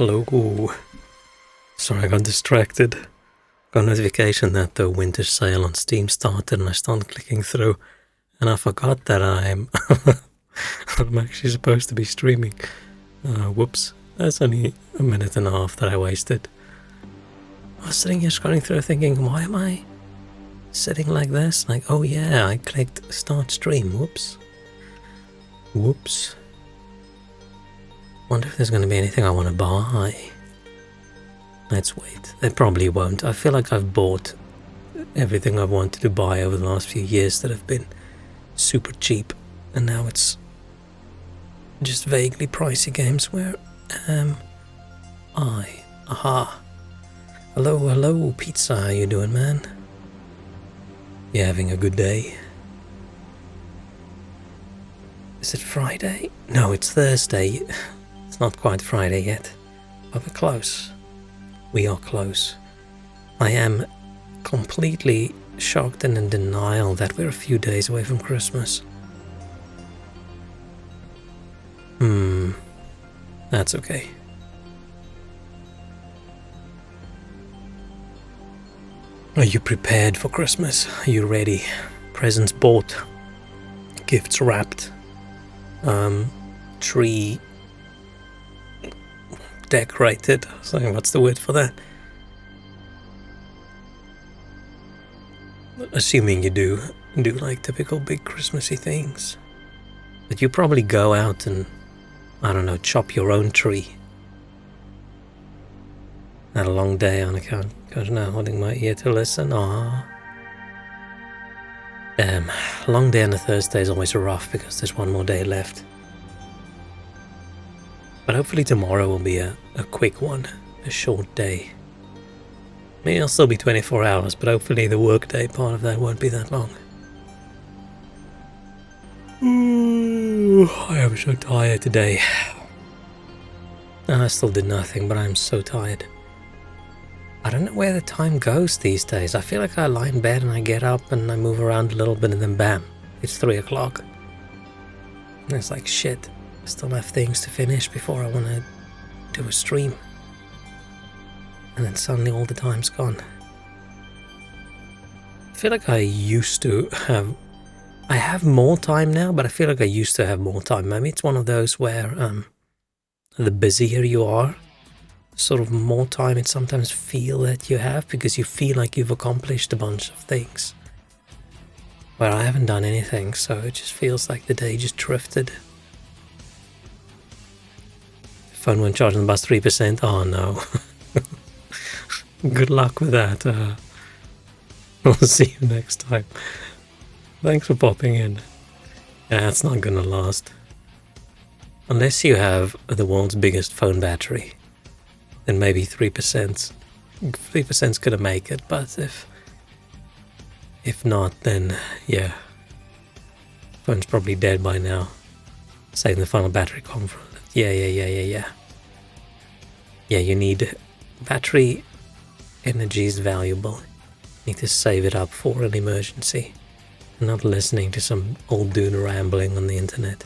Hello. Sorry, I got distracted. Got a notification that the winter sale on Steam started and I started clicking through. And I forgot that I'm actually supposed to be streaming. Whoops. That's only a minute and a half that I wasted. I was sitting here scrolling through thinking, why am I sitting like this? Like, oh yeah, I clicked start stream. Whoops. Whoops. Wonder if there's going to be anything I want to buy. Let's wait. There probably won't. I feel like I've bought everything I wanted to buy over the last few years that have been super cheap. And now it's just vaguely pricey games. Where am I? Aha. Hello, pizza. How you doing, man? You having a good day? Is it Friday? No, it's Thursday. It's not quite Friday yet. But we're close. We are close. I am completely shocked and in denial that we're a few days away from Christmas. That's okay. Are you prepared for Christmas? Are you ready? Presents bought, gifts wrapped, tree decorated. So what's the word for that? Assuming you do like typical big Christmassy things. But you probably go out and, I don't know, chop your own tree. Had a long day on account. Gosh, now holding my ear to listen. Long day on a Thursday is always rough because there's one more day left. But hopefully tomorrow will be a quick one, a short day. Maybe it'll still be 24 hours, but hopefully the workday part of that won't be that long. I am so tired today. I still did nothing, but I'm so tired. I don't know where the time goes these days. I feel like I lie in bed and I get up and I move around a little bit and then bam, it's 3 o'clock. And it's like, shit, I still have things to finish before I want to do a stream. And then suddenly all the time's gone. I feel like I used to have... I have more time now, but I feel like I used to have more time. Maybe it's one of those where the busier you are, sort of more time it sometimes feel that you have because you feel like you've accomplished a bunch of things. But I haven't done anything, so it just feels like the day just drifted. Phone won't charge on the bus 3%. Oh no. Good luck with that. I'll see you next time. Thanks for popping in. Yeah, it's not gonna last. Unless you have the world's biggest phone battery, then maybe 3%. 3%'s gonna make it, but if not, then yeah. Phone's probably dead by now. Saying the final battery conference. Yeah. Yeah, you need... Battery energy is valuable. You need to save it up for an emergency. Not listening to some old dude rambling on the internet.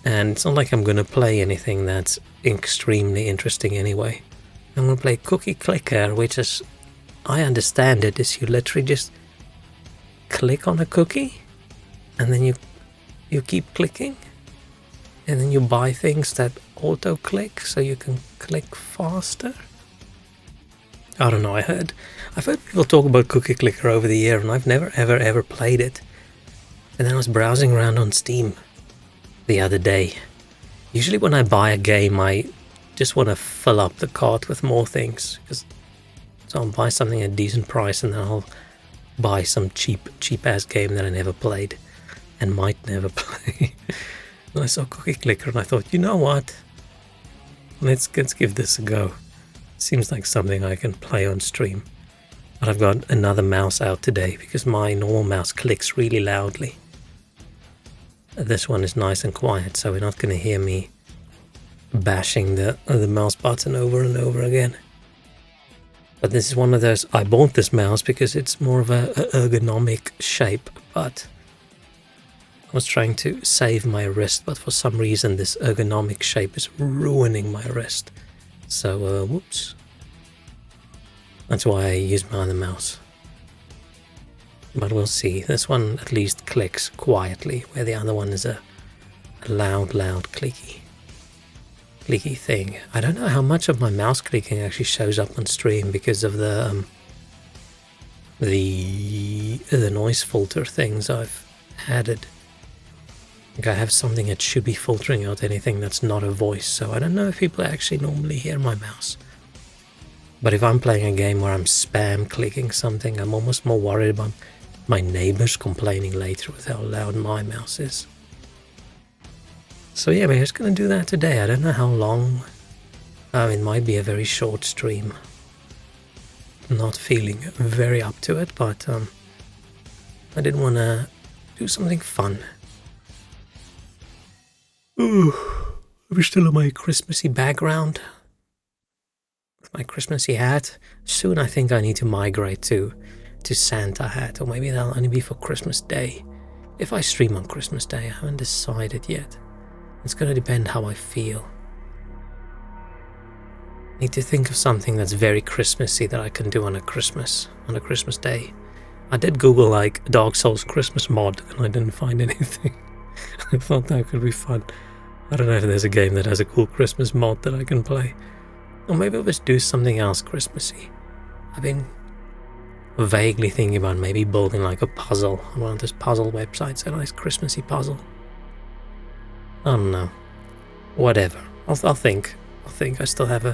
And it's not like I'm gonna play anything that's extremely interesting anyway. I'm gonna play Cookie Clicker, which is, I understand it, is you literally just click on a cookie and then you keep clicking and then you buy things that auto click so you can click faster. I don't know, I've heard people talk about Cookie Clicker over the year and I've never ever played it. And then I was browsing around on Steam the other day. Usually when I buy a game I just want to fill up the cart with more things. So I'll buy something at a decent price and then I'll buy some cheap ass game that I never played and might never play. And I saw Cookie Clicker and I thought, you know what? Let's give this a go. Seems like something I can play on stream. But I've got another mouse out today because my normal mouse clicks really loudly. This one is nice and quiet, so we're not going to hear me bashing the mouse button over and over again. But this is one of those... I bought this mouse because it's more of a ergonomic shape, but I was trying to save my wrist, but for some reason this ergonomic shape is ruining my wrist. So, whoops. That's why I use my other mouse. But we'll see. This one at least clicks quietly, where the other one is a loud clicky thing. I don't know how much of my mouse clicking actually shows up on stream because of the noise filter things I've added. Like I have something that should be filtering out anything that's not a voice, so I don't know if people actually normally hear my mouse. But if I'm playing a game where I'm spam clicking something, I'm almost more worried about my neighbors complaining later with how loud my mouse is. So yeah, we're just gonna do that today. I don't know how long. It might be a very short stream. Not feeling very up to it, but I did want to do something fun. Ooh, I'm still in my Christmassy background. With my Christmassy hat. Soon I think I need to migrate to Santa hat, or maybe that'll only be for Christmas Day. If I stream on Christmas Day, I haven't decided yet. It's going to depend how I feel. Need to think of something that's very Christmassy that I can do on a Christmas Day. I did Google like Dark Souls Christmas mod and I didn't find anything. I thought that could be fun. I don't know if there's a game that has a cool Christmas mod that I can play. Or maybe I'll just do something else Christmassy. I've been vaguely thinking about maybe building like a puzzle on one of those puzzle websites, a nice Christmassy puzzle. I don't know. Whatever. I'll think. I still have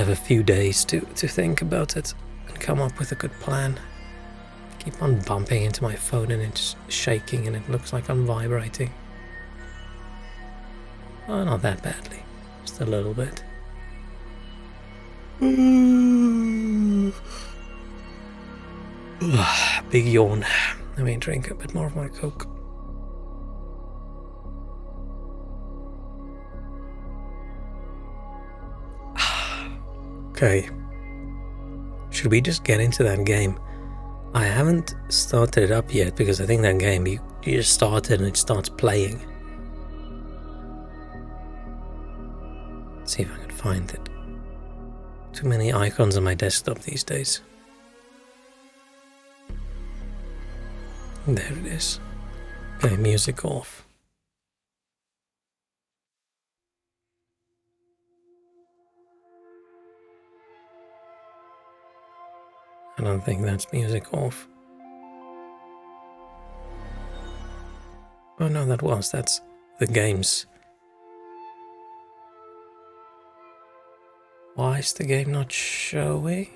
a few days to think about it and come up with a good plan. I keep on bumping into my phone and it's shaking and it looks like I'm vibrating. Oh, not that badly. Just a little bit. Big yawn. Let me drink a bit more of my Coke. Okay. Should we just get into that game? I haven't started it up yet because I think that game you just start it and it starts playing. Let's see if I can find it. Too many icons on my desktop these days. There it is. Okay, music off. I don't think that's music off. Oh no, that's the games. Why is the game not showing?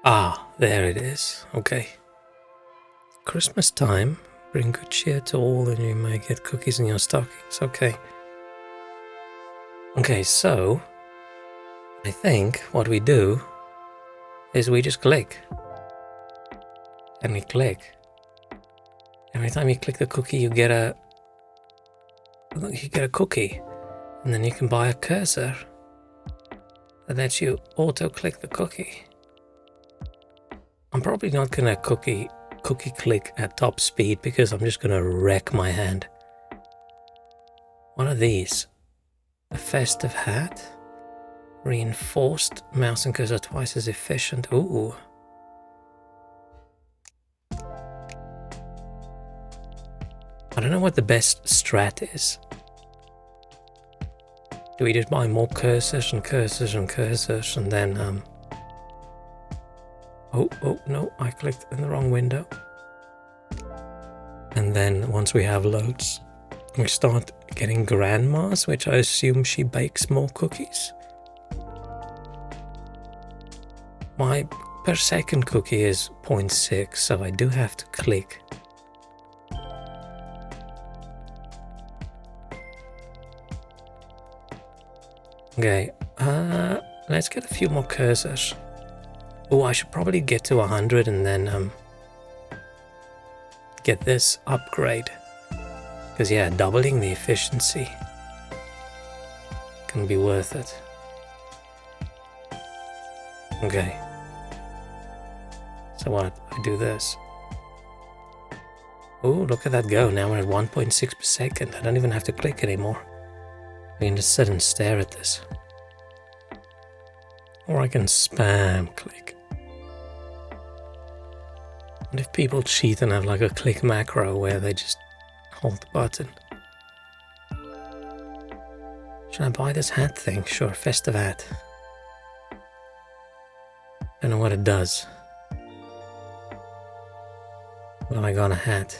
Ah, there it is. Okay. Christmas time. Bring good cheer to all and you may get cookies in your stockings. Okay. Okay, so I think what we do is we just click. And we click. Every time you click the cookie you get a cookie. And then you can buy a cursor that lets you auto-click the cookie. I'm probably not gonna cookie click at top speed because I'm just gonna wreck my hand. What are these? A festive hat? Reinforced mouse and cursor twice as efficient. Ooh. I don't know what the best strat is. Do we just buy more cursors and cursors and cursors and then Oh no, I clicked in the wrong window. And then once we have loads, we start getting grandmas, which I assume she bakes more cookies. My per second cookie is 0.6, so I do have to click. Okay, let's get a few more cursors. Oh, I should probably get to 100 and then get this upgrade. Because yeah, doubling the efficiency can be worth it. Okay. So what? I do this. Oh, look at that go. Now we're at 1.6 per second. I don't even have to click anymore. I can just sit and stare at this. Or I can spam click. And if people cheat and have like a click macro where they just hold the button. Should I buy this hat thing? Sure, festive hat. Don't know what it does. Well, I got a hat.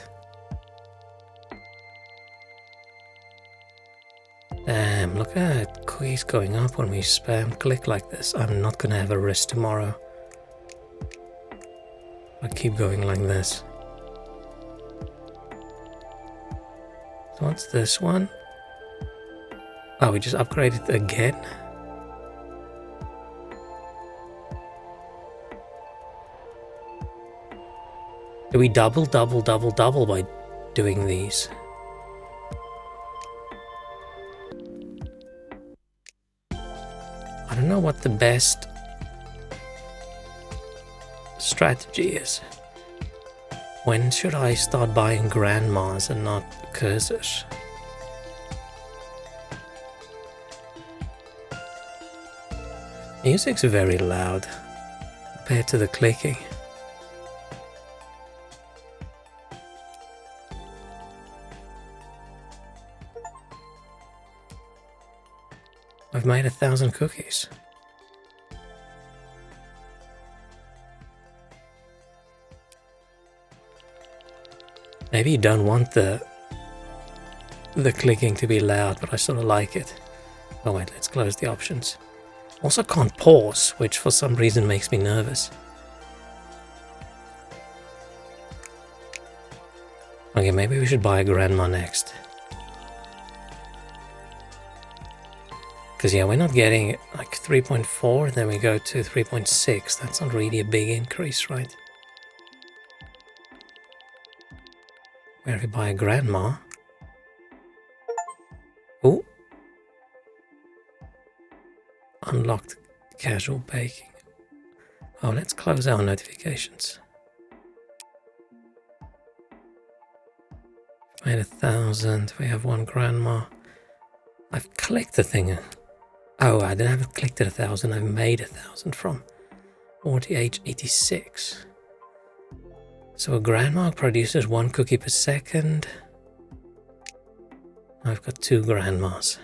Damn, look at cookies going up when we spam click like this. I'm not gonna have a wrist tomorrow. I keep going like this. So what's this one? Oh, we just upgraded again? Do we double by doing these? I don't know what the best strategy is. When should I start buying grandmas and not cursors? Music's very loud compared to the clicking. I've made 1,000 cookies. Maybe you don't want the clicking to be loud, but I sort of like it. Oh wait, let's close the options. Also can't pause, which for some reason makes me nervous. Okay, maybe we should buy a grandma next. Because yeah, we're not getting like 3.4, then we go to 3.6. That's not really a big increase, right? Where if we buy a grandma? Oh! Unlocked casual baking. Oh, let's close our notifications. Made 1,000. We have one grandma. I've clicked the thing. Oh, I didn't have clicked at 1,000. I've made 1,000 from 4886. So a grandma produces 1 cookie per second. I've got 2 grandmas.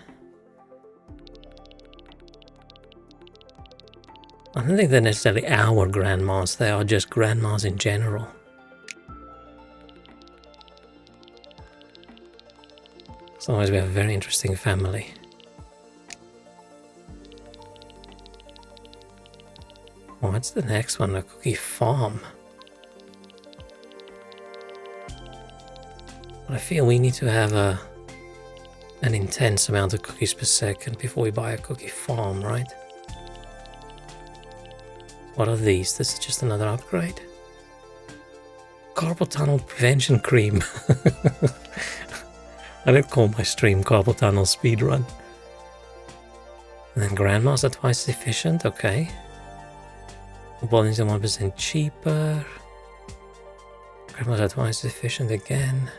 I don't think they're necessarily our grandmas, they are just grandmas in general. Otherwise we have a very interesting family. What's the next one? A cookie farm. But I feel we need to have an intense amount of cookies per second before we buy a cookie farm, right? What are these? This is just another upgrade. Carpal tunnel prevention cream. I did call my stream carpal tunnel speedrun. And then grandmas are twice as efficient, okay. Volumes are 1% cheaper. Grandmas are twice as efficient again.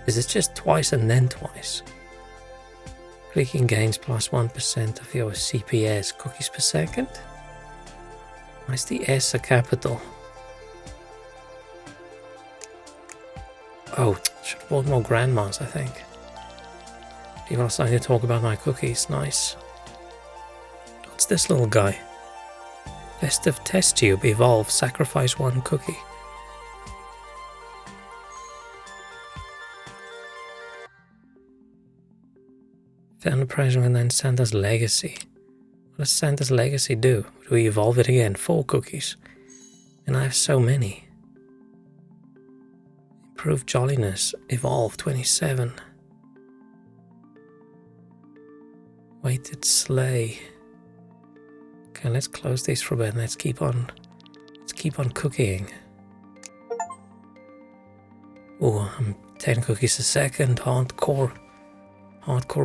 Is it just twice and then twice? Clicking gains plus 1% of your CPS cookies per second. Why is the S a capital? Oh, should have bought more grandmas, I think. People are starting to talk about my cookies. Nice. What's this little guy? Festive test tube. Evolve. Sacrifice 1 cookie. Found a present and then Santa's Legacy. What does Santa's Legacy do? Do we evolve it again? 4 cookies. And I have so many. Improve jolliness. Evolve 27. Weighted sleigh. Okay, let's close these for a bit. Let's keep on cooking. Oh, I'm 10 cookies a second. Hardcore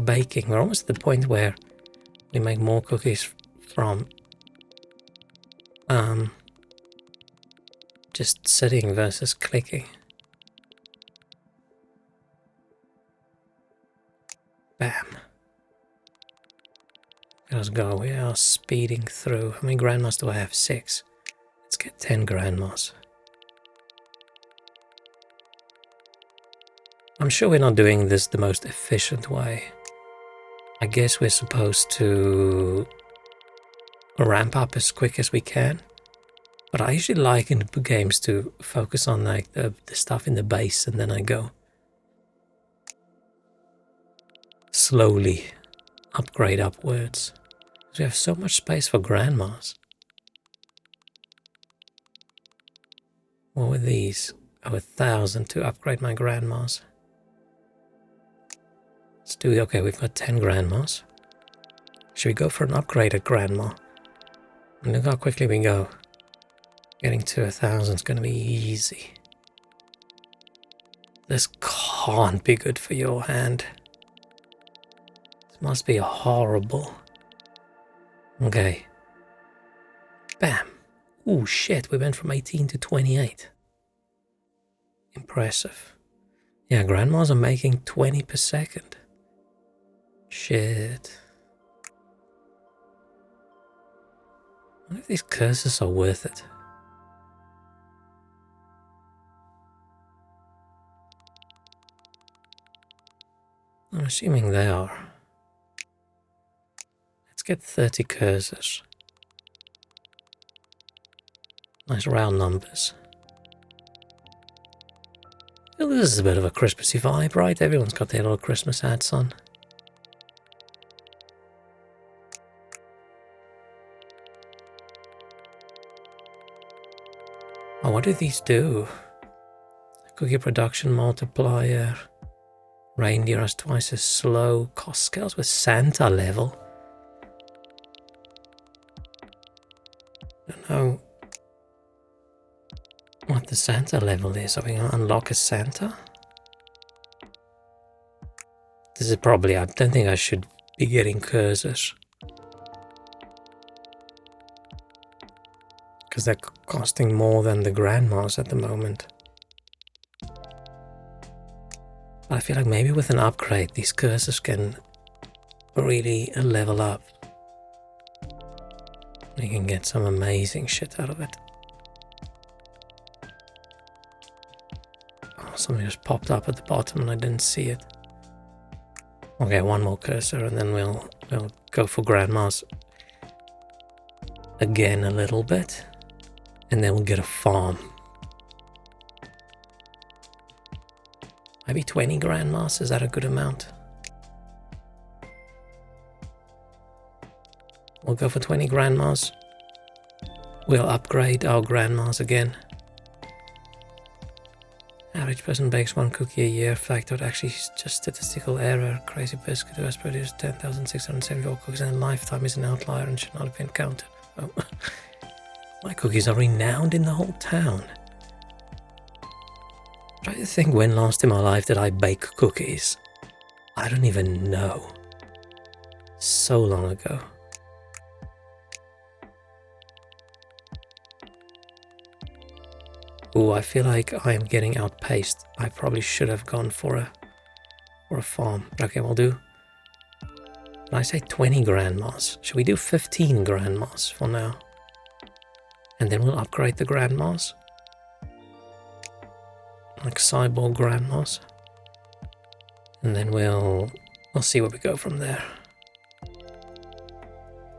baking. We're almost at the point where we make more cookies from just sitting versus clicking. Bam. Let's go. We are speeding through. How many grandmas do I have? 6. Let's get 10 grandmas. I'm sure we're not doing this the most efficient way. I guess we're supposed to ramp up as quick as we can. But I usually like in the games to focus on like the stuff in the base, and then I go slowly upgrade upwards. Because we have so much space for grandmas. What were these? Oh, 1,000 to upgrade my grandmas. Let's do it. Okay, we've got 10 grandmas. Should we go for an upgraded grandma? And look how quickly we go. Getting to 1,000 is going to be easy. This can't be good for your hand. This must be horrible. Okay. Bam. Ooh, shit. We went from 18 to 28. Impressive. Yeah, grandmas are making 20 per second. Shit. I wonder if these curses are worth it. I'm assuming they are. Let's get 30 cursors. Nice round numbers. I feel this is a bit of a Christmassy vibe, right? Everyone's got their little Christmas hats on. Oh, what do these do? Cookie production multiplier. Reindeer has twice as slow. Cost scales with Santa level. I don't know what the Santa level is. Are we going to unlock a Santa? This is probably, I don't think I should be getting cursors. Because they're costing more than the grandmas at the moment. I feel like maybe with an upgrade, these cursors can really level up. You can get some amazing shit out of it. Oh, something just popped up at the bottom and I didn't see it. Okay, one more cursor and then we'll go for grandmas again a little bit. And then we'll get a farm. Maybe 20 grandmas, is that a good amount? We'll go for 20 grandmas. We'll upgrade our grandmas again. Average person bakes 1 cookie a year. Factored actually just statistical error. Crazy biscuit who has produced 10,674 cookies in a lifetime is an outlier and should not have been counted. Oh. My cookies are renowned in the whole town. Try to think when last in my life did I bake cookies. I don't even know. So long ago. Ooh, I feel like I am getting outpaced. I probably should have gone for a farm. Okay, we'll do. Did I say 20 grandmas? Should we do 15 grandmas for now? And then we'll upgrade the grandmas. Like cyborg grandmas. And then we'll see where we go from there.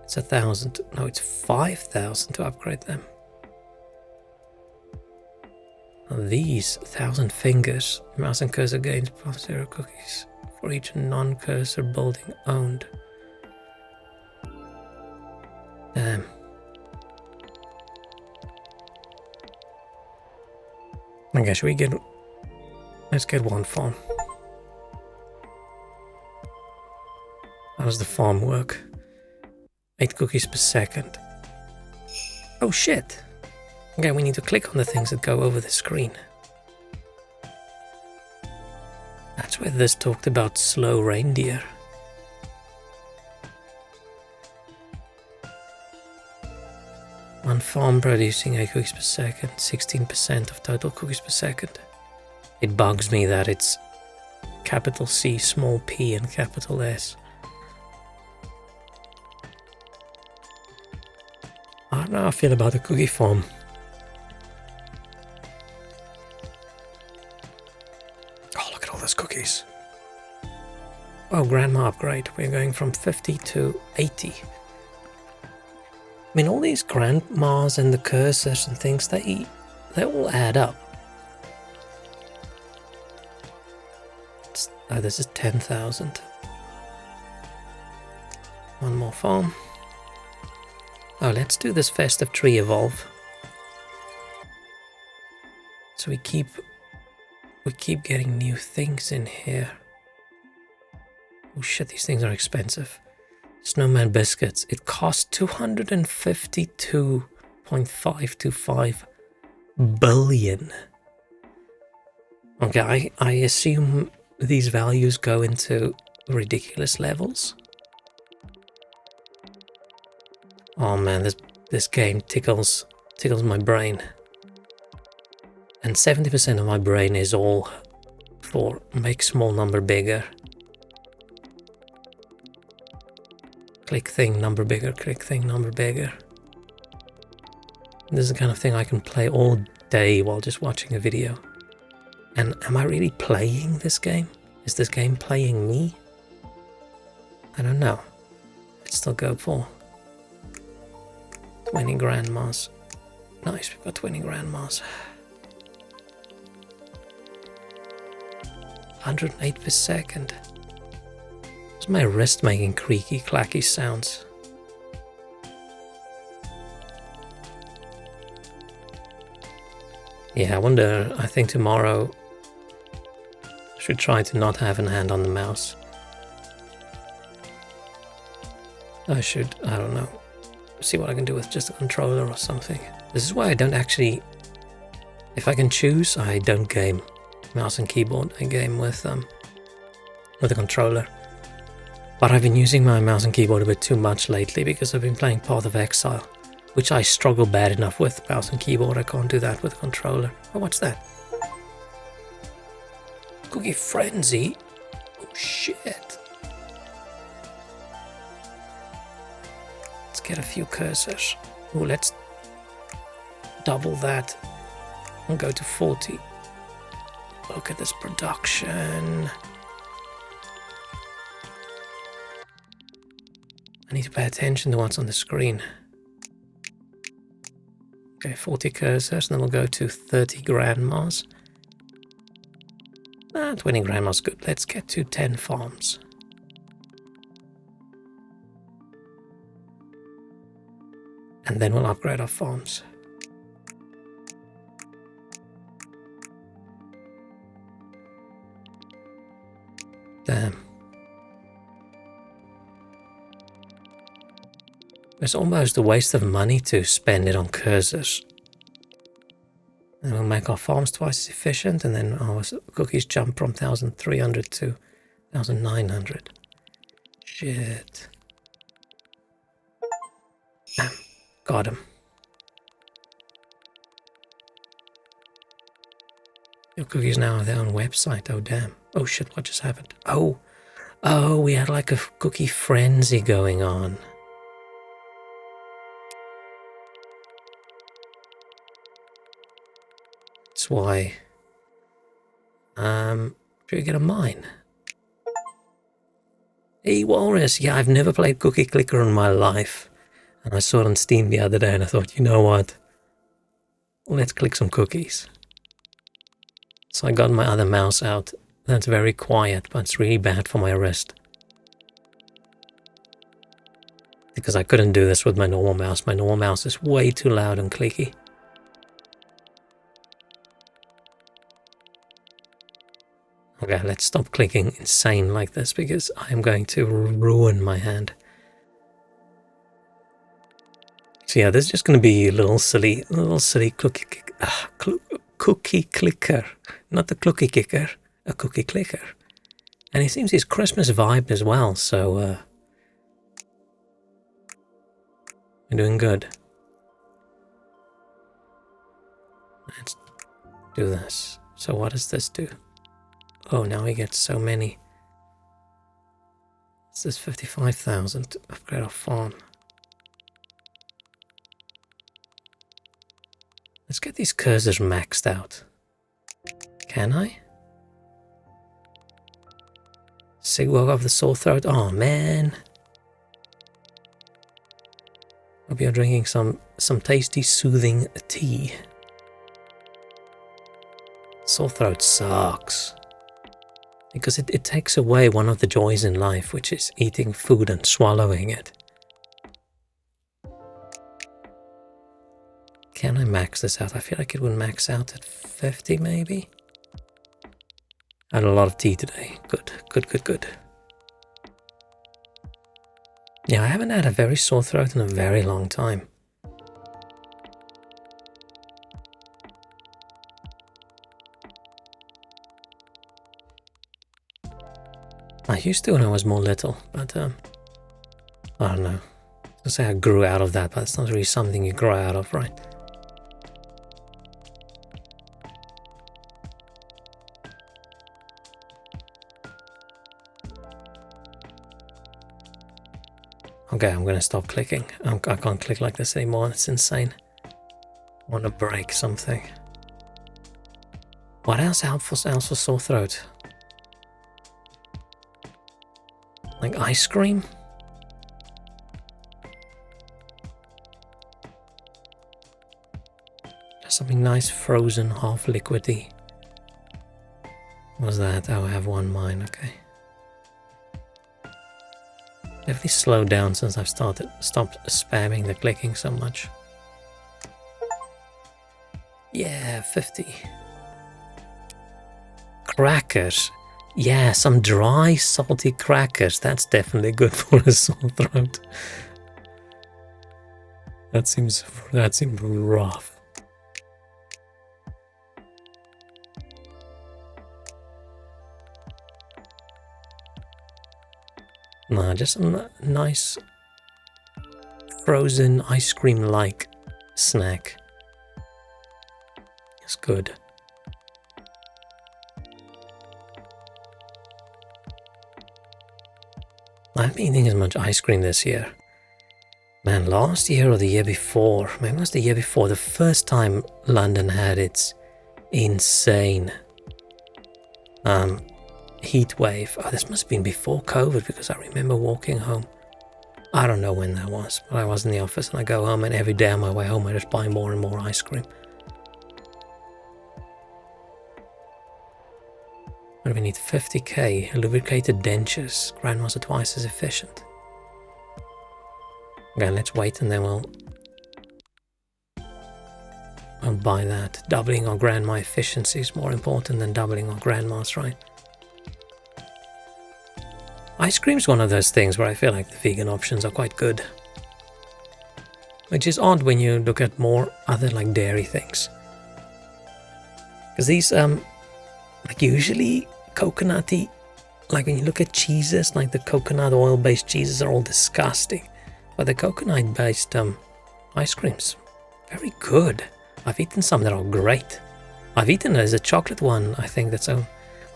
It's 1,000. No, it's 5,000 to upgrade them. These 1,000 fingers. Mouse and cursor gains +0 cookies for each non-cursor building owned. Damn. Okay, should we get... Let's get one farm. How does the farm work? 8 cookies per second. Oh shit! Okay, we need to click on the things that go over the screen. That's where this talked about slow reindeer. One farm producing 8 cookies per second, 16% of total cookies per second. It bugs me that it's capital C, small p, and capital S. I don't know how I feel about the cookie farm. Oh, look at all those cookies. Oh, grandma upgrade. We're going from 50 to 80. I mean, all these grandmas and the cursors and things, they all add up. Oh, this is 10,000. One more farm. Oh, let's do this festive tree evolve. So we keep getting new things in here. Oh shit, these things are expensive. Snowman biscuits. It costs 252.525 billion. Okay, I assume these values go into ridiculous levels. Oh man, this game tickles my brain. And 70% of my brain is all for make small number bigger. Click thing, number bigger, click thing, number bigger. This is the kind of thing I can play all day while just watching a video. And am I really playing this game? Is this game playing me? I don't know. Let's still go for 20 grandmas. Nice, we've got 20 grandmas. 108 per second. Is my wrist making creaky, clacky sounds? Yeah, I wonder, I think tomorrow I should try to not have a hand on the mouse. I don't know, see what I can do with just a controller or something. This is why I don't actually, if I can choose, I don't game mouse and keyboard. I game with a controller. But I've been using my mouse and keyboard a bit too much lately because I've been playing Path of Exile, which I struggle bad enough with mouse and keyboard. I can't do that with a controller. Oh, what's that? Cookie Frenzy? Oh shit. Let's get a few cursors. Oh, let's double that and go to 40. Look at this production. I need to pay attention to what's on the screen. Okay, 40 cursors, and then we'll go to 30 grandmas. 20 grandmas, good. Let's get to 10 farms. And then we'll upgrade our farms. Damn. It's almost a waste of money to spend it on cursors. And we'll make our farms twice as efficient, and then our cookies jump from 1,300 to 1,900. Shit. Damn. Got him. Your cookies now have their own website. Oh, damn. Oh, shit, what just happened? Oh, we had like a cookie frenzy going on. That's why. Should we get a mine? Hey, Walrus. Yeah, I've never played Cookie Clicker in my life. And I saw it on Steam the other day and I thought, you know what? Let's click some cookies. So I got my other mouse out. That's very quiet, but it's really bad for my wrist. Because I couldn't do this with my normal mouse. My normal mouse is way too loud and clicky. Okay, let's stop clicking insane like this because I am going to ruin my hand. So yeah, this is just going to be a little silly cookie clicker. Not the cookie kicker, a cookie clicker. And it seems he's Christmas vibed as well, so we're doing good. do this. So what does this do? Oh, now we get so many. This is 55,000 to upgrade our farm. Let's get these cursors maxed out. Can I? Sigwog of the sore throat. Oh man. Hope you're drinking some tasty soothing tea. Sore throat sucks. Because it takes away one of the joys in life, which is eating food and swallowing it. Can I max this out? I feel like it would max out at 50 maybe. I had a lot of tea today. Good, good, good, good. Yeah, I haven't had a very sore throat in a very long time. I used to when I was more little, but I don't know. I'll say I grew out of that, but it's not really something you grow out of, right? Okay, I'm gonna stop clicking. I can't click like this anymore. It's insane. I want to break something. What else helps for sore throat? Like ice cream? Something nice, frozen, half liquidy. What's that? Oh, I have one mine. Okay. Definitely slowed down since I've stopped spamming the clicking so much. Yeah, 50. Crackers. Yeah, some dry, salty crackers. That's definitely good for a sore throat. That seems rough. Nah, just a nice frozen ice cream-like snack. It's good. I haven't been eating as much ice cream this year. Man, last year or the year before, maybe it was the year before, the first time London had its insane heat wave. Oh, this must have been before COVID because I remember walking home. I don't know when that was, but I was in the office and I go home and every day on my way home I just buy more and more ice cream. What do we need? 50k, lubricated dentures. Grandmas are twice as efficient. Okay, let's wait and then we'll buy that. Doubling our grandma efficiency is more important than doubling our grandma's, right? Ice cream's one of those things where I feel like the vegan options are quite good. Which is odd when you look at more other like dairy things. Because these, like usually coconutty, like when you look at cheeses, like the coconut oil based cheeses are all disgusting. But the coconut based ice creams, very good. I've eaten some that are great. I've eaten there's a chocolate one, I think that's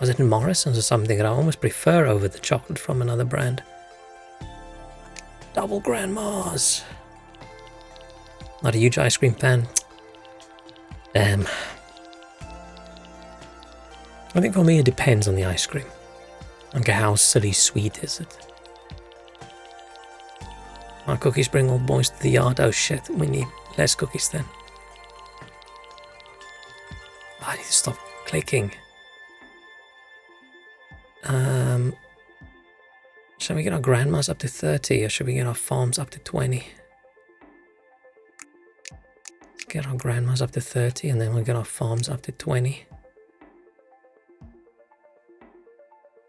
was it in Morrison's or something that I almost prefer over the chocolate from another brand. Double grandmas. Not a huge ice cream fan. Damn. I think for me it depends on the ice cream. Okay, how silly sweet is it? Our cookies bring all boys to the yard. Oh shit, we need less cookies then. I need to stop clicking. Shall we get our grandmas up to 30 or should we get our farms up to 20? Let's get our grandmas up to 30 and then we'll get our farms up to 20.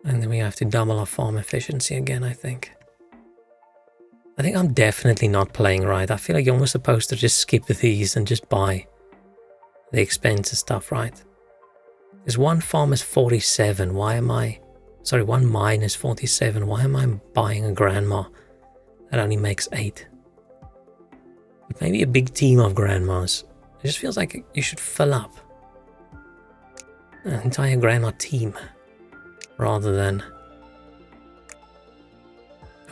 And then we have to double our farm efficiency again, I think. I think I'm definitely not playing right. I feel like you're almost supposed to just skip these and just buy the expensive stuff, right? Because one farm is 47. Why am I... Sorry, one mine is 47. Why am I buying a grandma that only makes 8? But maybe a big team of grandmas. It just feels like you should fill up. an entire grandma team rather than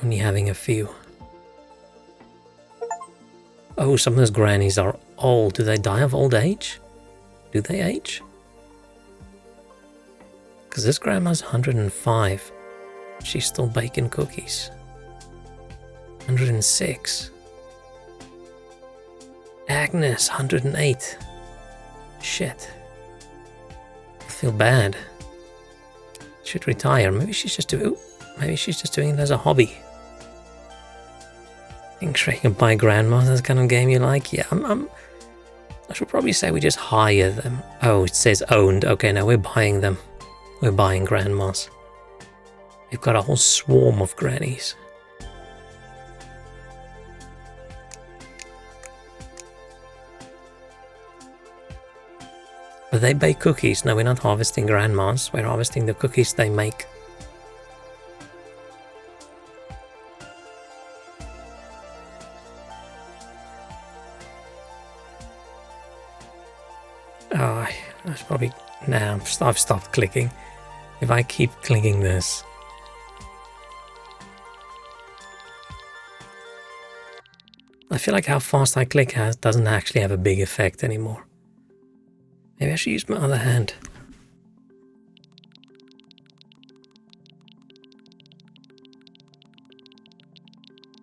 only having a few. Oh, some of those grannies are old. Do they die of old age? Do they age? Because this grandma's 105. She's still baking cookies. 106. Agnes, 108. Shit. I feel bad. Should retire. Maybe she's just doing it as a hobby. Think trading by grandmas, that's the kind of game you like? Yeah, I should probably say we just hire them. Oh, it says owned. Okay, now we're buying them. We're buying grandmas. We've got a whole swarm of grannies. But they bake cookies. No, we're not harvesting grandmas. We're harvesting the cookies they make. Oh, that's probably... Nah, I've stopped clicking. If I keep clicking this... I feel like how fast I click doesn't actually have a big effect anymore. Maybe I should use my other hand.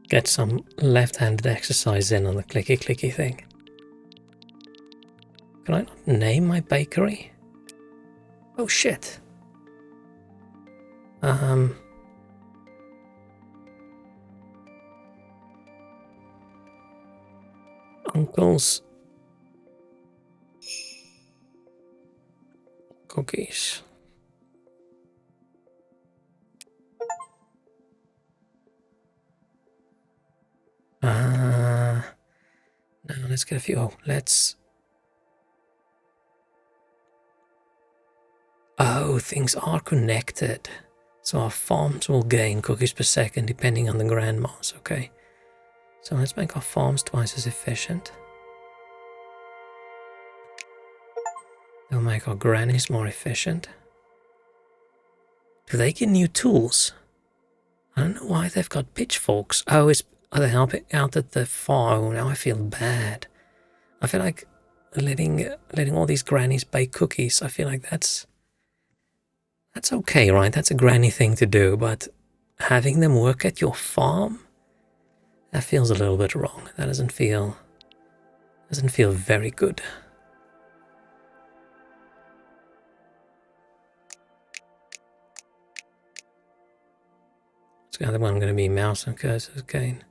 Get some left-handed exercise in on the clicky-clicky thing. Can I not name my bakery? Oh shit. Uncle's cookies. Now let's get a few. Oh, let's. Oh, things are connected. So our farms will gain cookies per second depending on the grandmas, okay? So let's make our farms twice as efficient. They'll make our grannies more efficient. Do they get new tools? I don't know why they've got pitchforks. Oh, are they helping out at the farm? Oh, now I feel bad. I feel like letting all these grannies bake cookies, I feel like that's okay, right? That's a granny thing to do, but having them work at your farm, that feels a little bit wrong. That doesn't feel very good. So the other one going to be mouse and cursors gain.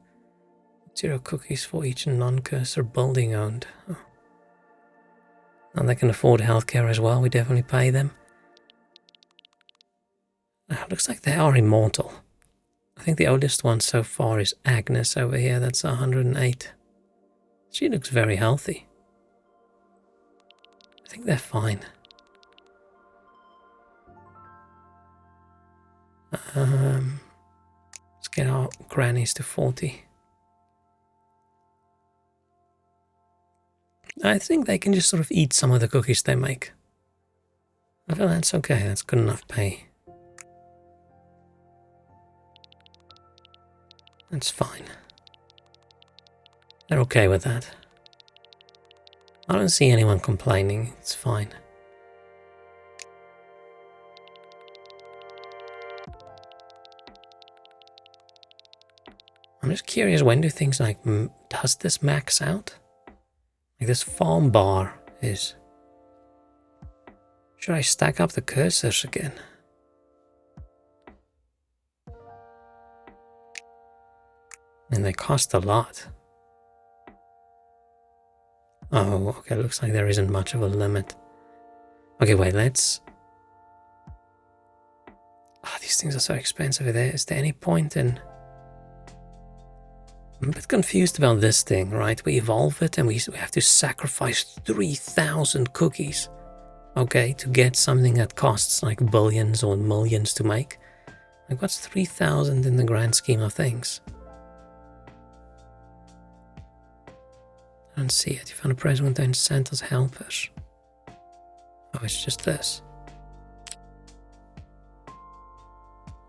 0 cookies for each non-cursor building owned. Oh. And they can afford healthcare as well. We definitely pay them. Looks like they are immortal. I think the oldest one so far is Agnes over here. That's 108. She looks very healthy. I think they're fine. Let's get our grannies to 40. I think they can just sort of eat some of the cookies they make. I feel that's okay. That's good enough pay. That's fine. They're okay with that. I don't see anyone complaining. It's fine. I'm just curious, when do things like, does this max out? Like this farm bar is... Should I stack up the cursors again? And they cost a lot. Oh, okay, looks like there isn't much of a limit. Okay, wait, let's... these things are so expensive. Is there any point in... I'm a bit confused about this thing, right? We evolve it and we have to sacrifice 3,000 cookies, okay, to get something that costs like billions or millions to make. Like, what's 3,000 in the grand scheme of things? I don't see it. You found a present contains Santa's helpers. Oh, it's just this.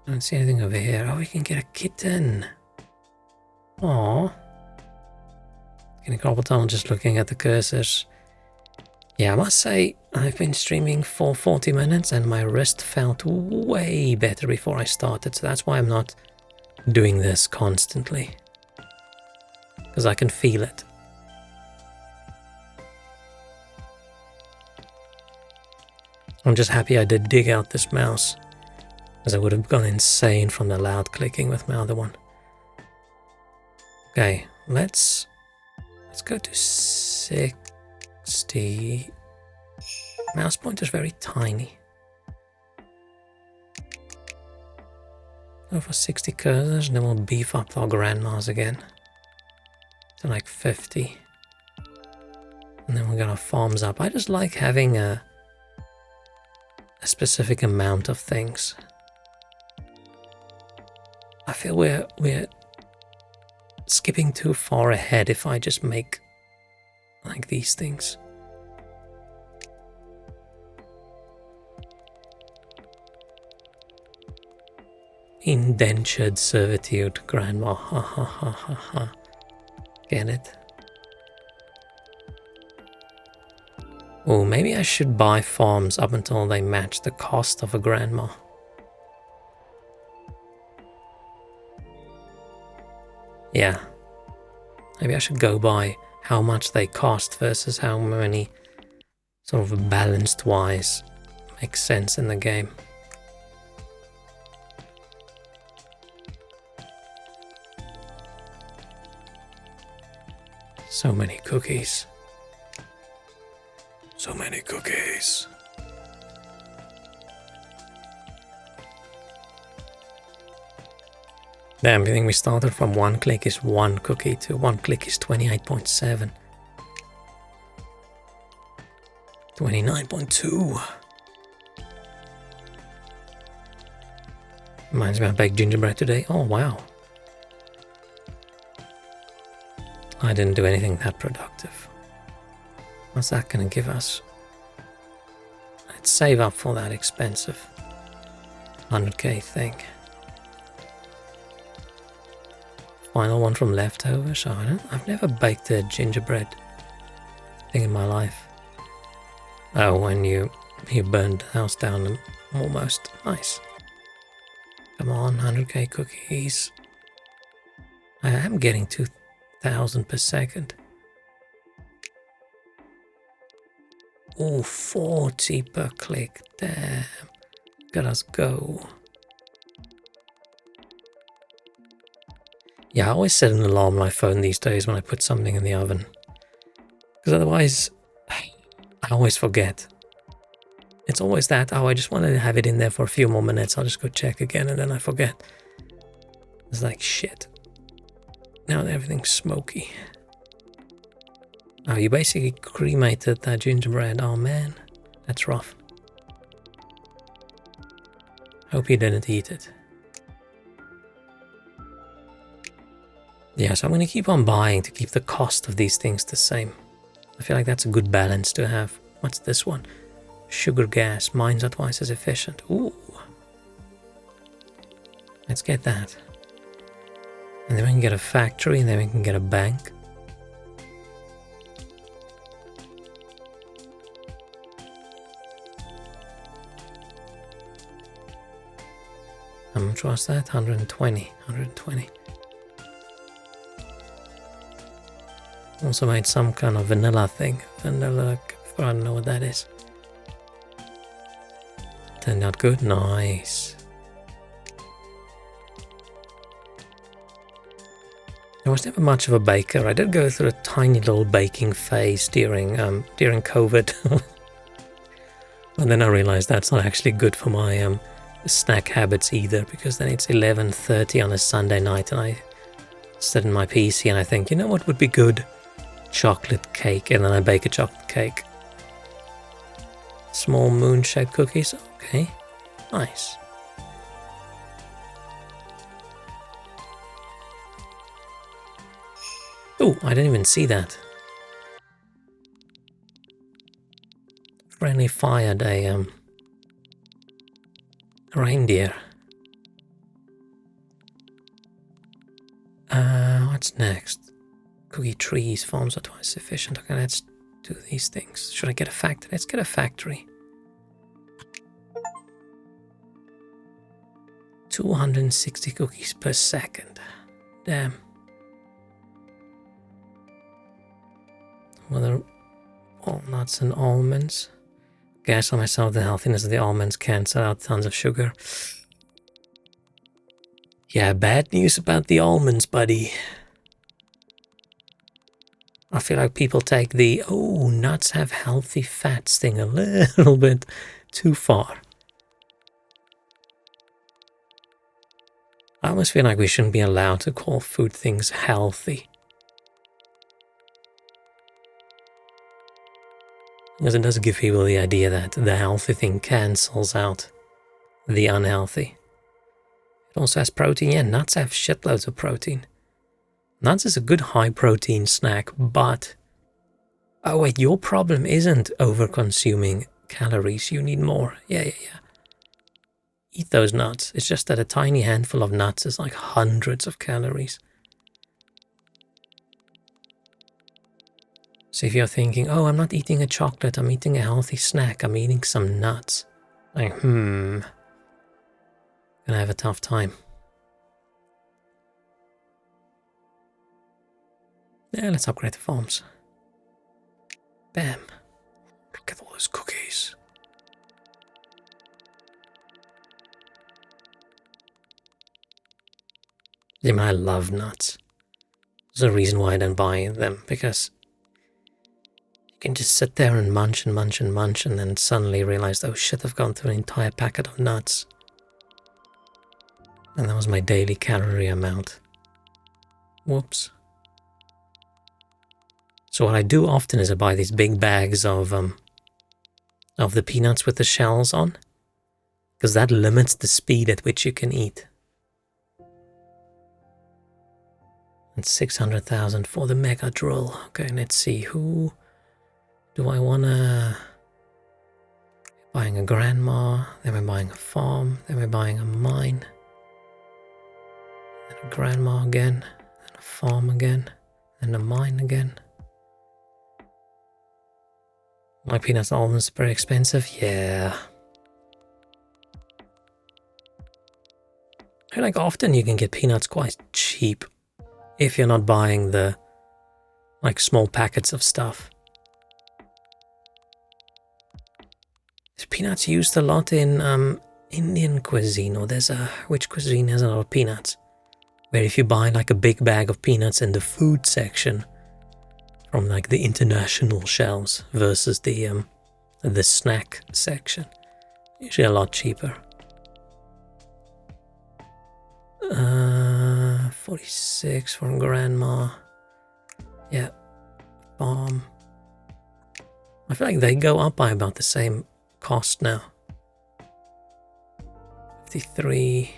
I don't see anything over here. Oh, we can get a kitten. Aww. Getting carpal tunnel just looking at the cursors. Yeah, I must say, I've been streaming for 40 minutes and my wrist felt way better before I started, so that's why I'm not doing this constantly. Because I can feel it. I'm just happy I did dig out this mouse, as I would have gone insane from the loud clicking with my other one. Okay, let's go to 60. Mouse pointer's very tiny. Go for 60 cursors, and then we'll beef up our grandmas again to like 50. And then we'll get our farms up. I just like having a specific amount of things. I feel we're skipping too far ahead if I just make like these things. Indentured servitude, grandma, ha ha ha ha ha. Get it? Oh, maybe I should buy farms up until they match the cost of a grandma. Yeah. Maybe I should go by how much they cost versus how many sort of balanced wise makes sense in the game. So many cookies. So many cookies. Damn, you think we started from 1 click is 1 cookie to 1 click is 28.7. 29.2. Reminds me I baked gingerbread today. Oh wow. I didn't do anything that productive. What's that gonna give us? Let's save up for that expensive 100k thing. Final one from leftovers. I've never baked a gingerbread thing in my life. Oh, when you burned the house down almost. Nice. Come on, 100k cookies. I am getting 2,000 per second. Oh, 40 per click. Damn. Let us go. Yeah, I always set an alarm on my phone these days when I put something in the oven. Because otherwise, I always forget. It's always that, oh, I just wanted to have it in there for a few more minutes. I'll just go check again and then I forget. It's like, shit. Now everything's smoky. Oh, you basically cremated that gingerbread. Oh man, that's rough. Hope you didn't eat it. Yeah, so I'm going to keep on buying to keep the cost of these things the same. I feel like that's a good balance to have. What's this one? Sugar gas. Mines are twice as efficient. Ooh. Let's get that. And then we can get a factory, and then we can get a bank. How much was that? 120. 120. Also made some kind of vanilla thing. Vanilla, I don't know what that is. Turned out good. Nice. I was never much of a baker. I did go through a tiny little baking phase during COVID. And then I realized that's not actually good for my snack habits either, because then it's 11:30 on a Sunday night and I sit in my PC and I think, you know what would be good? Chocolate cake, and then I bake a chocolate cake. Small moon-shaped cookies. Okay, nice. Oh, I didn't even see that. Friendly fired a reindeer. next? Cookie trees, farms are twice sufficient. Okay, let's do these things. Should I get a factory? Let's get a factory. 260 cookies per second. Damn. What are walnuts and almonds? Guess on myself the healthiness of the almonds cancel out tons of sugar. Yeah, bad news about the almonds, buddy. I feel like people take the, oh, nuts have healthy fats thing a little bit too far. I almost feel like we shouldn't be allowed to call food things healthy. Because it does give people the idea that the healthy thing cancels out the unhealthy. It also has protein. Yeah, nuts have shitloads of protein. Nuts is a good high protein snack, but... Oh wait, your problem isn't over-consuming calories. You need more. Yeah. Eat those nuts. It's just that a tiny handful of nuts is like hundreds of calories. So if you're thinking, oh, I'm not eating a chocolate, I'm eating a healthy snack, I'm eating some nuts. Like, gonna have a tough time. Yeah, let's upgrade the farms. Bam. Look at all those cookies. Yeah, man, I love nuts. There's a reason why I don't buy them, because you can just sit there and munch and munch and munch and then suddenly realize, oh shit, I've gone through an entire packet of nuts. And that was my daily calorie amount. Whoops. So what I do often is I buy these big bags of the peanuts with the shells on, because that limits the speed at which you can eat. And 600,000 for the mega drill. Okay, let's see, who do I wanna... Buying a grandma, then we're buying a farm, then we're buying a mine, then a grandma again, then a farm again, then a mine again. My peanuts and almonds are very expensive, yeah. I feel like often you can get peanuts quite cheap if you're not buying the like small packets of stuff. Is peanuts used a lot in Indian cuisine, or which cuisine has a lot of peanuts? Where if you buy like a big bag of peanuts in the food section from like the international shelves versus the snack section, usually a lot cheaper. 46 from grandma. Yeah, farm. I feel like they go up by about the same cost now. 53,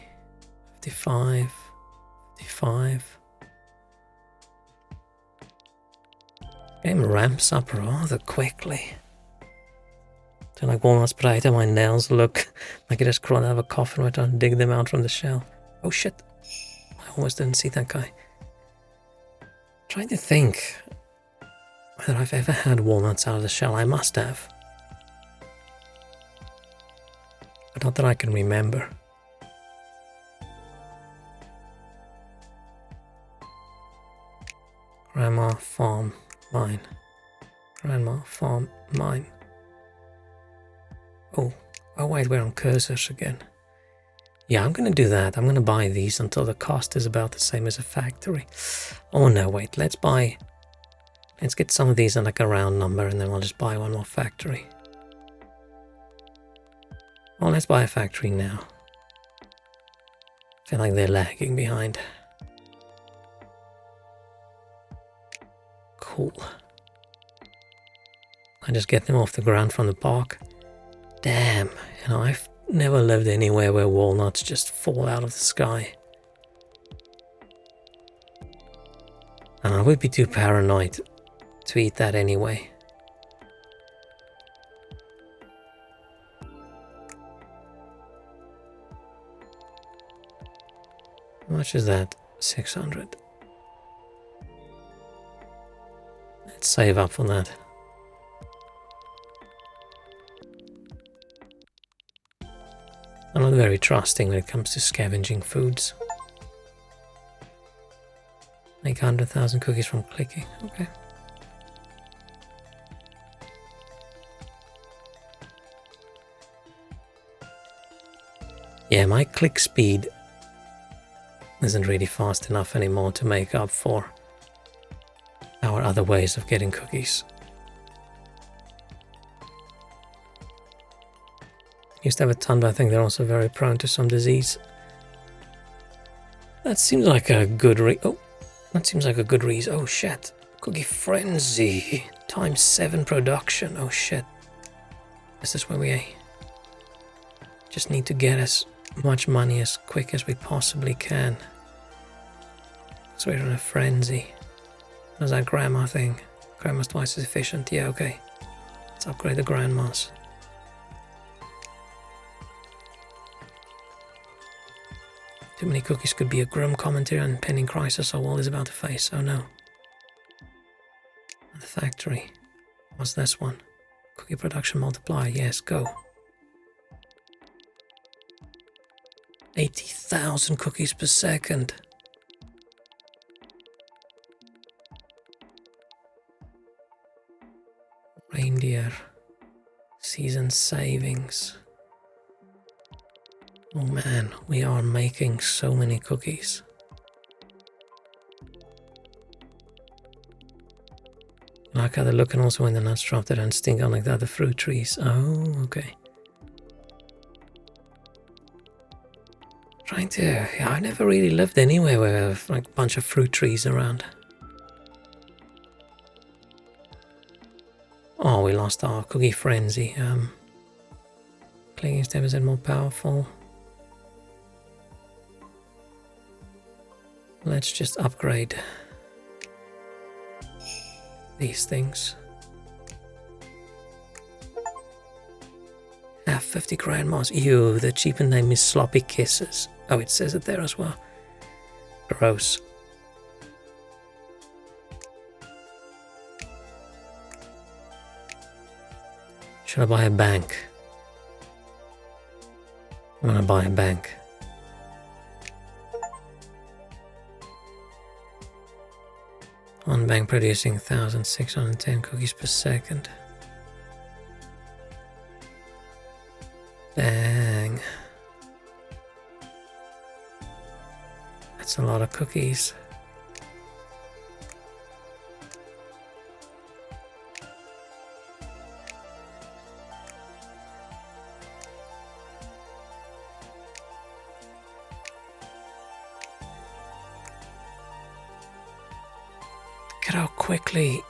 55, 55. Game ramps up rather quickly. So like walnuts, potato, my nails look like I just crawled out of a coffin right trying to dig them out from the shell. Oh shit. I almost didn't see that guy. Trying to think whether I've ever had walnuts out of the shell. I must have. But not that I can remember. Grandma, farm, mine. Grandma, farm, mine. Oh wait, we're on cursors again. Yeah, I'm gonna do that. I'm gonna buy these until the cost is about the same as a factory. Oh no, wait, let's get some of these in like a round number and then we'll just buy one more factory. Well, let's buy a factory now. I feel like they're lagging behind. Cool. I just get them off the ground from the park. Damn, I've never lived anywhere where walnuts just fall out of the sky. And I would be too paranoid to eat that anyway. How much is that? 600. Let's save up for that. I'm not very trusting when it comes to scavenging foods. Make 100,000 cookies from clicking. Okay. Yeah, my click speed isn't really fast enough anymore to make up for our other ways of getting cookies. Used to have a ton, but I think they're also very prone to some disease. That seems like a good reason. Oh shit. Cookie Frenzy. Times 7 production. Oh shit. This is where we just need to get as much money as quick as we possibly can. So we're in a frenzy. What's that grandma thing? Grandma's twice as efficient. Yeah, okay. Let's upgrade the grandmas. Too many cookies could be a grim commentary on the pending crisis our world is about to face. Oh no. The factory. What's this one? Cookie production multiplier. Yes, go. 80,000 cookies per second. Reindeer. Season savings. Oh man, we are making so many cookies. I like how they're looking also when the nuts drop, they don't stink on like the other fruit trees. Oh, okay. Trying to... Yeah, I never really lived anywhere where I have like a bunch of fruit trees around. Oh, we lost our cookie frenzy. Clicking step is more powerful. Let's just upgrade these things. Have 50 grandmas. Ew, the cheaper name is Sloppy Kisses. Oh, it says it there as well. Gross. Should I buy a bank? I'm gonna buy a bank. One bank producing 1,610 cookies per second. Bang. That's a lot of cookies. Look at how quickly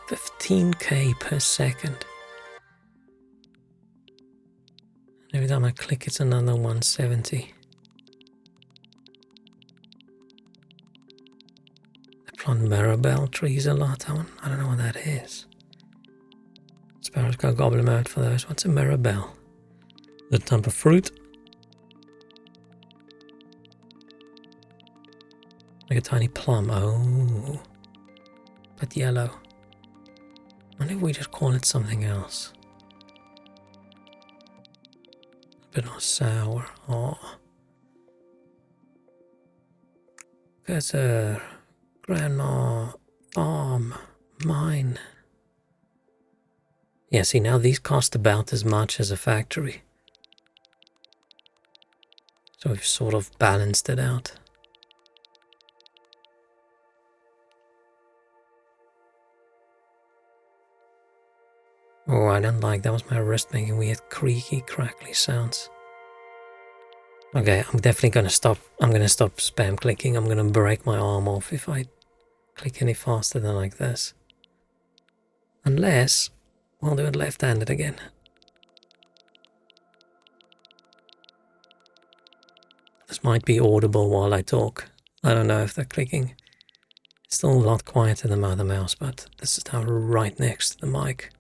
15k per second. Every time I click it's another 170. They plant Marabelle trees a lot. I don't know what that is. Sparrows go gobble them out for those. What's a Marabelle? The type of fruit? Like a tiny plum. Oh. But yellow. I wonder if we just call it something else. A bit more sour. Oh. There's a grandma farm mine. Yeah, see now these cost about as much as a factory. So we've sort of balanced it out. Oh, I don't like that. Was my wrist making weird creaky, crackly sounds. Okay, I'm definitely gonna stop. I'm gonna stop spam clicking. I'm gonna break my arm off if I click any faster than like this. Unless I'll do it left-handed again. This might be audible while I talk. I don't know if they're clicking. It's still a lot quieter than my other mouse, but this is now right next to the mic.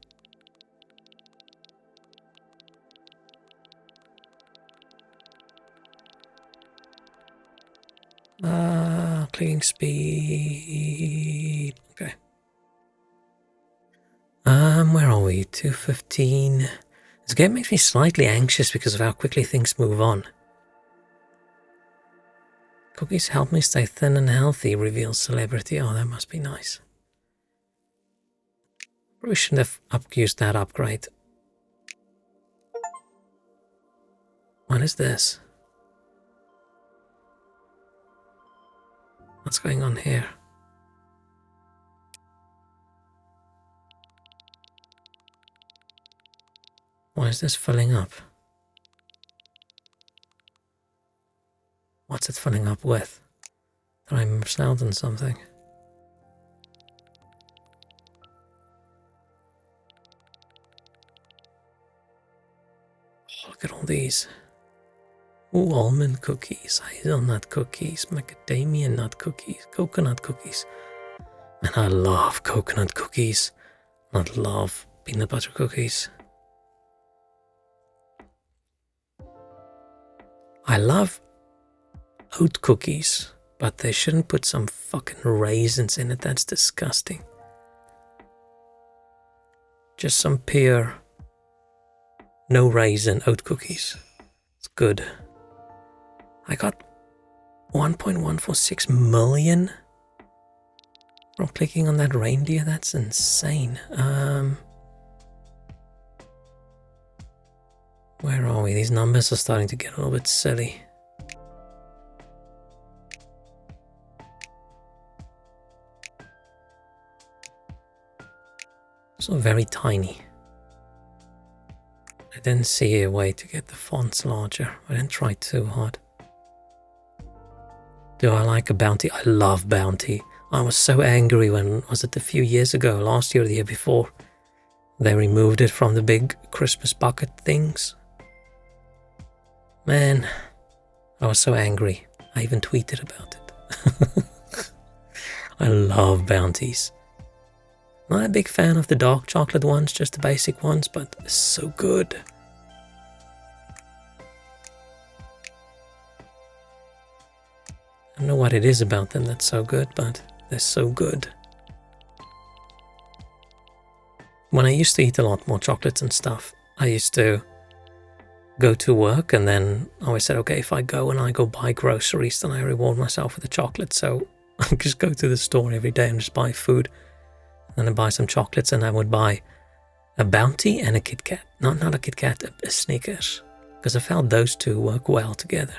Clicking speed. Okay. Where are we? 2:15. This game makes me slightly anxious because of how quickly things move on. Cookies help me stay thin and healthy, reveals celebrity. Oh, that must be nice. Probably shouldn't have used that upgrade. What is this? What's going on here? Why is this filling up? What's it filling up with? Did I miss out on something? Oh, look at all these. Ooh, almond cookies, hazelnut cookies, macadamia nut cookies, coconut cookies. And I love coconut cookies. I love peanut butter cookies. I love oat cookies, but they shouldn't put some fucking raisins in it. That's disgusting. Just some pure, no raisin oat cookies. It's good. I got 1.146 million from clicking on that reindeer. That's insane. Where are we? These numbers are starting to get a little bit silly. So very tiny. I didn't see a way to get the fonts larger. I didn't try too hard. Do I like a bounty? I love bounty. I was so angry when, was it a few years ago, last year or the year before, they removed it from the big Christmas bucket things. Man, I was so angry. I even tweeted about it. I love bounties. Not a big fan of the dark chocolate ones, just the basic ones, but it's so good. I don't know what it is about them that's so good, but they're so good. When I used to eat a lot more chocolates and stuff, I used to go to work and then I always said, okay, if I go and I go buy groceries, then I reward myself with a chocolate. So I just go to the store every day and just buy food. And I buy some chocolates and I would buy a Bounty and a Kit Kat. Not a Kit Kat, a Snickers. Because I felt those two work well together.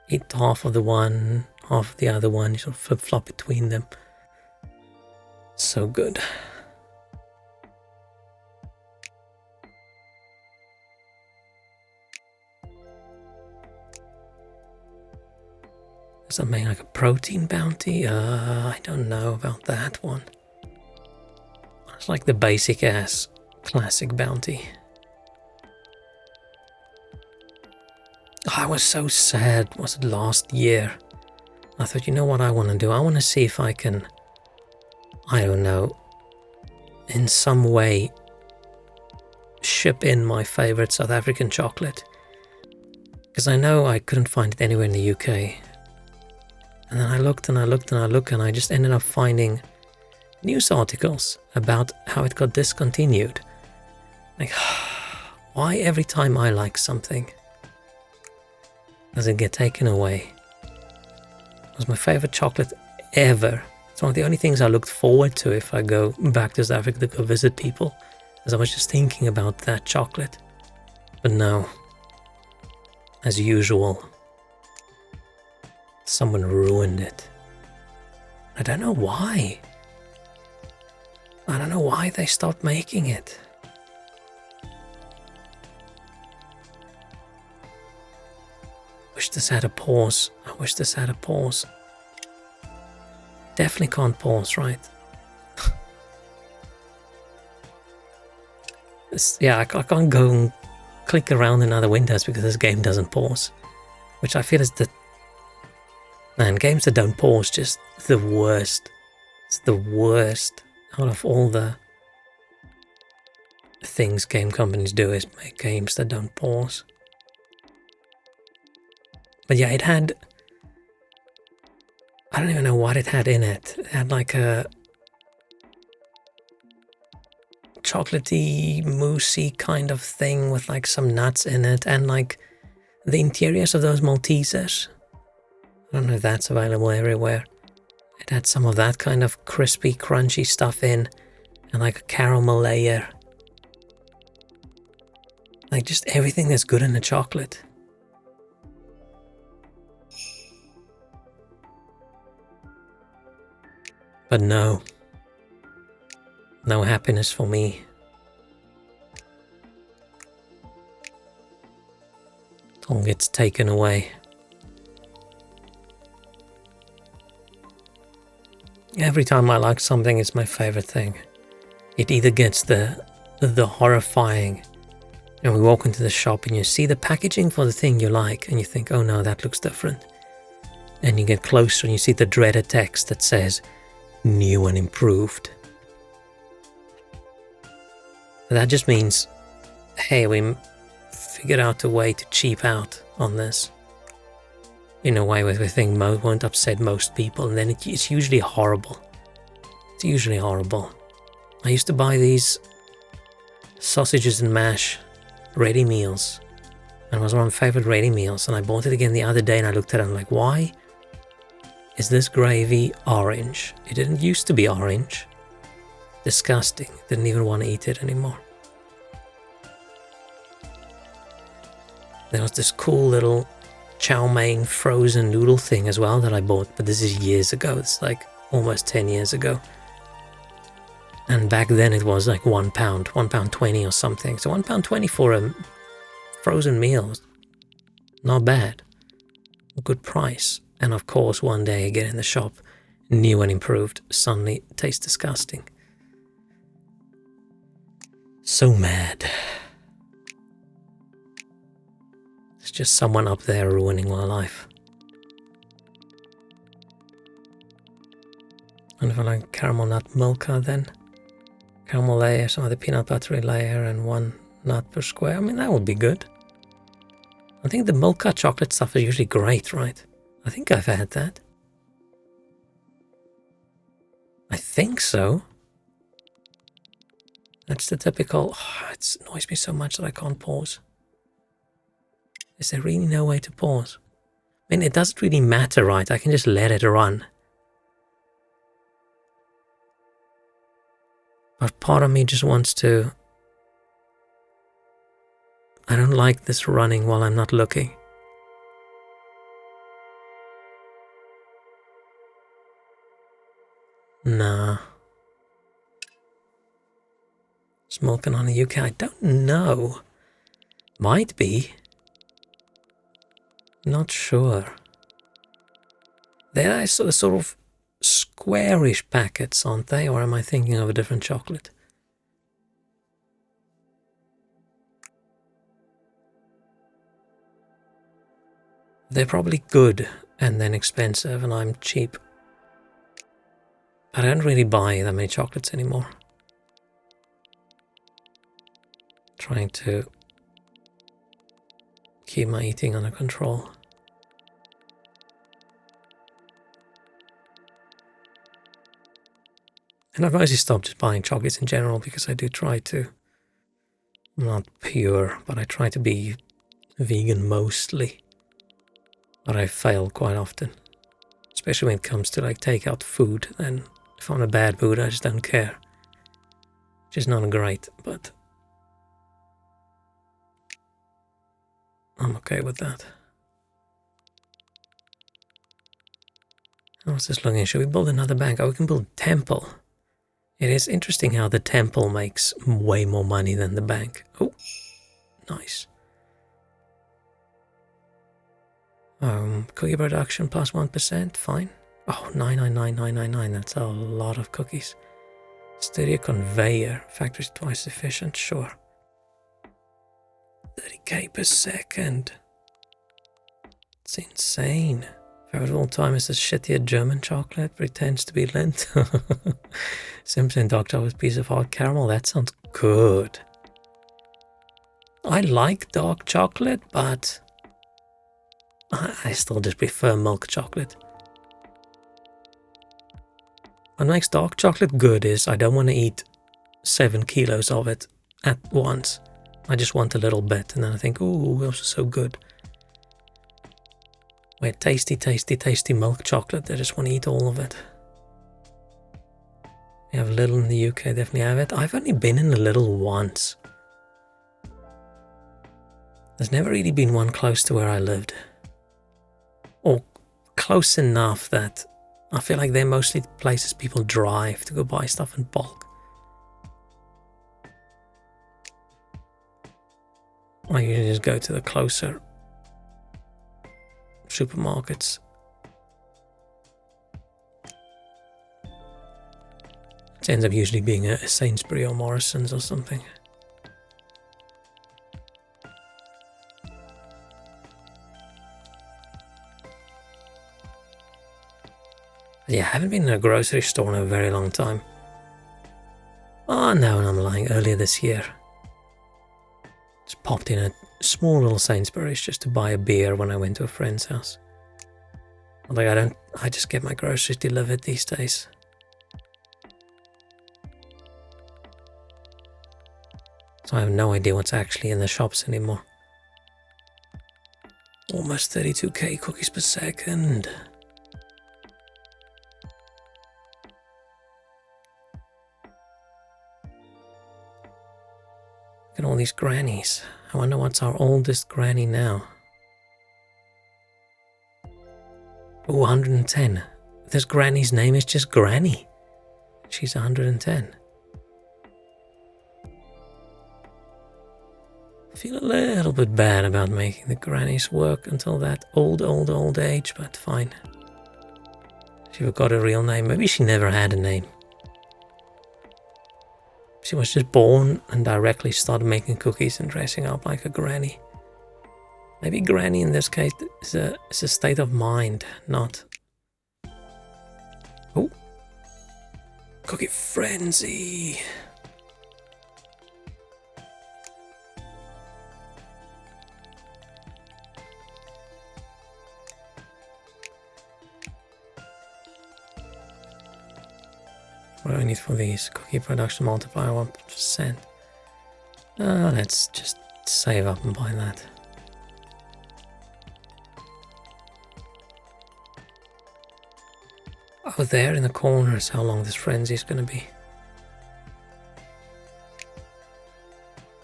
Eat half of the one, half of the other one, you sort of flip-flop between them. So good. Something like a protein bounty? I don't know about that one. It's like the basic ass classic bounty. Oh, I was so sad. Was it last year? I thought, you know what I want to do? I want to see if I can, I don't know, in some way ship in my favorite South African chocolate. Because I know I couldn't find it anywhere in the UK. And then I looked and I looked and I looked and I just ended up finding news articles about how it got discontinued. Like, why every time I like something does it get taken away? It was my favorite chocolate ever. It's one of the only things I looked forward to if I go back to South Africa to go visit people, as I was just thinking about that chocolate. But no, as usual, someone ruined it. I don't know why. I don't know why they stopped making it. Wish this had a pause. I wish this had a pause. Definitely can't pause, right? Yeah, I can't go and click around in other windows because this game doesn't pause. Which I feel is the... Man, games that don't pause, just the worst. It's the worst out of all the things game companies do is make games that don't pause. But yeah, it had... I don't even know what it had in it. It had like a chocolatey, moussey kind of thing with like some nuts in it, and like the interiors of those Maltesers. I don't know if that's available everywhere. It had some of that kind of crispy, crunchy stuff in, and like a caramel layer. Like just everything that's good in a chocolate. But no happiness for me. It all gets taken away. Every time I like something, it's my favorite thing. It either gets the horrifying, and we walk into the shop and you see the packaging for the thing you like and you think, oh no, that looks different. And you get closer and you see the dreaded text that says, new and improved. That just means, hey, we figured out a way to cheap out on this. In a way where we think won't upset most people, and then it's usually horrible. It's usually horrible. I used to buy these sausages and mash ready meals, and it was one of my favorite ready meals, and I bought it again the other day and I looked at it and I'm like, why is this gravy orange? It didn't used to be orange. Disgusting. Didn't even want to eat it anymore. There was this cool little chow mein frozen noodle thing as well that I bought, but this is years ago. It's like almost 10 years ago. And back then it was like £1.20 or something. So £1.20 for a frozen meal, not bad. A good price. And of course, one day I get in the shop, new and improved, suddenly tastes disgusting. So mad. It's just someone up there ruining my life. And if I like caramel nut Milka then, caramel layer, some of the peanut buttery layer, and one nut per square, I mean, that would be good. I think the Milka chocolate stuff is usually great, right? I think I've had that. I think so. That's the typical, it annoys me so much that I can't pause. Is there really no way to pause? I mean, it doesn't really matter, right? I can just let it run. But part of me just wants to... I don't like this running while I'm not looking. Nah. Smoking on the UK, I don't know. Might be. Not sure. They're sort of squarish packets, aren't they? Or am I thinking of a different chocolate? They're probably good and then expensive, and I'm cheap. I don't really buy that many chocolates anymore. Trying to keep my eating under control. And I've mostly stopped just buying chocolates in general because I do try to, not pure, but I try to be vegan mostly. But I fail quite often. Especially when it comes to like takeout food, then if I'm in a bad mood I just don't care. Which is not great, but I'm okay with that. I was just looking, should we build another bank? Oh, we can build a temple. It is interesting how the temple makes way more money than the bank. Oh, nice. Cookie production plus 1%, fine. Oh, 999,999, that's a lot of cookies. Studio conveyor, factory's twice efficient, sure. 30k per second. It's insane. Favorite of all time is this shittier German chocolate, pretends to be Lindt. Simpson Doctor with piece of hard caramel, that sounds good. I like dark chocolate, but I still just prefer milk chocolate. What makes dark chocolate good is I don't want to eat 7 kilos of it at once. I just want a little bit, and then I think, ooh, those are so good. We're tasty, tasty, tasty milk chocolate. I just want to eat all of it. We have Lidl in the UK, definitely have it. I've only been in a Lidl once. There's never really been one close to where I lived. Or close enough that I feel like they're mostly places people drive to go buy stuff in bulk. I usually just go to the closer supermarkets. It ends up usually being a Sainsbury or Morrison's or something. Yeah, I haven't been in a grocery store in a very long time. Oh no, I'm lying. Earlier this year, just popped in a small little Sainsbury's just to buy a beer when I went to a friend's house. Like I just get my groceries delivered these days. So I have no idea what's actually in the shops anymore. Almost 32k cookies per second. Look at all these grannies. I wonder what's our oldest granny now. Oh, 110. This granny's name is just Granny. She's 110. I feel a little bit bad about making the grannies work until that old age, but fine. She forgot her real name. Maybe she never had a name. She was just born and directly started making cookies and dressing up like a granny. Maybe granny in this case is a state of mind, not... Oh! Cookie frenzy! What do I need for these? Cookie production multiplier 1%. Let's just save up and buy that. Oh, there in the corner is how long this frenzy is going to be.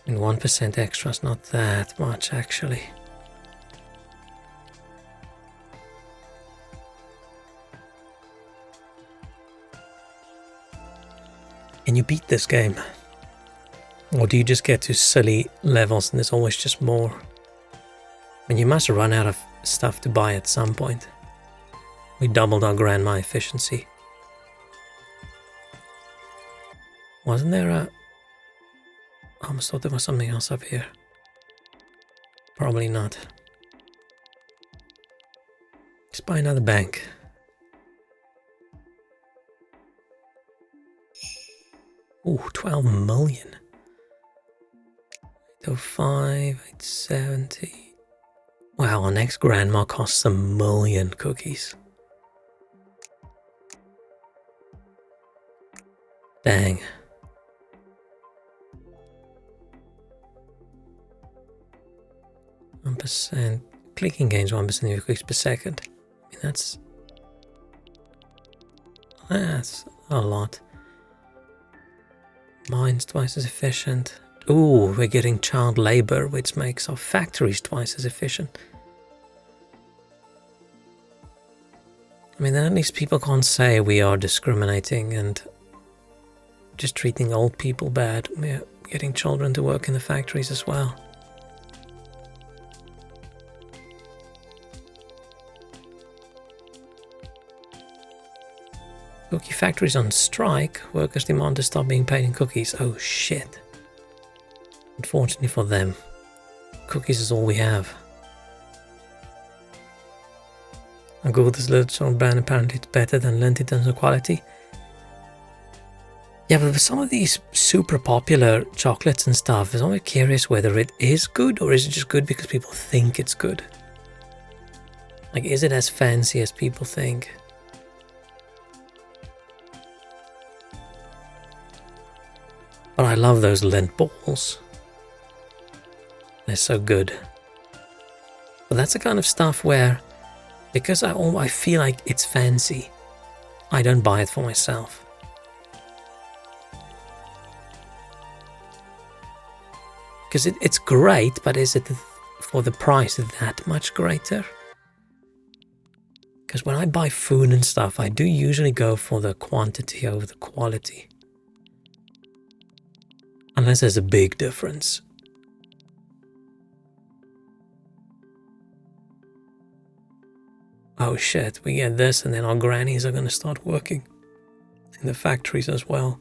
And 1% extra is not that much, actually. Can you beat this game? Or do you just get to silly levels and there's always just more? I mean, you must run out of stuff to buy at some point. We doubled our grandma efficiency. Wasn't there a... I almost thought there was something else up here. Probably not. Just buy another bank. Ooh, 12 million. 805, 870. Wow, our next grandma costs 1 million cookies. Dang. %. Clicking gains 1% of clicks per second. I mean, that's a lot. Mine's twice as efficient. Ooh, we're getting child labor, which makes our factories twice as efficient. I mean, then at least people can't say we are discriminating and just treating old people bad. We're getting children to work in the factories as well. Cookie factories on strike. Workers demand to stop being paid in cookies. Oh shit. Unfortunately for them, cookies is all we have. I googled this little brand, apparently it's better than Lindt in terms of quality. Yeah, but with some of these super popular chocolates and stuff, I'm always curious whether it is good or is it just good because people think it's good. Like, is it as fancy as people think? But I love those lint balls. They're so good. But that's the kind of stuff where, because I feel like it's fancy, I don't buy it for myself. Because it's great, but is it for the price that much greater? Because when I buy food and stuff, I do usually go for the quantity over the quality. Unless there's a big difference. Oh shit, we get this and then our grannies are going to start working in the factories as well.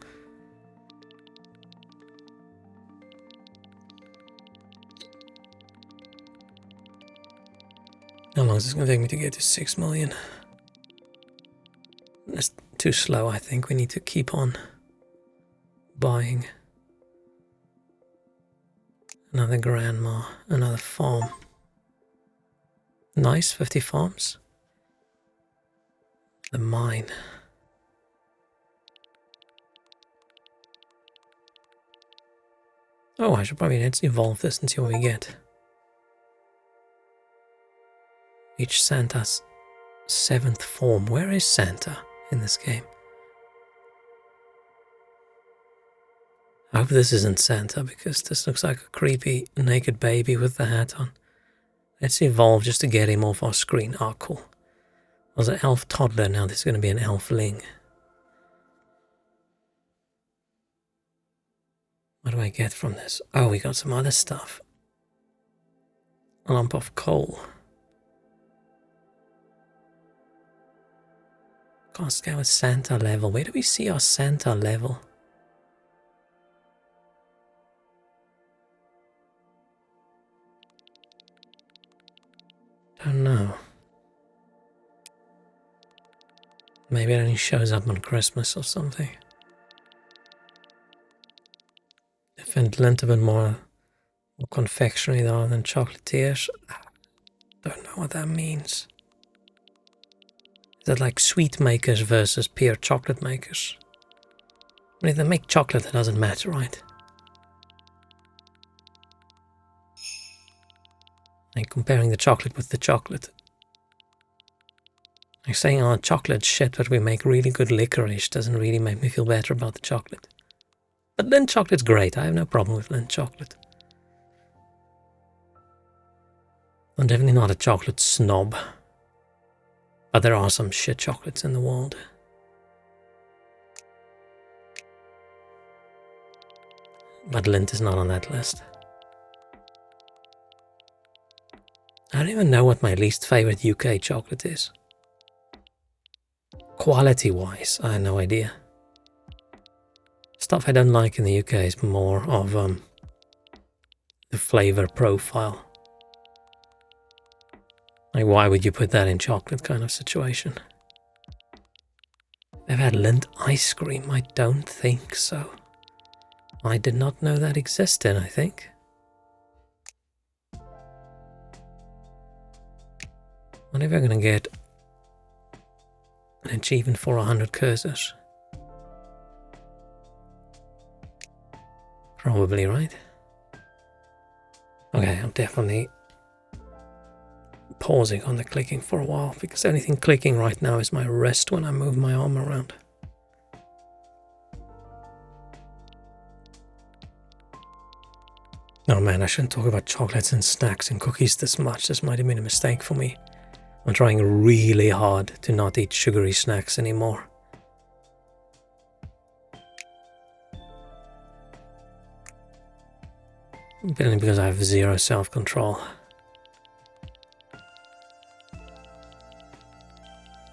How long is this going to take me to get to 6 million? That's too slow, I think. We need to keep on buying. Another grandma, another farm. Nice, 50 farms. The mine. Oh, I should probably let's evolve this and see what we get. Each Santa's 7th form. Where is Santa in this game? I hope this isn't Santa because this looks like a creepy naked baby with the hat on. Let's evolve just to get him off our screen. Oh, cool. Was an elf toddler, now this is going to be an elfling. What do I get from this? Oh, we got some other stuff. A lump of coal. Can't scale with Santa level. Where do we see our Santa level? Don't know. Maybe it only shows up on Christmas or something. Defend lint a bit more confectionery though than chocolatiers. Don't know what that means. Is that like sweet makers versus pure chocolate makers? I mean, if they make chocolate, it doesn't matter, right? Like comparing the chocolate with the chocolate. Like saying, oh, chocolate's shit, but we make really good licorice doesn't really make me feel better about the chocolate. But Lindt chocolate's great. I have no problem with Lindt chocolate. I'm definitely not a chocolate snob. But there are some shit chocolates in the world. But Lindt is not on that list. I don't even know what my least favorite UK chocolate is. Quality-wise, I have no idea. Stuff I don't like in the UK is more of the flavor profile. Like, why would you put that in chocolate kind of situation? They've had Lindt ice cream? I don't think so. I did not know that existed, I think. What if we're going to get an achievement for 100 cursors? Probably, right? Okay, I'm definitely pausing on the clicking for a while because the only thing clicking right now is my wrist when I move my arm around. Oh man, I shouldn't talk about chocolates and snacks and cookies this much. This might have been a mistake for me. I'm trying really hard to not eat sugary snacks anymore. Mainly because I have zero self-control.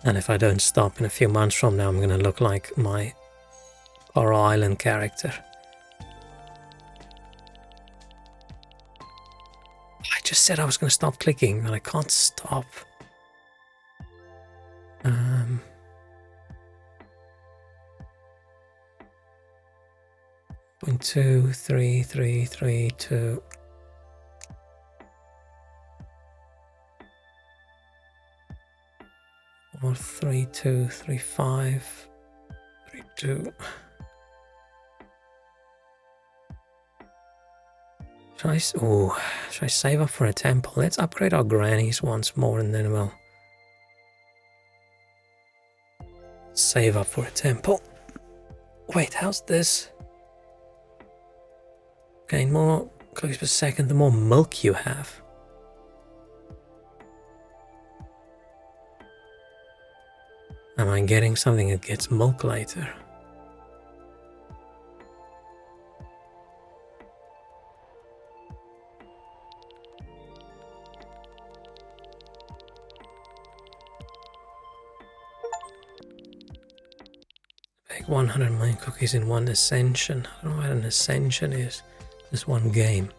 And if I don't stop in a few months from now, I'm going to look like my Coral Island character. I just said I was going to stop clicking, and I can't stop. 0.23332. Or 323532. Should I save up for a temple? Let's upgrade our grannies once more and then we'll save up for a temple. Wait, how's this? Gain more cookies per second the more milk you have. Am I getting something that gets milk later? Make 100 million cookies in one ascension. I don't know what an ascension is. Just one game.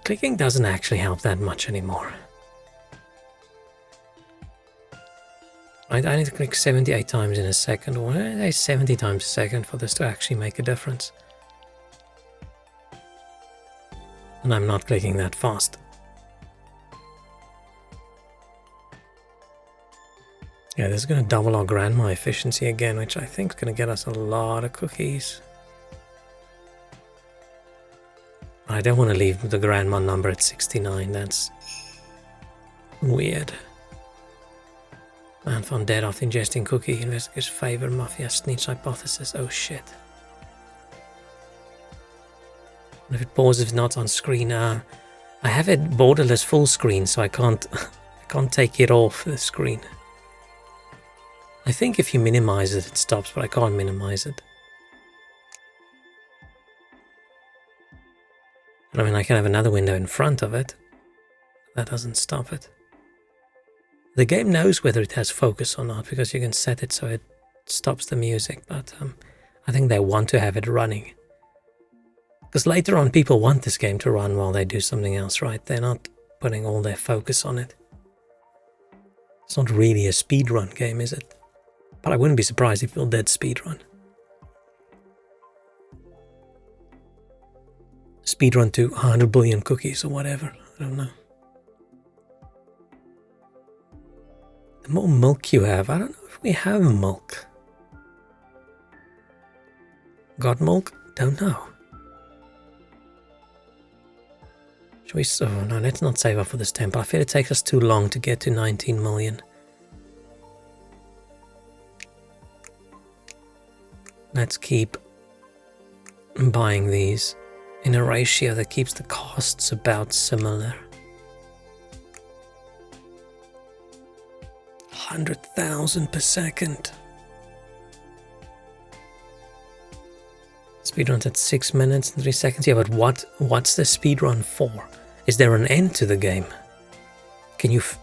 Clicking doesn't actually help that much anymore. I need to click 78 times in a second, or 70 times a second for this to actually make a difference. And I'm not clicking that fast. Yeah, this is going to double our grandma efficiency again, which I think is going to get us a lot of cookies. I don't want to leave the grandma number at 69, that's weird. Man found dead after ingesting cookie. Investigators favor mafia snitch hypothesis. Oh shit. And if it pauses, if it's not on screen, I have it borderless full screen, so I can't take it off the screen. I think if you minimize it, it stops, but I can't minimize it. I mean, I can have another window in front of it. That doesn't stop it. The game knows whether it has focus or not, because you can set it so it stops the music, but I think they want to have it running. Because later on, people want this game to run while they do something else, right? They're not putting all their focus on it. It's not really a speedrun game, is it? But I wouldn't be surprised if people did speedrun. Speedrun to 100 billion cookies or whatever, I don't know. The more milk you have, I don't know if we have milk. Got milk? Don't know. Should we, oh no, let's not save up for this temple. I feel it takes us too long to get to 19 million. Let's keep buying these in a ratio that keeps the costs about similar. 100,000 per second. Speedrun's at 6 minutes and 3 seconds. Yeah, but what's the speedrun for? Is there an end to the game?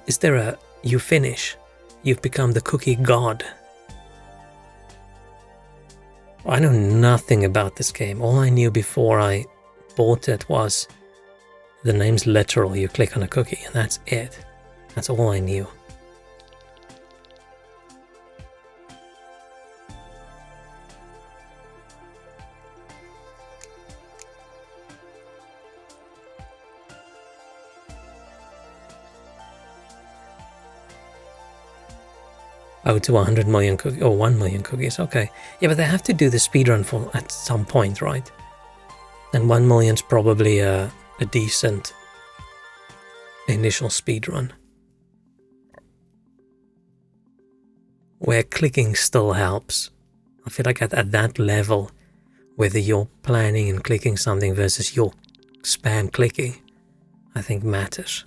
Is there a, you finish, you've become the cookie god? I know nothing about this game. All I knew before I bought it was the name's literal. You click on a cookie and that's it. That's all I knew. Oh, to 100 million cookies, or 1 million cookies, okay. Yeah, but they have to do the speedrun for at some point, right? And 1 million's probably a decent initial speedrun. Where clicking still helps. I feel like at that level, whether you're planning and clicking something versus your spam clicking, I think matters.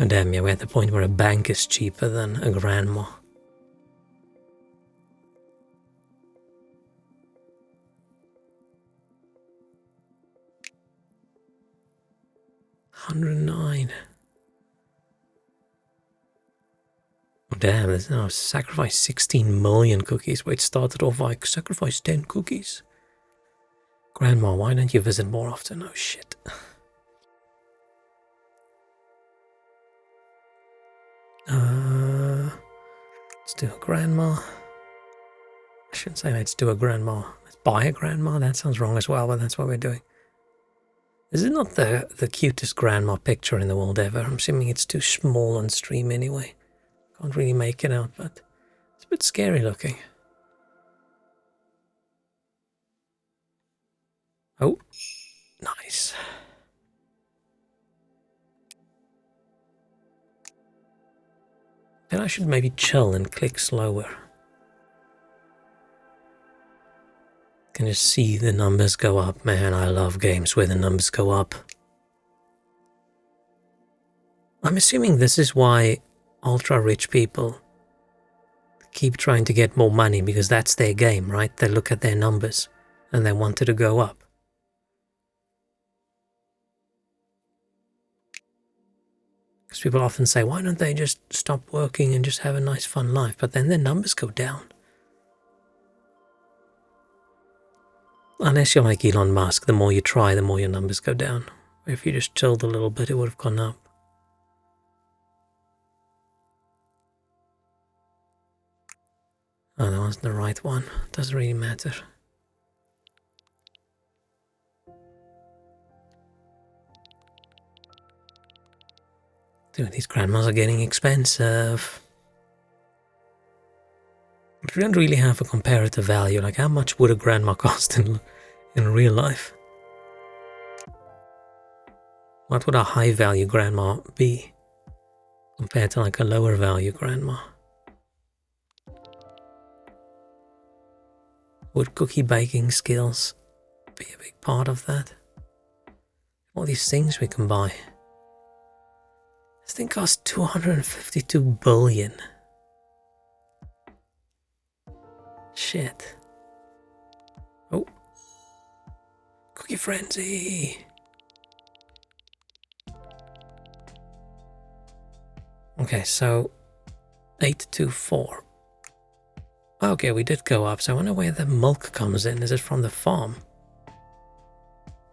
Oh damn, yeah, we're at the point where a bank is cheaper than a grandma. $109. Oh damn, there's now sacrifice 16 million cookies. Wait, started off like sacrifice 10 cookies. Grandma, why don't you visit more often? Oh shit. Let's do grandma. I shouldn't say let's do a grandma. Let's buy a grandma. That sounds wrong as well, but that's what we're doing. This is not the cutest grandma picture in the world ever. I'm assuming it's too small on stream anyway. Can't really make it out, but it's a bit scary looking. Oh, nice. Then I should maybe chill and click slower. Can just see the numbers go up. Man, I love games where the numbers go up. I'm assuming this is why ultra-rich people keep trying to get more money, because that's their game, right? They look at their numbers and they want it to go up. Because people often say, why don't they just stop working and just have a nice fun life? But then their numbers go down. Unless you're like Elon Musk, the more you try, the more your numbers go down. If you just chilled a little bit, it would have gone up. Oh, that wasn't the right one. Doesn't really matter. Dude, these grandmas are getting expensive. But we don't really have a comparative value. Like, how much would a grandma cost in real life? What would a high value grandma be compared to like a lower value grandma? Would cookie baking skills be a big part of that? All these things we can buy. This thing costs 252 billion. Shit. Oh. Cookie frenzy. Okay, so 824. Okay, we did go up, so I wonder where the milk comes in. Is it from the farm?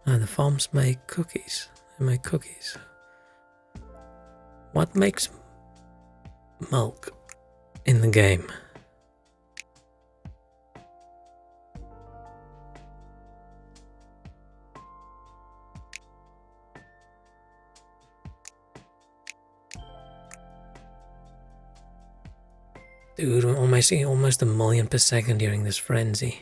The farms make cookies. They make cookies. What makes milk in the game? Dude, we're almost 1 million per second during this frenzy.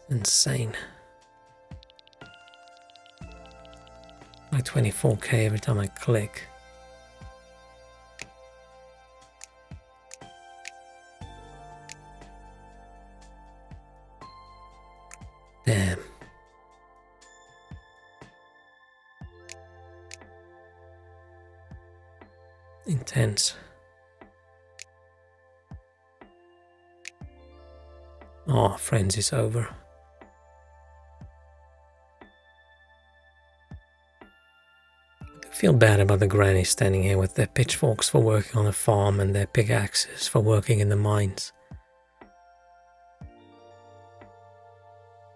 Insane. Like 24k every time I click. Damn. Intense. Oh, frenzy's over. I feel bad about the grannies standing here with their pitchforks for working on the farm and their pickaxes for working in the mines.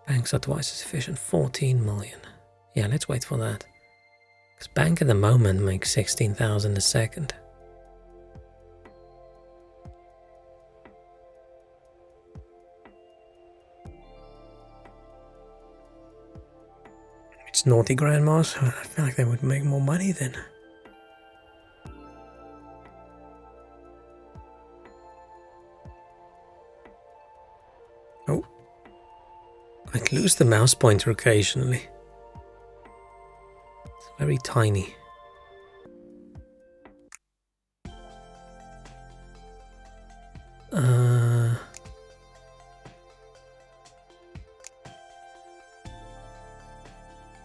Banks are twice as efficient, 14 million. Yeah, let's wait for that. Because bank at the moment makes 16,000 a second. It's naughty grandmas. I feel like they would make more money then. Oh. I'd lose the mouse pointer occasionally. It's very tiny.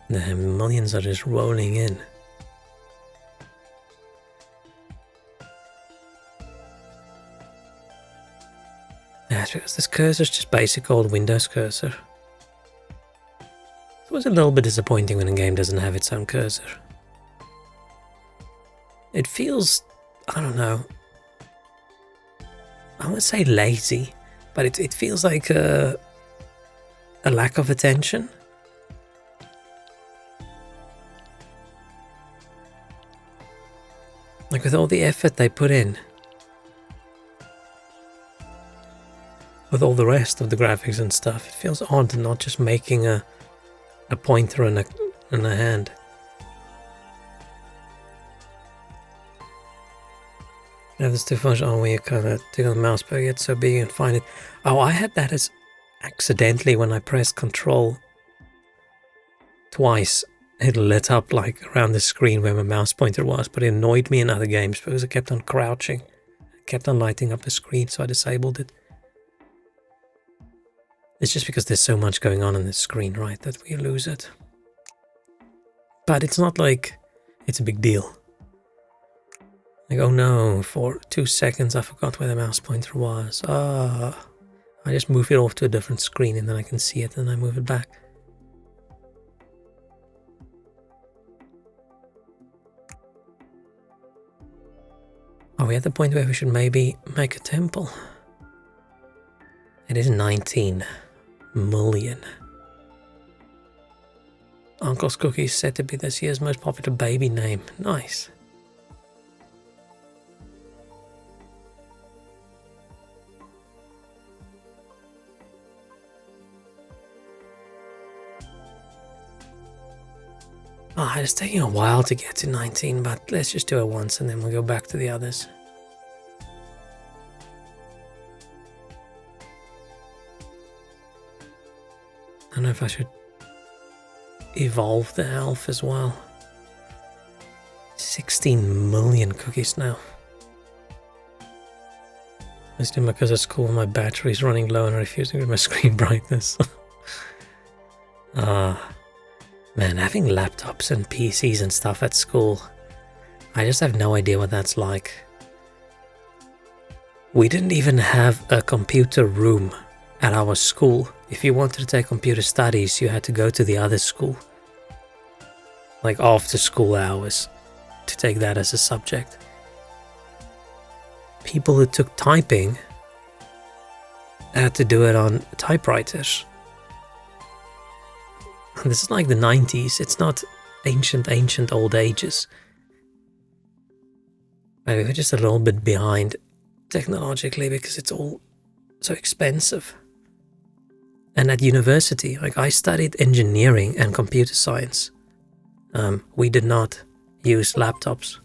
The millions are just rolling in. That's because this cursor is just basic old Windows cursor. It was a little bit disappointing when a game doesn't have its own cursor. It feels, I don't know, I wouldn't say lazy, but it feels like a lack of attention. Like with all the effort they put in, with all the rest of the graphics and stuff, it feels odd not just making a pointer and a hand. Yeah, there's two functions on where you kind of take on the mouse, but it's so big you can find it. Oh, I had that as accidentally when I pressed Control twice. It lit up like around the screen where my mouse pointer was, but it annoyed me in other games because it kept on crouching. It kept on lighting up the screen, so I disabled it. It's just because there's so much going on the screen, right, that we lose it. But it's not like it's a big deal. Like, oh no, for 2 seconds I forgot where the mouse pointer was. I just move it off to a different screen and then I can see it and I move it back. Are we at the point where we should maybe make a temple? It is 19 million. Uncle's Cookie is said to be this year's most popular baby name. Nice. Oh, it's taking a while to get to 19, but let's just do it once and then we'll go back to the others. I don't know if I should evolve the elf as well. 16 million cookies now. Mostly because at school my battery's running low and I refuse to get my screen brightness. Man, having laptops and PCs and stuff at school, I just have no idea what that's like. We didn't even have a computer room at our school. If you wanted to take computer studies, you had to go to the other school. Like after school hours, to take that as a subject. People who took typing had to do it on typewriters. And this is like the 90s, it's not ancient old ages. Maybe we're just a little bit behind technologically because it's all so expensive. And at university, like I studied engineering and computer science. We did not use laptops.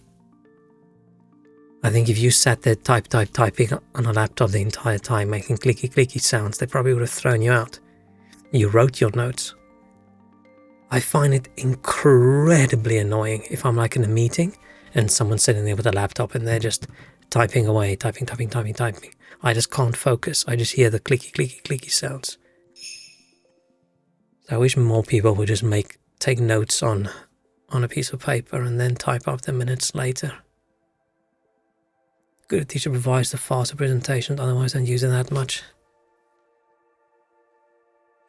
I think if you sat there typing on a laptop the entire time making clicky sounds, they probably would have thrown you out. You wrote your notes. I find it incredibly annoying if I'm like in a meeting and someone's sitting there with a laptop and they're just typing away, typing. I just can't focus. I just hear the clicky sounds. So I wish more people would just take notes on a piece of paper and then type up the minutes later. Good teacher provides the faster presentations, otherwise I don't use it that much.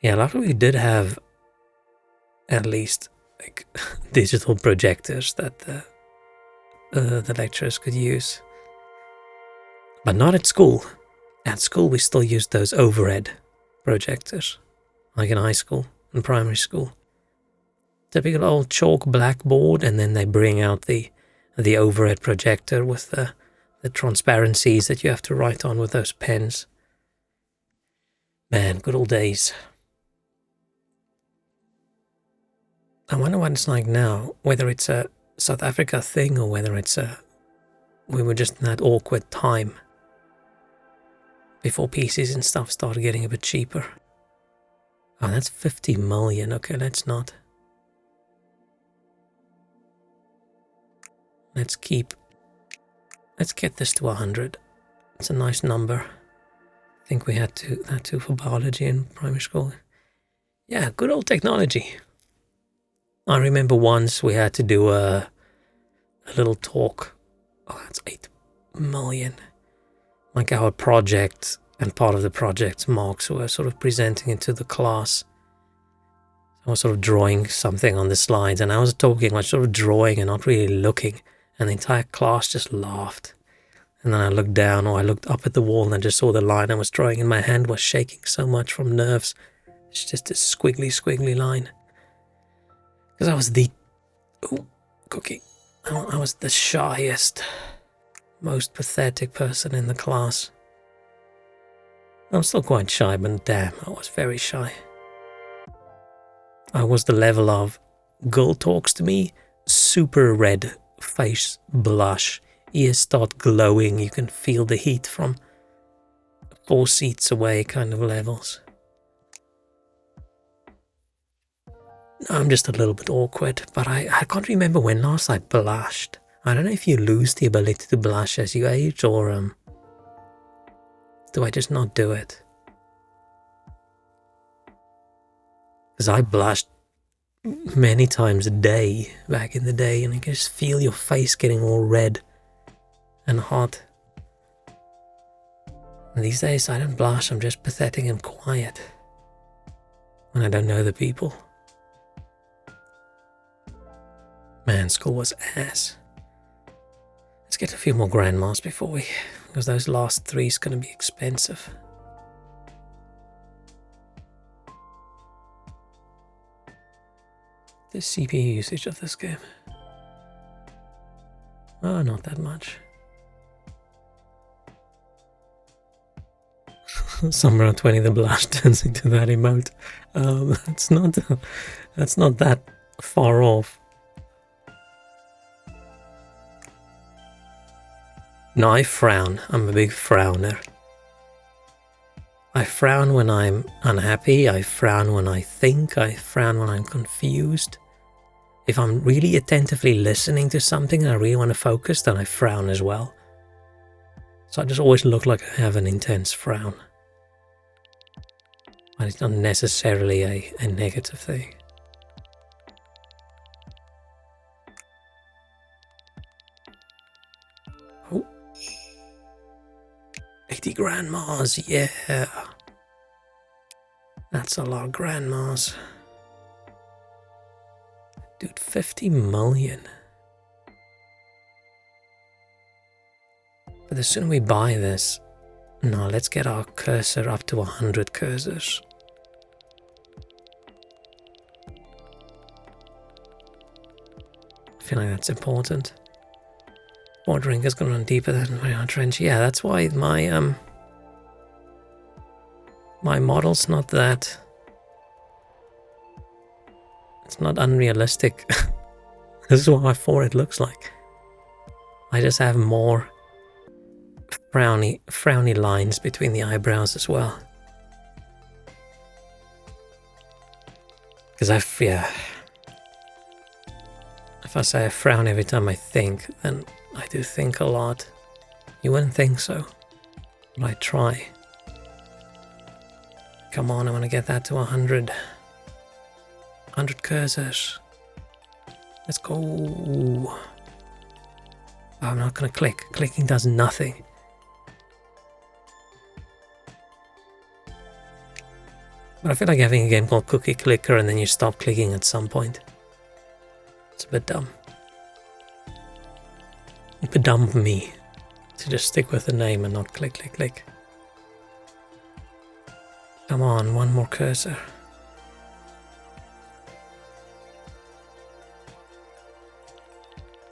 Yeah, luckily we did have at least like digital projectors that the lecturers could use. But not at school. At school we still used those overhead projectors, like in high school and primary school. Typical old chalk blackboard, and then they bring out the overhead projector with the transparencies that you have to write on with those pens. Man, good old days. I wonder what it's like now, whether it's a South Africa thing or whether we were just in that awkward time before PCs and stuff started getting a bit cheaper. Oh, that's 50 million. Okay, let's not. Let's get this to 100. It's a nice number. I think we had that too for biology in primary school. Yeah, good old technology. I remember once we had to do a little talk. Oh, that's 8 million. Like our project, and part of the project's marks were sort of presenting it to the class. I was sort of drawing something on the slides, and I was talking, like sort of drawing and not really looking, and the entire class just laughed. And then I looked down, or I looked up at the wall, and I just saw the line I was drawing, and my hand was shaking so much from nerves. It's just a squiggly line. Because I was cookie. I was the shyest, most pathetic person in the class. I'm still quite shy, but damn, I was very shy. I was the level of girl talks to me, super red face blush, ears start glowing, you can feel the heat from 4 seats away kind of levels. I'm just a little bit awkward, but I can't remember when last I blushed. I don't know if you lose the ability to blush as you age, or do I just not do it? Because I blushed many times a day back in the day, and you can just feel your face getting all red and hot. And these days I don't blush, I'm just pathetic and quiet when I don't know the people. Man, school was ass. Let's get a few more grandmas because those last 3 is going to be expensive. The CPU usage of this game. Oh, not that much. Somewhere around 20 the blush turns into that emote. That's not that far off. No, I frown. I'm a big frowner. I frown when I'm unhappy, I frown when I think, I frown when I'm confused. If I'm really attentively listening to something and I really want to focus, then I frown as well. So I just always look like I have an intense frown. But it's not necessarily a negative thing. Oh. 80 grandmas, yeah. That's a lot of grandmas. Dude, 50 million. But the sooner we buy this... No, let's get our cursor up to 100 cursors. I feel like that's important. Bordering is going to run deeper than my trench. Yeah, that's why my my model's not that... It's not unrealistic. This is what my forehead looks like. I just have more frowny lines between the eyebrows as well. Because if I say I frown every time I think, then I do think a lot. You wouldn't think so, but I try. Come on, I want to get that to 100. 100 cursors. Let's go. Oh, I'm not going to click. Clicking does nothing. But I feel like having a game called Cookie Clicker and then you stop clicking at some point. It's a bit dumb. A bit dumb of me to just stick with the name and not click, click, click. Come on, one more cursor.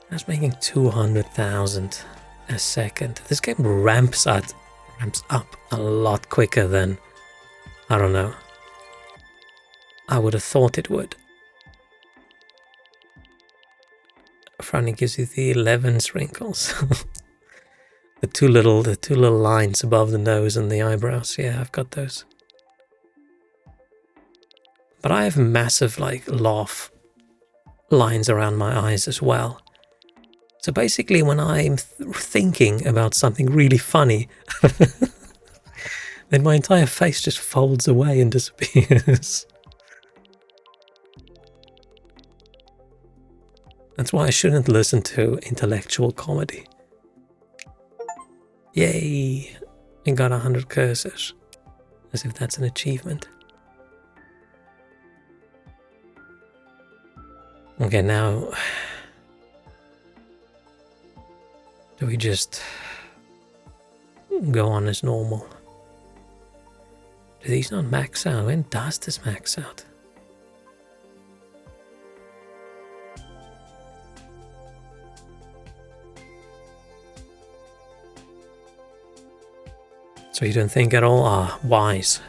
That's making 200,000 a second. This game ramps up a lot quicker than, I don't know, I would have thought it would. Finally gives you the 11's wrinkles. the two little lines above the nose and the eyebrows. Yeah, I've got those. But I have massive laugh lines around my eyes as well. So basically when I'm thinking about something really funny, then my entire face just folds away and disappears. That's why I shouldn't listen to intellectual comedy. Yay! I got 100 cursors. As if that's an achievement. Okay, now... Do we just go on as normal? Do these not max out? When does this max out? So you don't think at all? Ah, wise.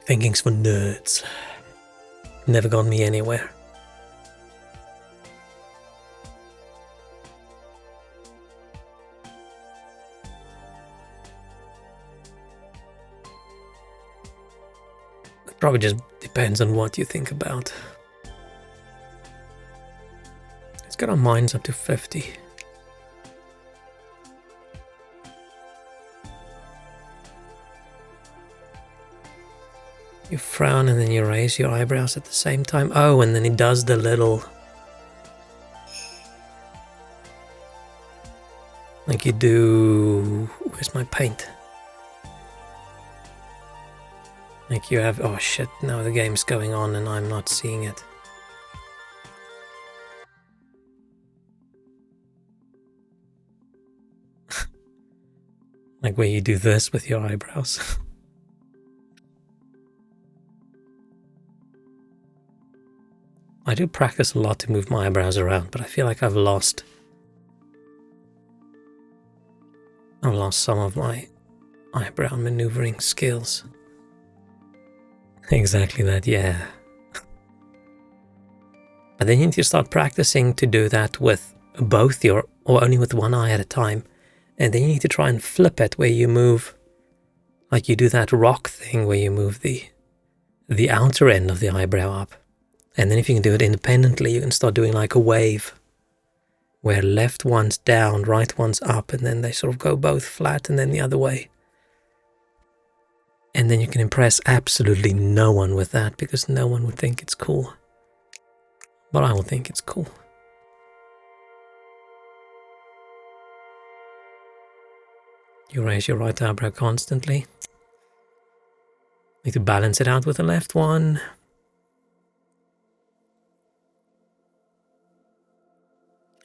Thinking's for nerds. Never got me anywhere. It probably just depends on what you think about. Let's get our minds up to 50. You frown and then you raise your eyebrows at the same time. Oh, and then it does the little... like you do... Where's my paint? Like you have... Oh shit, now the game's going on and I'm not seeing it. Like where you do this with your eyebrows. I do practice a lot to move my eyebrows around, but I feel like I've lost some of my eyebrow maneuvering skills. Exactly that, yeah. But then you need to start practicing to do that with both or only with one eye at a time. And then you need to try and flip it where you move, like you do that rock thing where you move the outer end of the eyebrow up. And then if you can do it independently, you can start doing like a wave where left one's down, right one's up, and then they sort of go both flat and then the other way. And then you can impress absolutely no one with that because no one would think it's cool. But I will think it's cool. You raise your right eyebrow constantly. Need to balance it out with the left one.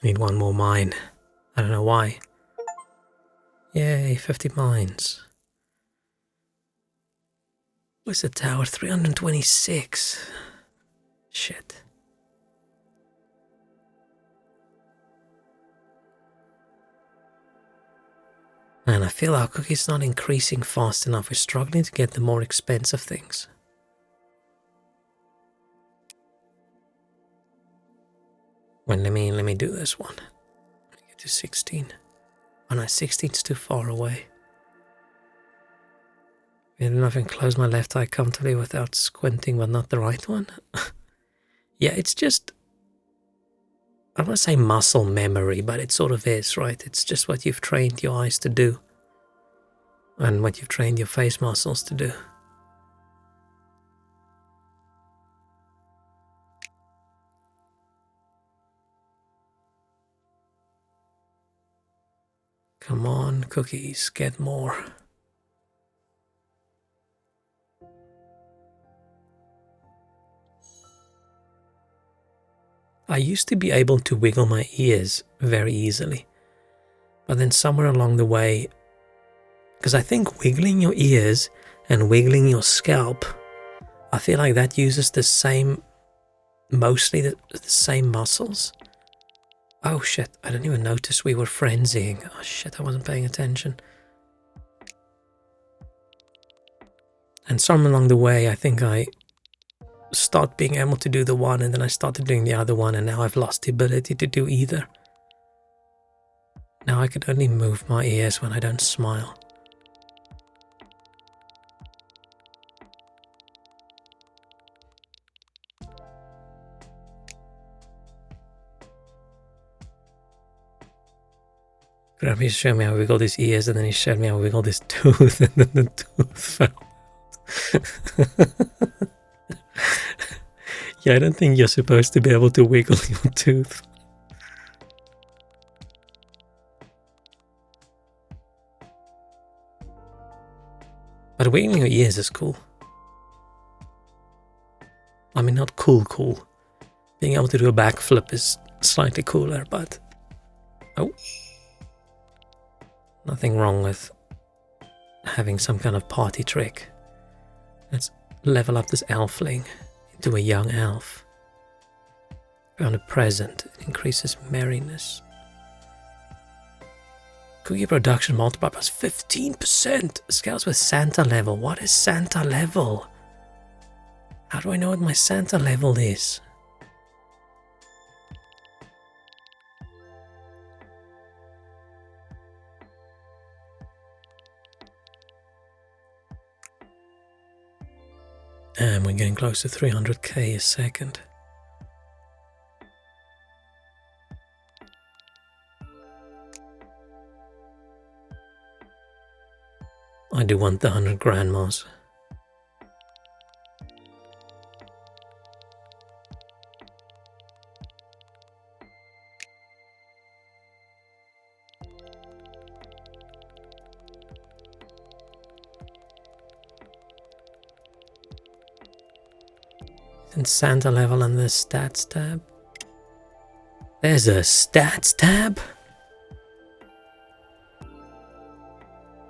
Need one more mine. I don't know why. Yay, 50 mines. Where's the tower? 326. Shit. Man, I feel our cookie's not increasing fast enough. We're struggling to get the more expensive things. Well, let me do this one. Let me get to 16. Oh no, 16's too far away. I don't know if I can close my left eye comfortably without squinting, but not the right one. Yeah, it's just... I don't want to say muscle memory, but it sort of is, right? It's just what you've trained your eyes to do. And what you've trained your face muscles to do. Come on, cookies, get more. I used to be able to wiggle my ears very easily. But then somewhere along the way, because I think wiggling your ears and wiggling your scalp, I feel like that uses the same, mostly the same muscles. Oh shit, I didn't even notice we were frenzying. Oh shit, I wasn't paying attention. And somewhere along the way, I think I stopped being able to do the one and then I started doing the other one and now I've lost the ability to do either. Now I can only move my ears when I don't smile. Grandpa showed me how to wiggle his ears and then he showed me how to wiggle his tooth and then the tooth fell. Yeah, I don't think you're supposed to be able to wiggle your tooth. But wiggling your ears is cool. I mean, not cool. Being able to do a backflip is slightly cooler, but... Oh. Nothing wrong with having some kind of party trick. Let's level up this elfling into a young elf. Found a present. It increases merriness. Cookie production multiplied plus 15%. Scales with Santa level. What is Santa level? How do I know what my Santa level is? And we're getting close to 300k a second. I do want the 100 grandmas. Isn't Santa level on the stats tab? There's a stats tab?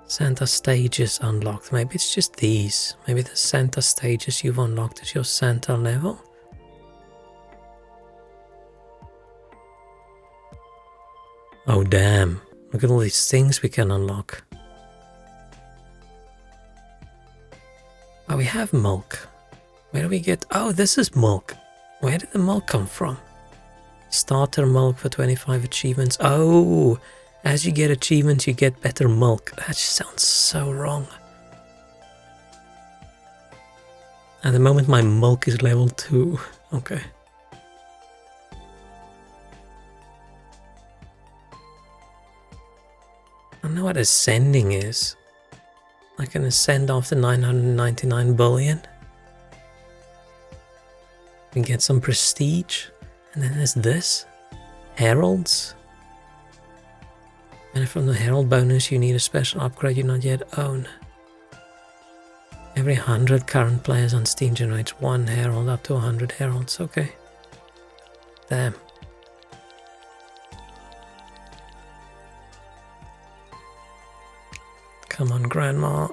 Santa stages unlocked. Maybe it's just these. Maybe the Santa stages you've unlocked is your Santa level. Oh damn. Look at all these things we can unlock. Oh, we have milk. Where do we get... Oh, this is milk. Where did the milk come from? Starter milk for 25 achievements. Oh, as you get achievements, you get better milk. That just sounds so wrong. At the moment, my milk is level 2. Okay. I don't know what ascending is. I can ascend after 999 billion. We get some prestige. And then there's this. Heralds. And from the Herald bonus, you need a special upgrade you not yet own. Every 100 current players on Steam generates 1 Herald, up to 100 Heralds. Okay. Damn. Come on, Grandma.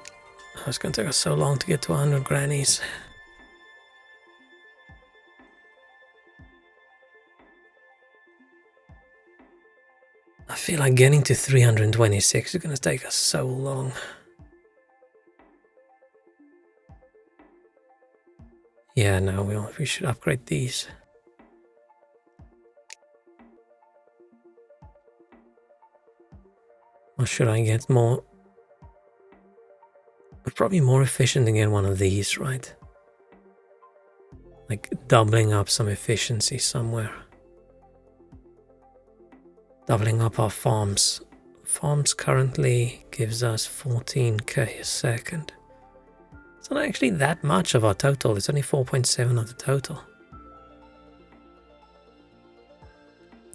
It's going to take us so long to get to 100 grannies. I feel like getting to 326 is going to take us so long. Yeah, no, we should upgrade these. Or should I get more? It's probably more efficient to get one of these, right? Like doubling up some efficiency somewhere. Doubling up our farms. Farms currently gives us 14k a second. It's not actually that much of our total. It's only 4.7 of the total.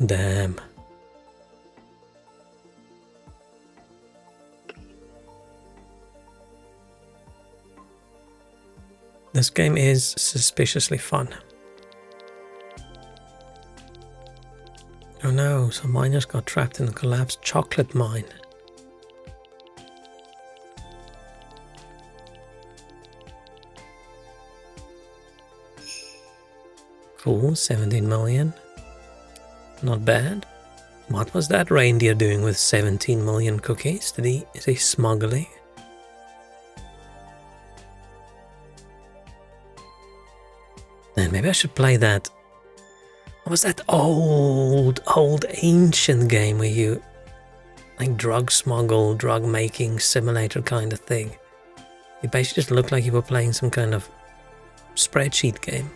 Damn. This game is suspiciously fun. Oh no, some miners got trapped in a collapsed chocolate mine. Cool, 17 million. Not bad. What was that reindeer doing with 17 million cookies? Is he smuggling? Then maybe I should play that. What was that old ancient game where you like drug smuggle, drug making simulator kind of thing? It basically just looked like you were playing some kind of spreadsheet game.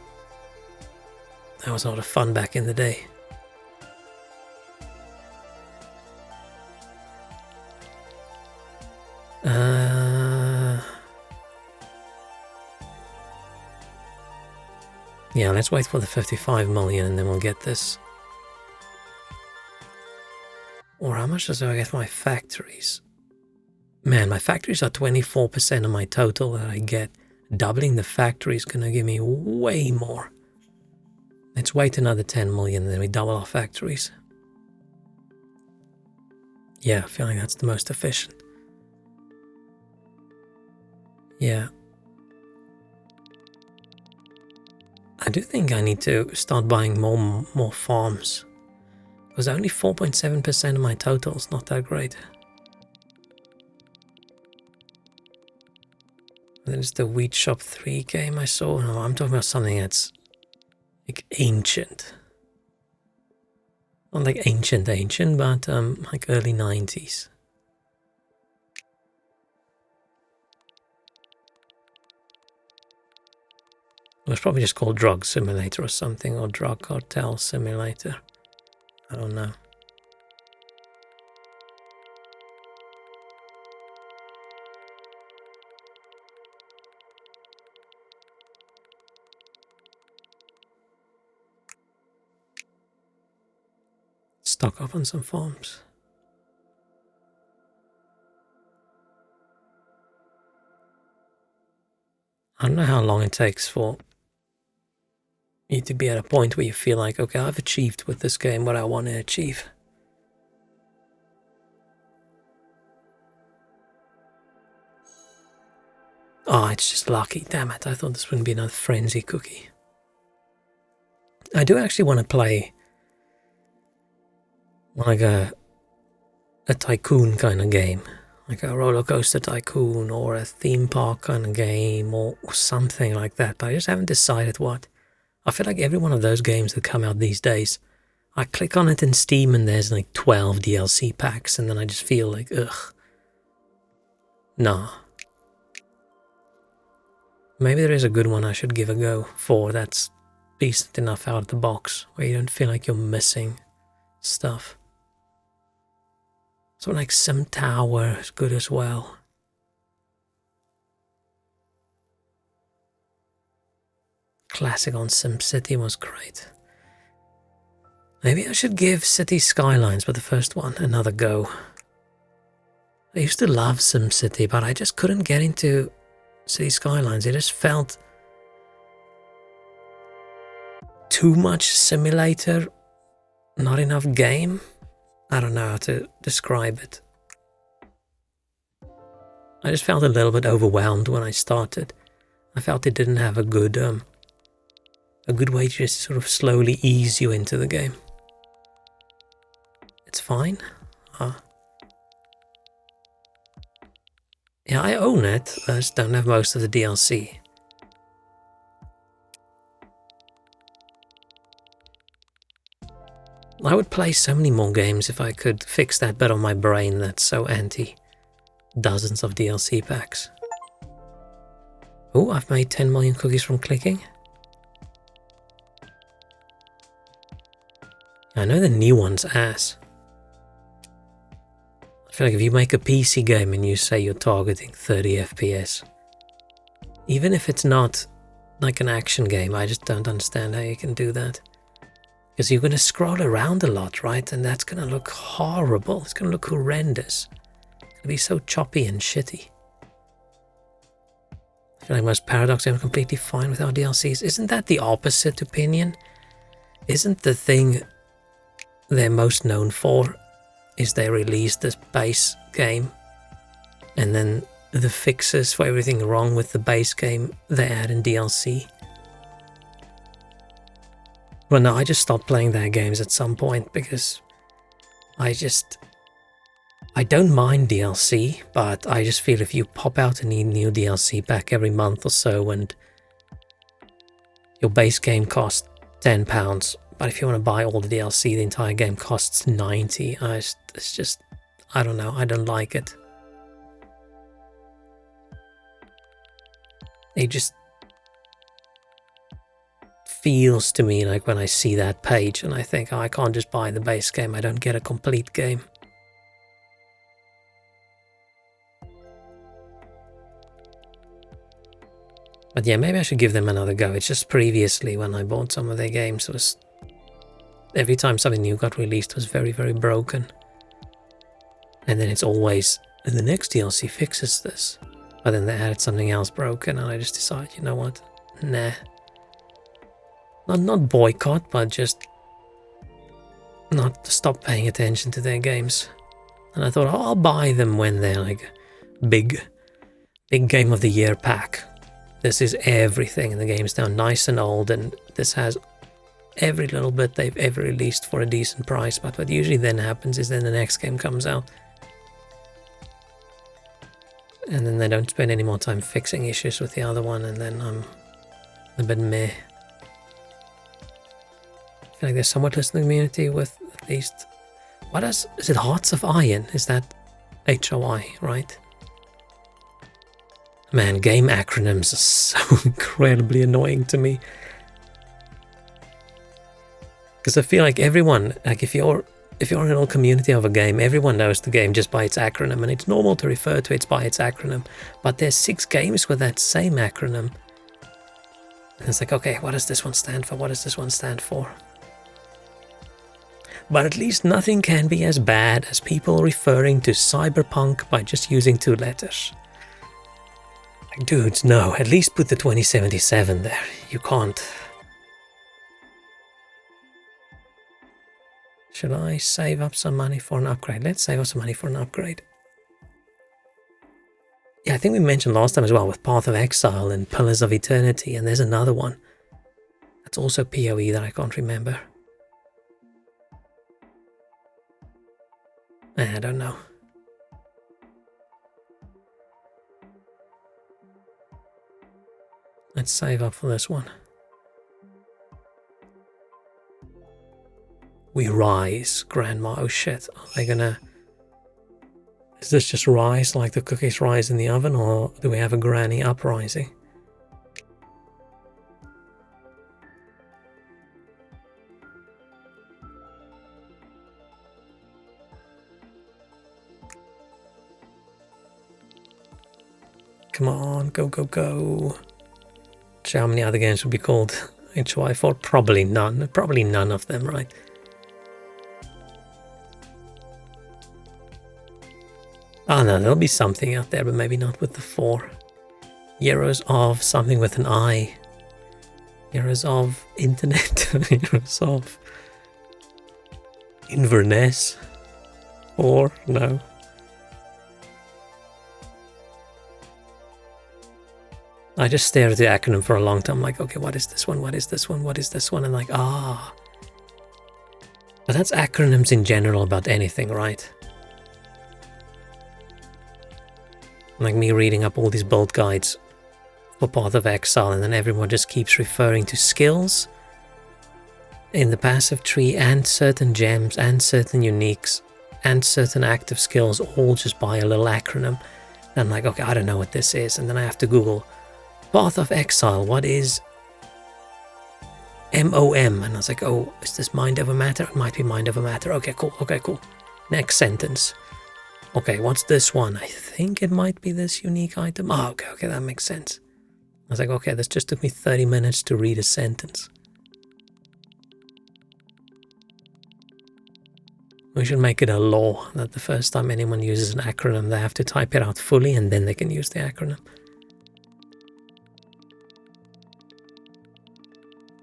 That was a lot of fun back in the day. Yeah, let's wait for the 55 million and then we'll get this. Or how much does I get for my factories? Man, my factories are 24% of my total that I get. Doubling the factory is going to give me way more. Let's wait another 10 million and then we double our factories. Yeah, I feel like that's the most efficient. Yeah. I do think I need to start buying more farms. Because only 4.7% of my total is not that great. There's the Wheat Shop 3 game I saw. No, I'm talking about something that's like ancient. Not like ancient, but like early 90s. It was probably just called Drug Simulator or something, or Drug Cartel Simulator. I don't know. Stock up on some farms. I don't know how long it takes for you to be at a point where you feel like, okay, I've achieved with this game what I want to achieve. Oh, it's just lucky. Damn it. I thought this wouldn't be another frenzy cookie. I do actually want to play like a tycoon kind of game. Like a roller coaster tycoon or a theme park kind of game or something like that. But I just haven't decided what. I feel like every one of those games that come out these days, I click on it in Steam and there's like 12 DLC packs and then I just feel like, ugh. Nah. Maybe there is a good one I should give a go for that's decent enough out of the box where you don't feel like you're missing stuff. So like Sim Tower is good as well. Classic on SimCity was great. Maybe I should give City Skylines, but the first one, another go. I used to love SimCity, but I just couldn't get into City Skylines. It just felt too much simulator, not enough game. I don't know how to describe it. I just felt a little bit overwhelmed when I started. I felt it didn't have a good way to just sort of slowly ease you into the game. It's fine. Yeah, I own it. I just don't have most of the DLC. I would play so many more games if I could fix that bit on my brain that's so anti dozens of DLC packs. Oh, I've made 10 million cookies from clicking. I know the new one's ass. I feel like if you make a PC game and you say you're targeting 30 FPS, even if it's not like an action game, I just don't understand how you can do that. Because you're going to scroll around a lot, right? And that's going to look horrible. It's going to look horrendous. It's going to be so choppy and shitty. I feel like most Paradox games are completely fine without DLCs. Isn't that the opposite opinion? Isn't the thing they're most known for is they release this base game and then the fixes for everything wrong with the base game they add in DLC? Well, no, I just stopped playing their games at some point because I don't mind DLC, but I just feel if you pop out a new DLC pack every month or so and your base game costs £10, but if you want to buy all the DLC, the entire game costs 90. It's just, I don't know, I don't like it. It just feels to me like when I see that page and I think, oh, I can't just buy the base game, I don't get a complete game. But yeah, maybe I should give them another go. It's just previously when I bought some of their games, it was every time something new got released, it was very, very broken. And then it's always, the next DLC fixes this. But then they added something else broken and I just decided, you know what, nah. Not boycott, but just not stop paying attention to their games. And I thought, oh, I'll buy them when they're like big Game of the Year pack. This is everything, and the game's now nice and old, and this has every little bit they've ever released for a decent price. But what usually then happens is then the next game comes out. and then they don't spend any more time fixing issues with the other one, and then I'm a bit meh. I feel like there's somewhat less in the community with at least... What is it Hearts of Iron? Is that HOI, right? Man, game acronyms are so incredibly annoying to me. Because I feel like everyone, like if you're in a little community of a game, everyone knows the game just by its acronym, and it's normal to refer to it by its acronym. But there's 6 games with that same acronym. And it's like, okay, what does this one stand for? What does this one stand for? But at least nothing can be as bad as people referring to cyberpunk by just using 2 letters. Like, dudes, no, at least put the 2077 there. You can't. Should I save up some money for an upgrade? Let's save up some money for an upgrade. Yeah, I think we mentioned last time as well with Path of Exile and Pillars of Eternity, and there's another one. That's also PoE that I can't remember. I don't know. Let's save up for this one. We rise, Grandma. Oh shit. Are they gonna... Is this just rise like the cookies rise in the oven, or do we have a granny uprising? Come on, go, go, go. How many other games would be called HOI 4? Probably none. Probably none of them, right? Oh no, there'll be something out there, but maybe not with the 4. Heroes of something with an I. Heroes of Internet. Heroes of Inverness. Or no. I just stare at the acronym for a long time, like, okay, what is this one? What is this one? What is this one? And like, ah. But that's acronyms in general about anything, right? Like me reading up all these build guides for Path of Exile, and then everyone just keeps referring to skills in the passive tree and certain gems and certain uniques and certain active skills, all just by a little acronym. And I'm like, okay, I don't know what this is. And then I have to Google Path of Exile, what is MOM? And I was like, oh, is this Mind Over Matter? It might be Mind Over Matter. Okay, cool. Okay, cool. Next sentence. Okay, what's this one? I think it might be this unique item. Oh, okay, that makes sense. I was like, okay, this just took me 30 minutes to read a sentence. We should make it a law that the first time anyone uses an acronym, they have to type it out fully and then they can use the acronym.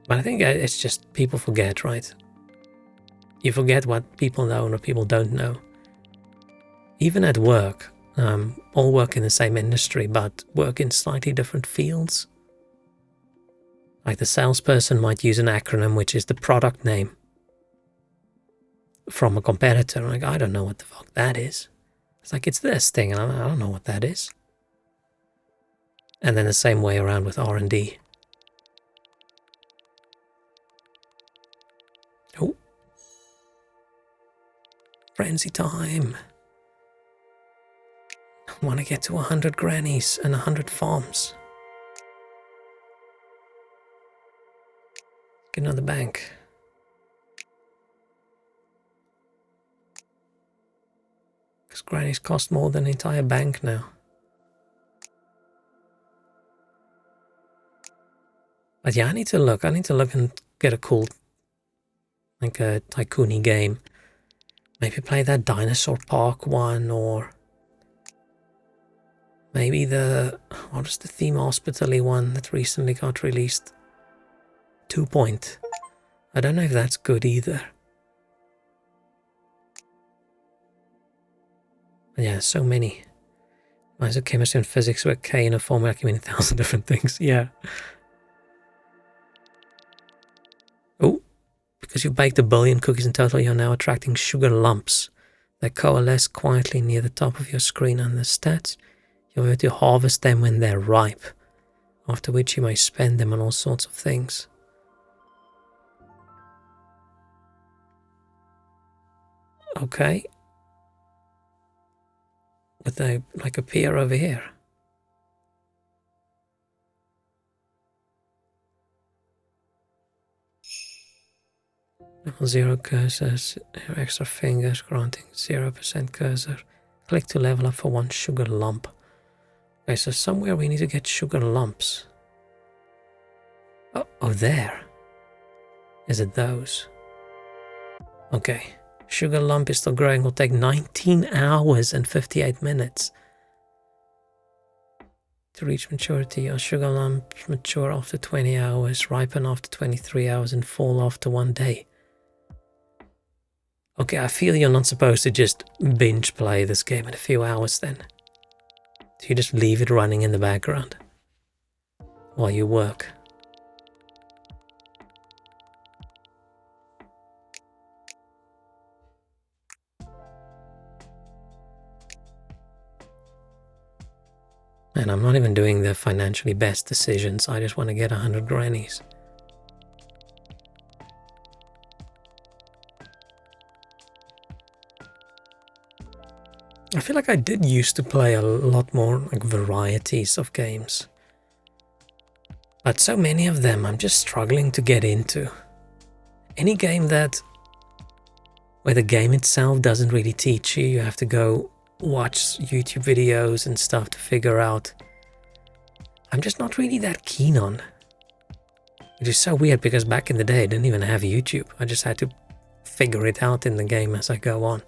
But I think it's just people forget, right? You forget what people know and what people don't know. Even at work, all work in the same industry, but work in slightly different fields. Like the salesperson might use an acronym, which is the product name from a competitor. Like, I don't know what the fuck that is. It's like, it's this thing, and I don't know what that is. And then the same way around with R&D. Oh. Frenzy time. I want to get to 100 grannies and 100 farms. Get another bank. Because grannies cost more than an entire bank now. But yeah, I need to look and get a cool, like a tycoon-y game. Maybe play that Dinosaur Park one, or maybe what was the Theme Hospital-y one that recently got released? 2 Point. I don't know if that's good either. But yeah, so many. Why is it chemistry and physics where K in a formula can mean 1,000 different things? Yeah. Oh, because you baked 1 billion cookies in total, you're now attracting sugar lumps that coalesce quietly near the top of your screen. Under stats, You have to harvest them when they're ripe, after which you may spend them on all sorts of things. Okay. But they like appear over here. Level 0 cursors, extra fingers granting 0% cursor. Click to level up for 1 sugar lump. Okay, so somewhere we need to get sugar lumps. Oh, there. Is it those? Okay. Sugar lump is still growing. Will take 19 hours and 58 minutes to reach maturity. Our sugar lumps mature after 20 hours, ripen after 23 hours, and fall after 1 day. Okay, I feel you're not supposed to just binge play this game in a few hours then. Do you just leave it running in the background while you work? And I'm not even doing the financially best decisions. I just want to get 100 grannies. I feel like I did used to play a lot more like varieties of games. But so many of them I'm just struggling to get into. Any game where the game itself doesn't really teach you, you have to go watch YouTube videos and stuff to figure out. I'm just not really that keen on. Which is so weird because back in the day I didn't even have YouTube. I just had to figure it out in the game as I go on.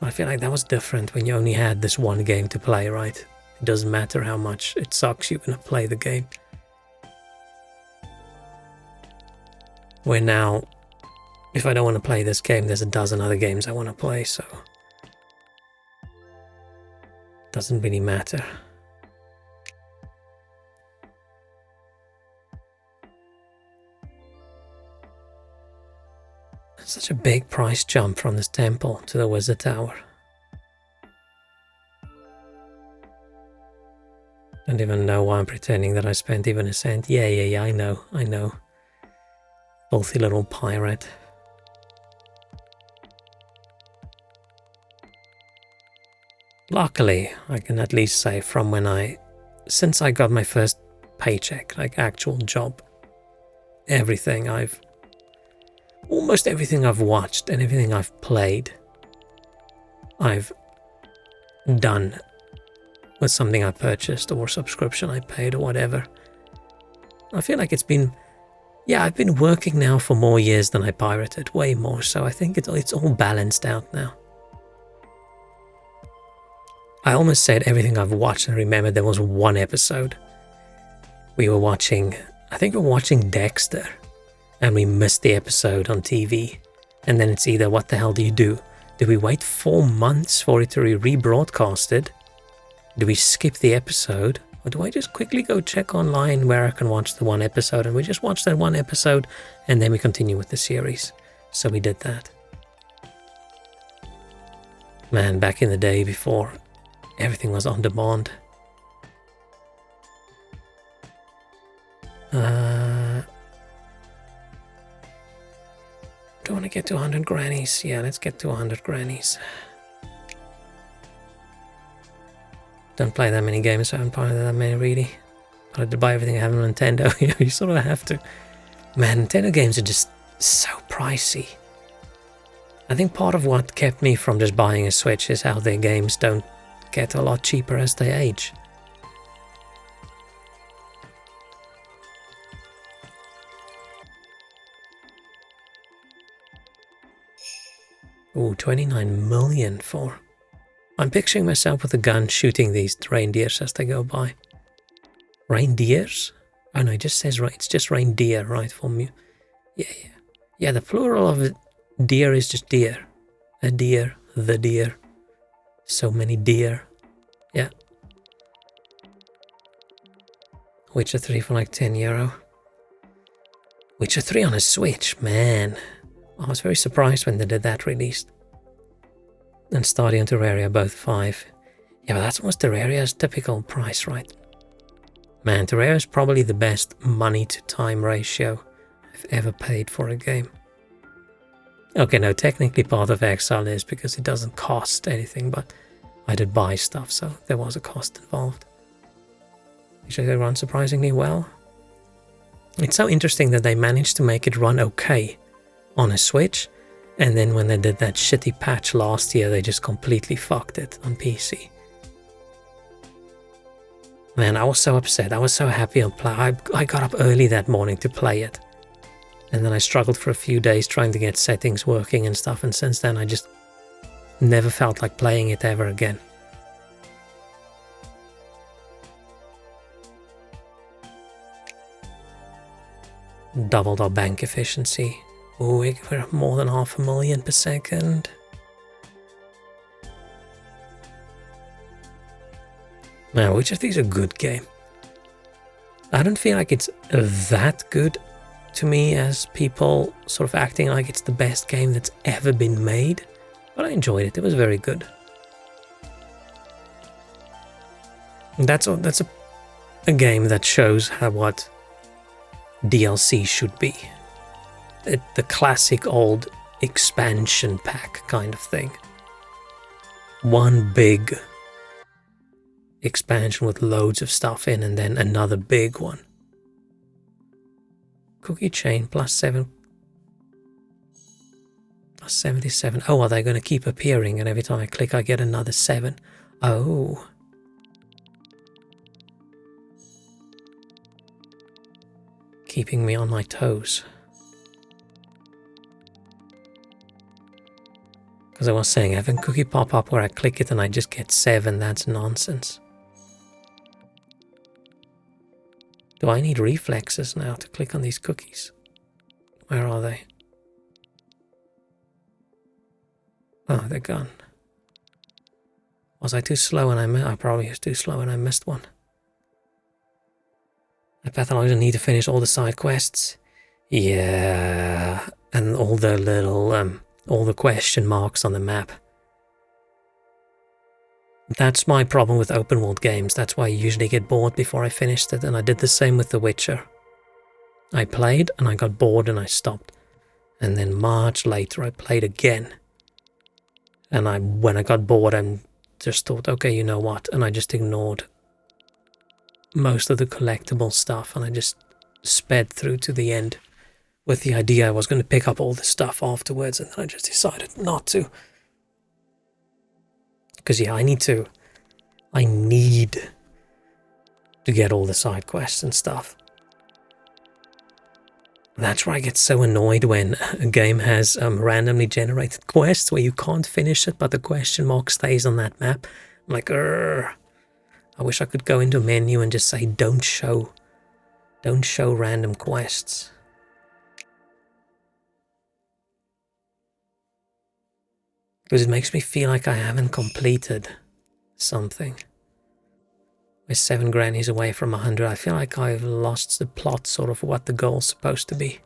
I feel like that was different when you only had this one game to play, right? It doesn't matter how much it sucks, you're gonna play the game. Where now, if I don't want to play this game, there's a dozen other games I want to play, so it doesn't really matter. Such a big price jump from this temple to the wizard tower. Don't even know why I'm pretending that I spent even a cent. Yeah, I know. Filthy little pirate. Luckily, I can at least say from since I got my first paycheck, like actual job, almost everything I've watched and everything I've played, I've done with something I purchased or subscription I paid or whatever. I feel like I've been working now for more years than I pirated, way more, so I think it's all balanced out now. I almost said everything I've watched and remembered there was one episode. I think we were watching Dexter, and we missed the episode on TV. And then it's either, what the hell do you do? Do we wait 4 months for it to be rebroadcasted? Do we skip the episode? Or do I just quickly go check online where I can watch the one episode? And we just watch that one episode and then we continue with the series. So we did that. Man, back in the day before everything was on demand. Do I want to get to 100 grannies? Yeah, let's get to 100 grannies. Don't play that many games, so I haven't played that many really. I had to buy everything I have on Nintendo. You sort of have to. Man, Nintendo games are just so pricey. I think part of what kept me from just buying a Switch is how their games don't get a lot cheaper as they age. Ooh, 29 million for... I'm picturing myself with a gun shooting these reindeers as they go by. Reindeers? Oh no, it just says it's just reindeer, right? For me. Yeah, the plural of deer is just deer. A deer, the deer. So many deer. Yeah. Witcher 3 for like €10. Witcher 3 on a Switch, man. I was very surprised when they did that released. And Stardew and Terraria both 5. Yeah, but that's almost Terraria's typical price, right? Man, Terraria is probably the best money to time ratio I've ever paid for a game. Okay, no, technically Path of Exile is because it doesn't cost anything, but I did buy stuff, so there was a cost involved. Actually, they run surprisingly well. It's so interesting that they managed to make it run okay on a Switch, and then when they did that shitty patch last year, they just completely fucked it on PC. Man, I was so upset. I was so happy on play. I got up early that morning to play it. And then I struggled for a few days trying to get settings working and stuff, and since then I just never felt like playing it ever again. Doubled our bank efficiency. Ooh, we're more than 500,000 per second. Man, which of these are a good game? I don't feel like it's that good to me as people sort of acting like it's the best game that's ever been made, but I enjoyed it. It was very good. And that's a game that shows what DLC should be. The classic old expansion pack kind of thing. One big expansion with loads of stuff in, and then another big one. Cookie chain +7, +77. Oh, are they going to keep appearing? And every time I click, I get another 7. Oh. Keeping me on my toes. Because I was saying, having cookie pop up where I click it and I just get 7, that's nonsense. Do I need reflexes now to click on these cookies? Where are they? Oh, they're gone. Was I too slow and I probably was too slow and I missed one. I pathologically need to finish all the side quests. Yeah, and all the little, all the question marks on the map. That's my problem with open world games. That's why I usually get bored before I finished it, and I did the same with The Witcher. I played and I got bored and I stopped. And then much later I played again. And when I got bored, I just thought, okay, you know what? And I just ignored most of the collectible stuff and I just sped through to the end with the idea I was going to pick up all the stuff afterwards, and then I just decided not to. Because yeah, I need to get all the side quests and stuff. That's where I get so annoyed when a game has randomly generated quests where you can't finish it, but the question mark stays on that map. I'm like, I wish I could go into a menu and just say, don't show random quests. Because it makes me feel like I haven't completed something. We're 7 grannies away from 100. I feel like I've lost the plot, sort of what the goal's supposed to be.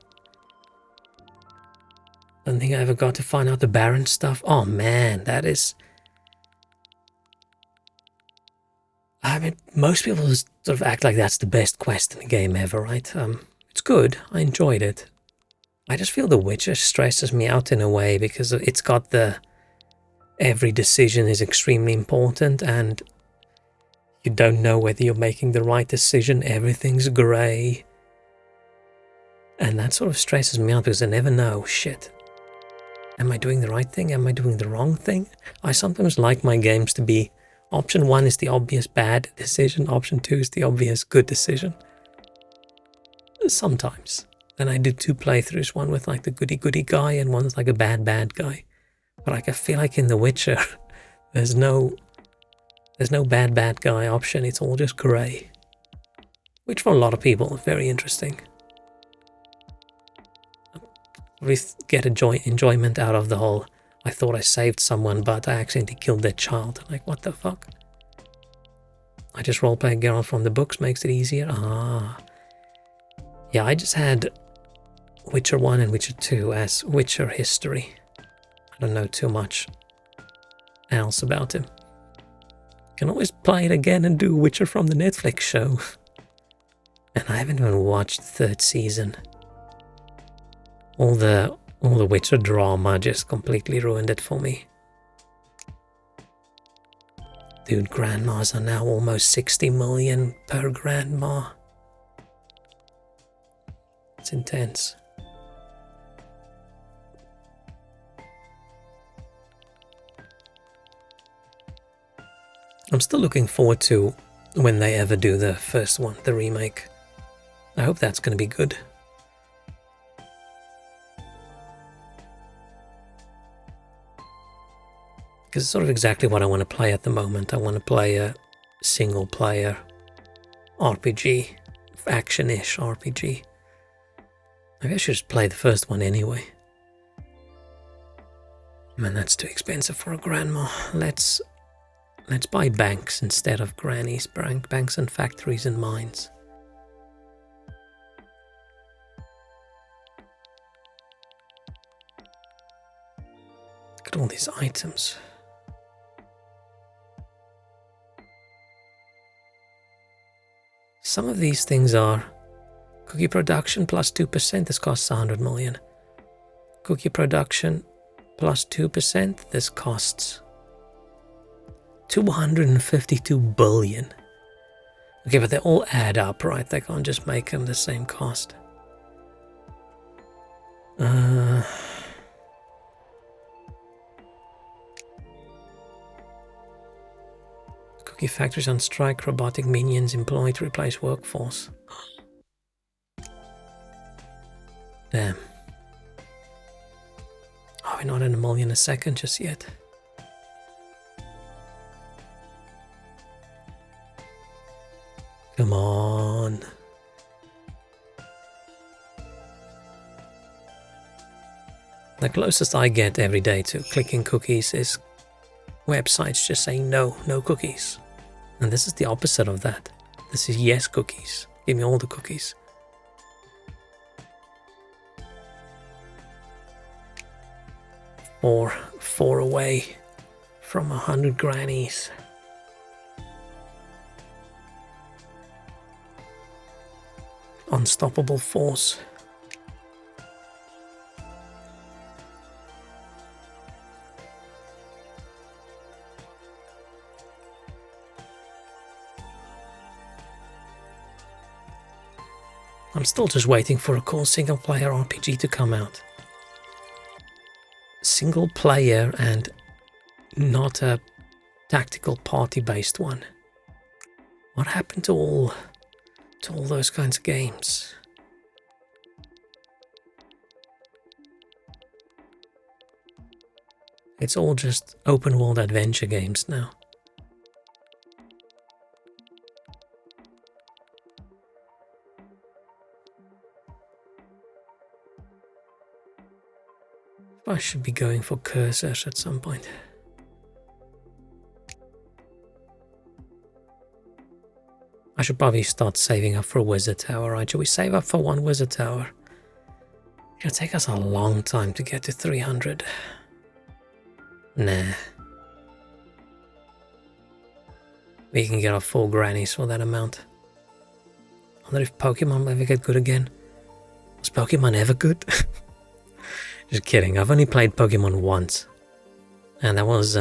Don't think I ever got to find out the Baron stuff. Oh man, that is... I mean, most people sort of act like that's the best quest in the game ever, right? It's good. I enjoyed it. I just feel The Witcher stresses me out in a way because it's got the... Every decision is extremely important and you don't know whether you're making the right decision. Everything's grey. And that sort of stresses me out because I never know. Shit. Am I doing the right thing? Am I doing the wrong thing? I sometimes like my games to be option 1 is the obvious bad decision. Option 2 is the obvious good decision. Sometimes. Then I do 2 playthroughs. One with like the goody guy and one with like a bad guy. But like I feel like in The Witcher, there's no bad guy option. It's all just grey, which for a lot of people is very interesting. We get enjoyment out of the whole. I thought I saved someone, but I accidentally killed their child. Like what the fuck? I just roleplay a girl from the books makes it easier. Yeah, I just had Witcher 1 and Witcher 2 as Witcher history. I don't know too much else about him. Can always play it again and do Witcher from the Netflix show. And I haven't even watched the third season. All the Witcher drama just completely ruined it for me. Dude, grandmas are now almost 60 million per grandma. It's intense. I'm still looking forward to when they ever do the first one, the remake. I hope that's going to be good. Because it's sort of exactly what I want to play at the moment. I want to play a single-player RPG, action-ish RPG. I guess I should just play the first one anyway. Man, that's too expensive for a grandma. Let's buy banks instead of grannies. Banks and factories and mines. Look at all these items. Some of these things are cookie production plus 2%. This costs 100 million. Cookie production plus 2%. This costs 252 billion. Okay, but they all add up, right? They can't just make them the same cost. Cookie factories on strike, robotic minions employed to replace workforce. Damn. Are we not in a million a second just yet? Come on. The closest I get every day to clicking cookies is websites just saying no, no cookies. And this is the opposite of that. This is yes cookies. Give me all the cookies. Or 4 away from 100 grannies. Unstoppable force. I'm still just waiting for a cool single-player RPG to come out. Single player and not a tactical party-based one. What happened to all those kinds of games? It's all just open world adventure games now. I should be going for cursors at some point. I should probably start saving up for a wizard tower, right? Should we save up for one wizard tower? It'll take us a long time to get to 300. Nah. We can get our 4 grannies for that amount. I wonder if Pokemon will ever get good again. Was Pokemon ever good? Just kidding, I've only played Pokemon once. And that was,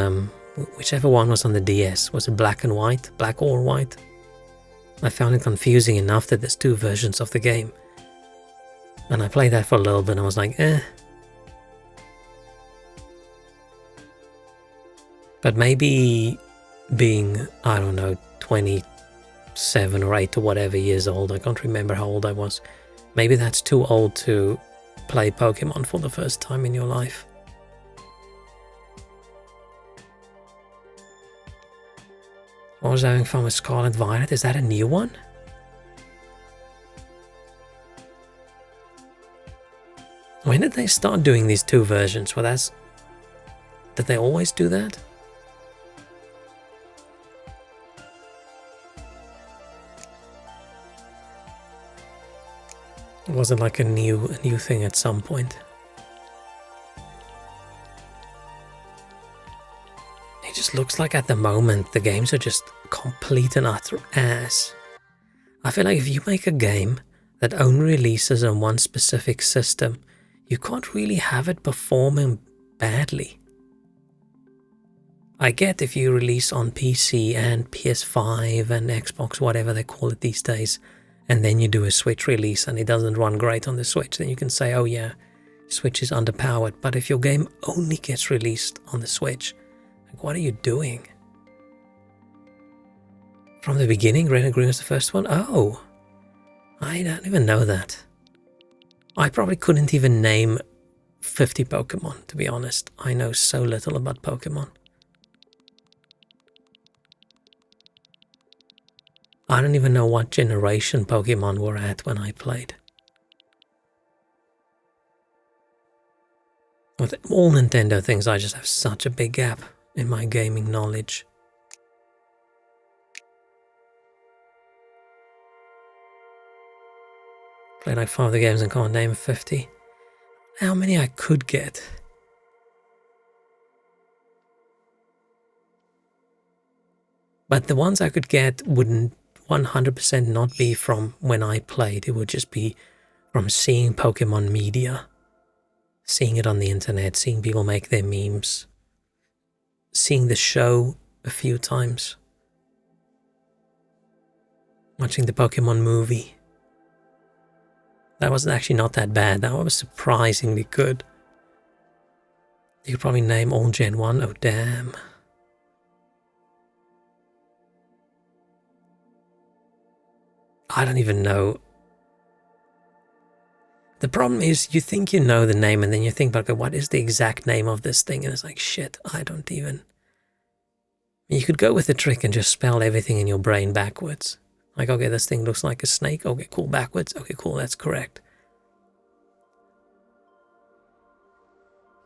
whichever one was on the DS. Was it black and white? Black or white? I found it confusing enough that there's 2 versions of the game. And I played that for a little bit and I was like, eh. But maybe being, I don't know, 27 or 8 or whatever years old, I can't remember how old I was. Maybe that's too old to play Pokemon for the first time in your life. I was having fun with Scarlet Violet. Is that a new one? When did they start doing these 2 versions? Well, did they always do that? Was it like a new thing at some point? It just looks like at the moment the games are just complete and utter ass. I feel like if you make a game that only releases on one specific system, you can't really have it performing badly. I get if you release on PC and PS5 and Xbox, whatever they call it these days, and then you do a Switch release and it doesn't run great on the Switch, then you can say, oh yeah, Switch is underpowered. But if your game only gets released on the Switch, like, what are you doing? From the beginning, Red and Green was the first one? Oh, I don't even know that. I probably couldn't even name 50 Pokemon, to be honest. I know so little about Pokemon. I don't even know what generation Pokemon were at when I played. With all Nintendo things, I just have such a big gap in my gaming knowledge. Played like 5 of the games and can't name 50. How many I could get? But the ones I could get wouldn't 100% not be from when I played. It would just be from seeing Pokemon media, seeing it on the internet, seeing people make their memes, seeing the show a few times, watching the Pokemon movie. That was actually not that bad. That was surprisingly good. You could probably name all Gen 1. Oh, damn. I don't even know. The problem is you think you know the name and then you think, okay, what is the exact name of this thing? And it's like, shit, I don't even. You could go with the trick and just spell everything in your brain backwards. Like, okay, this thing looks like a snake. Okay, cool, backwards. Okay, cool, that's correct.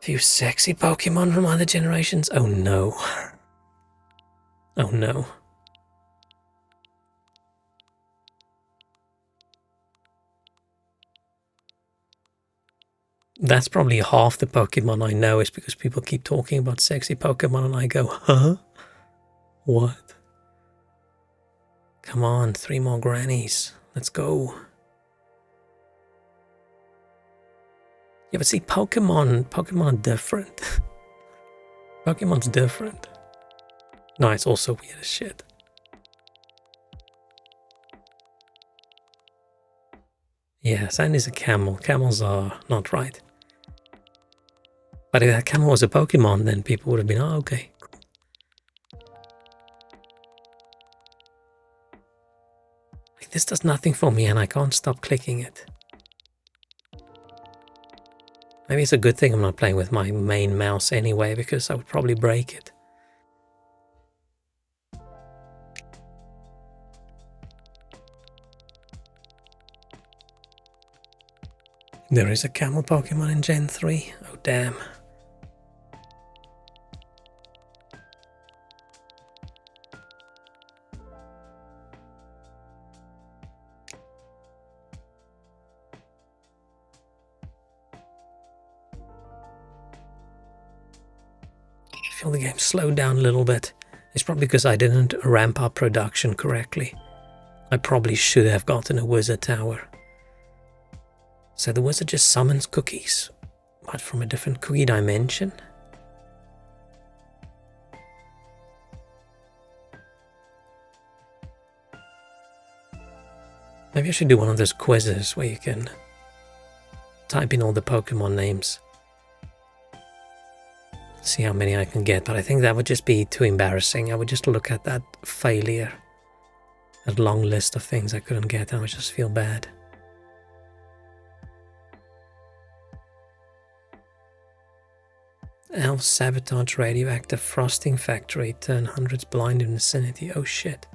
Few sexy Pokemon from other generations? Oh no. Oh no. That's probably half the Pokemon I know is because people keep talking about sexy Pokemon and I go, huh? What? Come on, 3 more grannies. Let's go. Yeah, but see, Pokemon are different. Pokemon's different. No, it's also weird as shit. Yeah, Sandy's a camel. Camels are not right. But if that camel was a Pokemon, then people would have been, oh, okay. Like, this does nothing for me and I can't stop clicking it. Maybe it's a good thing I'm not playing with my main mouse anyway, because I would probably break it. There is a camel Pokemon in Gen 3. Oh, damn. I feel the game slowed down a little bit. It's probably because I didn't ramp up production correctly. I probably should have gotten a wizard tower. So the wizard just summons cookies, but from a different cookie dimension. Maybe I should do one of those quizzes where you can type in all the Pokemon names. See how many I can get, but I think that would just be too embarrassing. I would just look at that failure, that long list of things I couldn't get, and I would just feel bad. Elves sabotage radioactive frosting factory, turn hundreds blind in vicinity. Oh shit.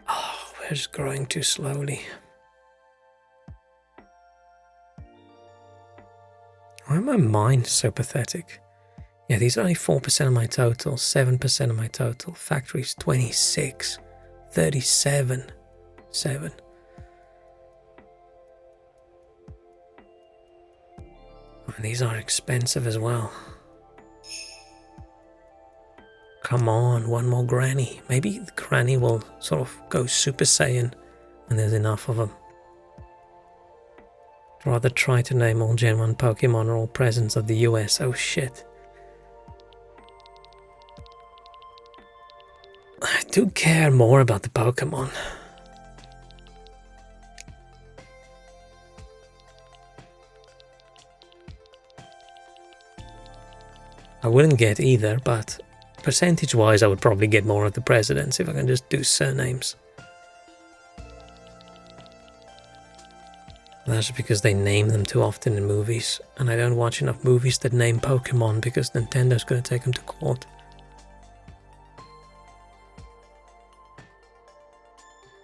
Oh, we're just growing too slowly. Why are my mind so pathetic? Yeah, these are only 4% of my total, 7% of my total. Factories 26, 37, 7. And these are expensive as well. Come on, one more granny. Maybe the granny will sort of go Super Saiyan when there's enough of them. I'd rather try to name all Gen 1 Pokemon or all presidents of the US. Oh shit. I do care more about the Pokemon. I wouldn't get either, but percentage-wise I would probably get more of the presidents if I can just do surnames. That's because they name them too often in movies, and I don't watch enough movies that name Pokemon because Nintendo's gonna take them to court.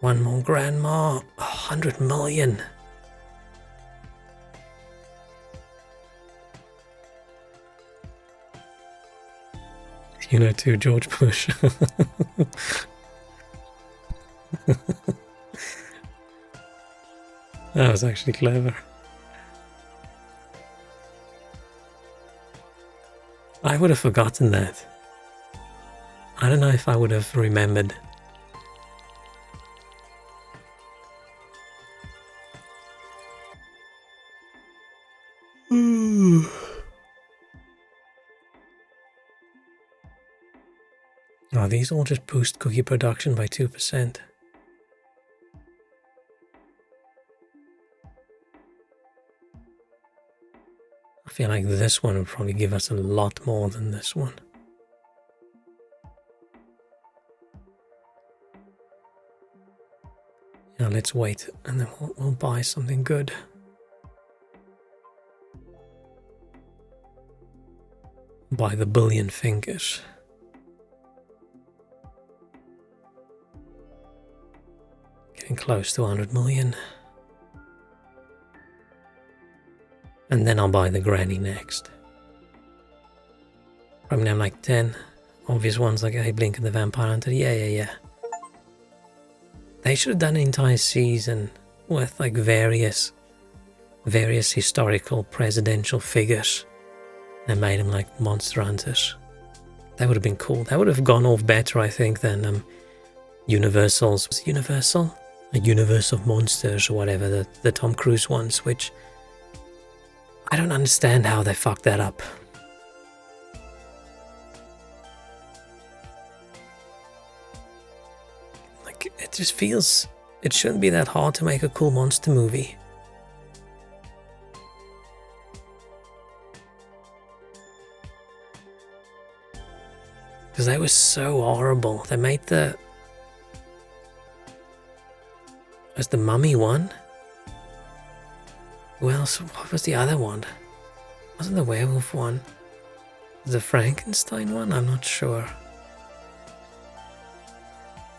One more grandma. 100 million. You know, too, George Bush. That was actually clever. I would have forgotten that. I don't know if I would have remembered. Oh, these all just boost cookie production by 2%. I feel like this one would probably give us a lot more than this one. Yeah, let's wait and then we'll buy something good. Buy the billion fingers. Getting close to 100 million. And then I'll buy the granny next. Probably now like 10 obvious ones like, hey, Blink and the Vampire Hunter. Yeah. They should have done an entire season with like various historical presidential figures and made them like monster hunters. That would have been cool. That would have gone off better, I think, than Universal's. Was it Universal? A Universe of Monsters or whatever, the Tom Cruise ones, which I don't understand how they fucked that up. Like, it just feels... It shouldn't be that hard to make a cool monster movie. Because they were so horrible. They made the... Was the Mummy one? Who else? What was the other one? Wasn't the werewolf one? The Frankenstein one? I'm not sure.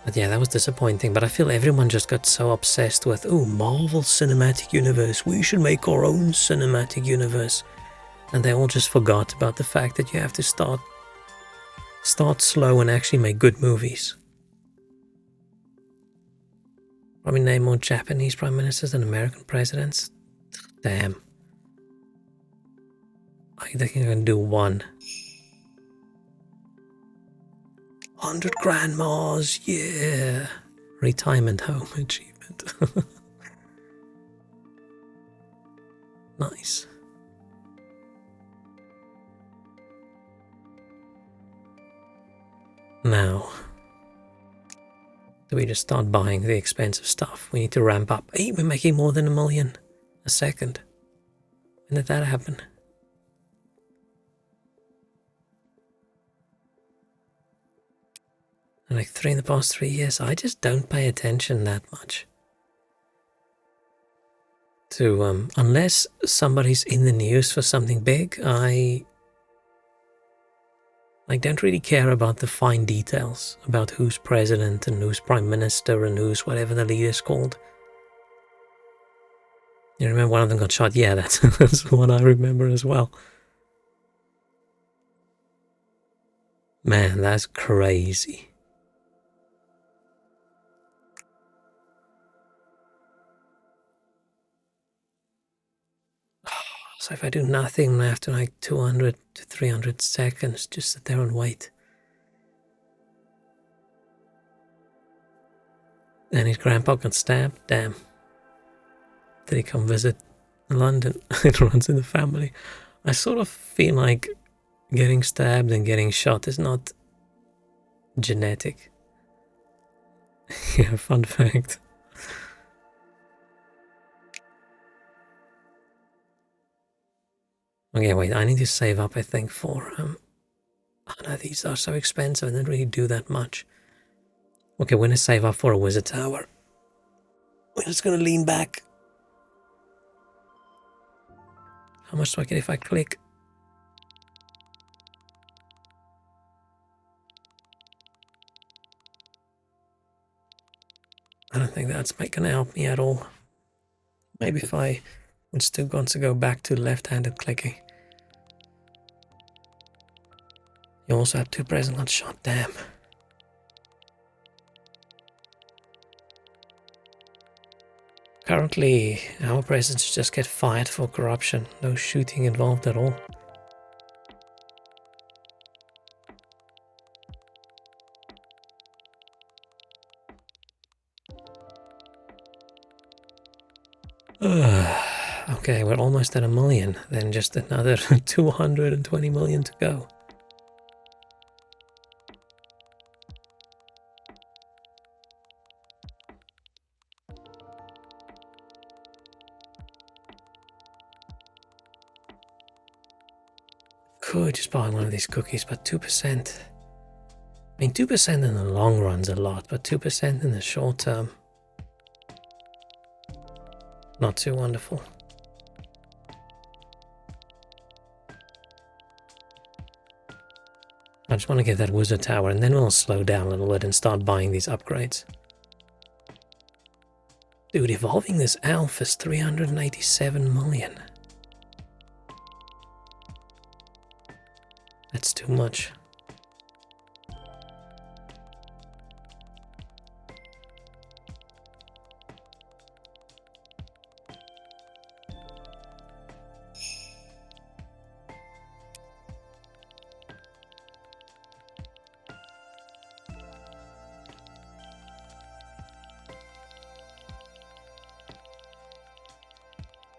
But yeah, that was disappointing. But I feel everyone just got so obsessed with, oh, Marvel Cinematic Universe. We should make our own cinematic universe. And they all just forgot about the fact that you have to start slow and actually make good movies. Probably name more Japanese prime ministers than American presidents. Damn. I think I can do one. 100 grandmas, yeah. Retirement home achievement. Nice. Now, do we just start buying the expensive stuff? We need to ramp up. Hey, we're making more than $1 million a second. When did that happen? Like 3 in the past 3 years. I just don't pay attention that much to unless somebody's in the news for something big. I don't really care about the fine details about who's president and who's prime minister and who's whatever the leader's called. You remember one of them got shot? Yeah, that's the one I remember as well. Man, that's crazy. So if I do nothing after like 200 to 300 seconds, just sit there and wait. And his grandpa got stabbed? Damn. Did he come visit London? It runs in the family. I sort of feel like getting stabbed and getting shot is not genetic. Yeah, fun fact. Okay, wait, I need to save up, I think, for... oh no, these are so expensive, I didn't really do that much. Okay, we're gonna save up for a wizard tower. We're just gonna lean back. How much do I get if I click? I don't think that's gonna help me at all. Maybe if I would still want to go back to left-handed clicking. You also have 2 present not shot, damn. Currently, our presidents just get fired for corruption. No shooting involved at all. Okay, we're almost at 1 million. Then just another 220 million to go. Could just buy one of these cookies, but 2%. I mean, 2% in the long run's a lot, but 2% in the short term, not too wonderful. I just want to get that wizard tower, and then we'll slow down a little bit and start buying these upgrades. Dude, evolving this elf is 387 million. That's too much.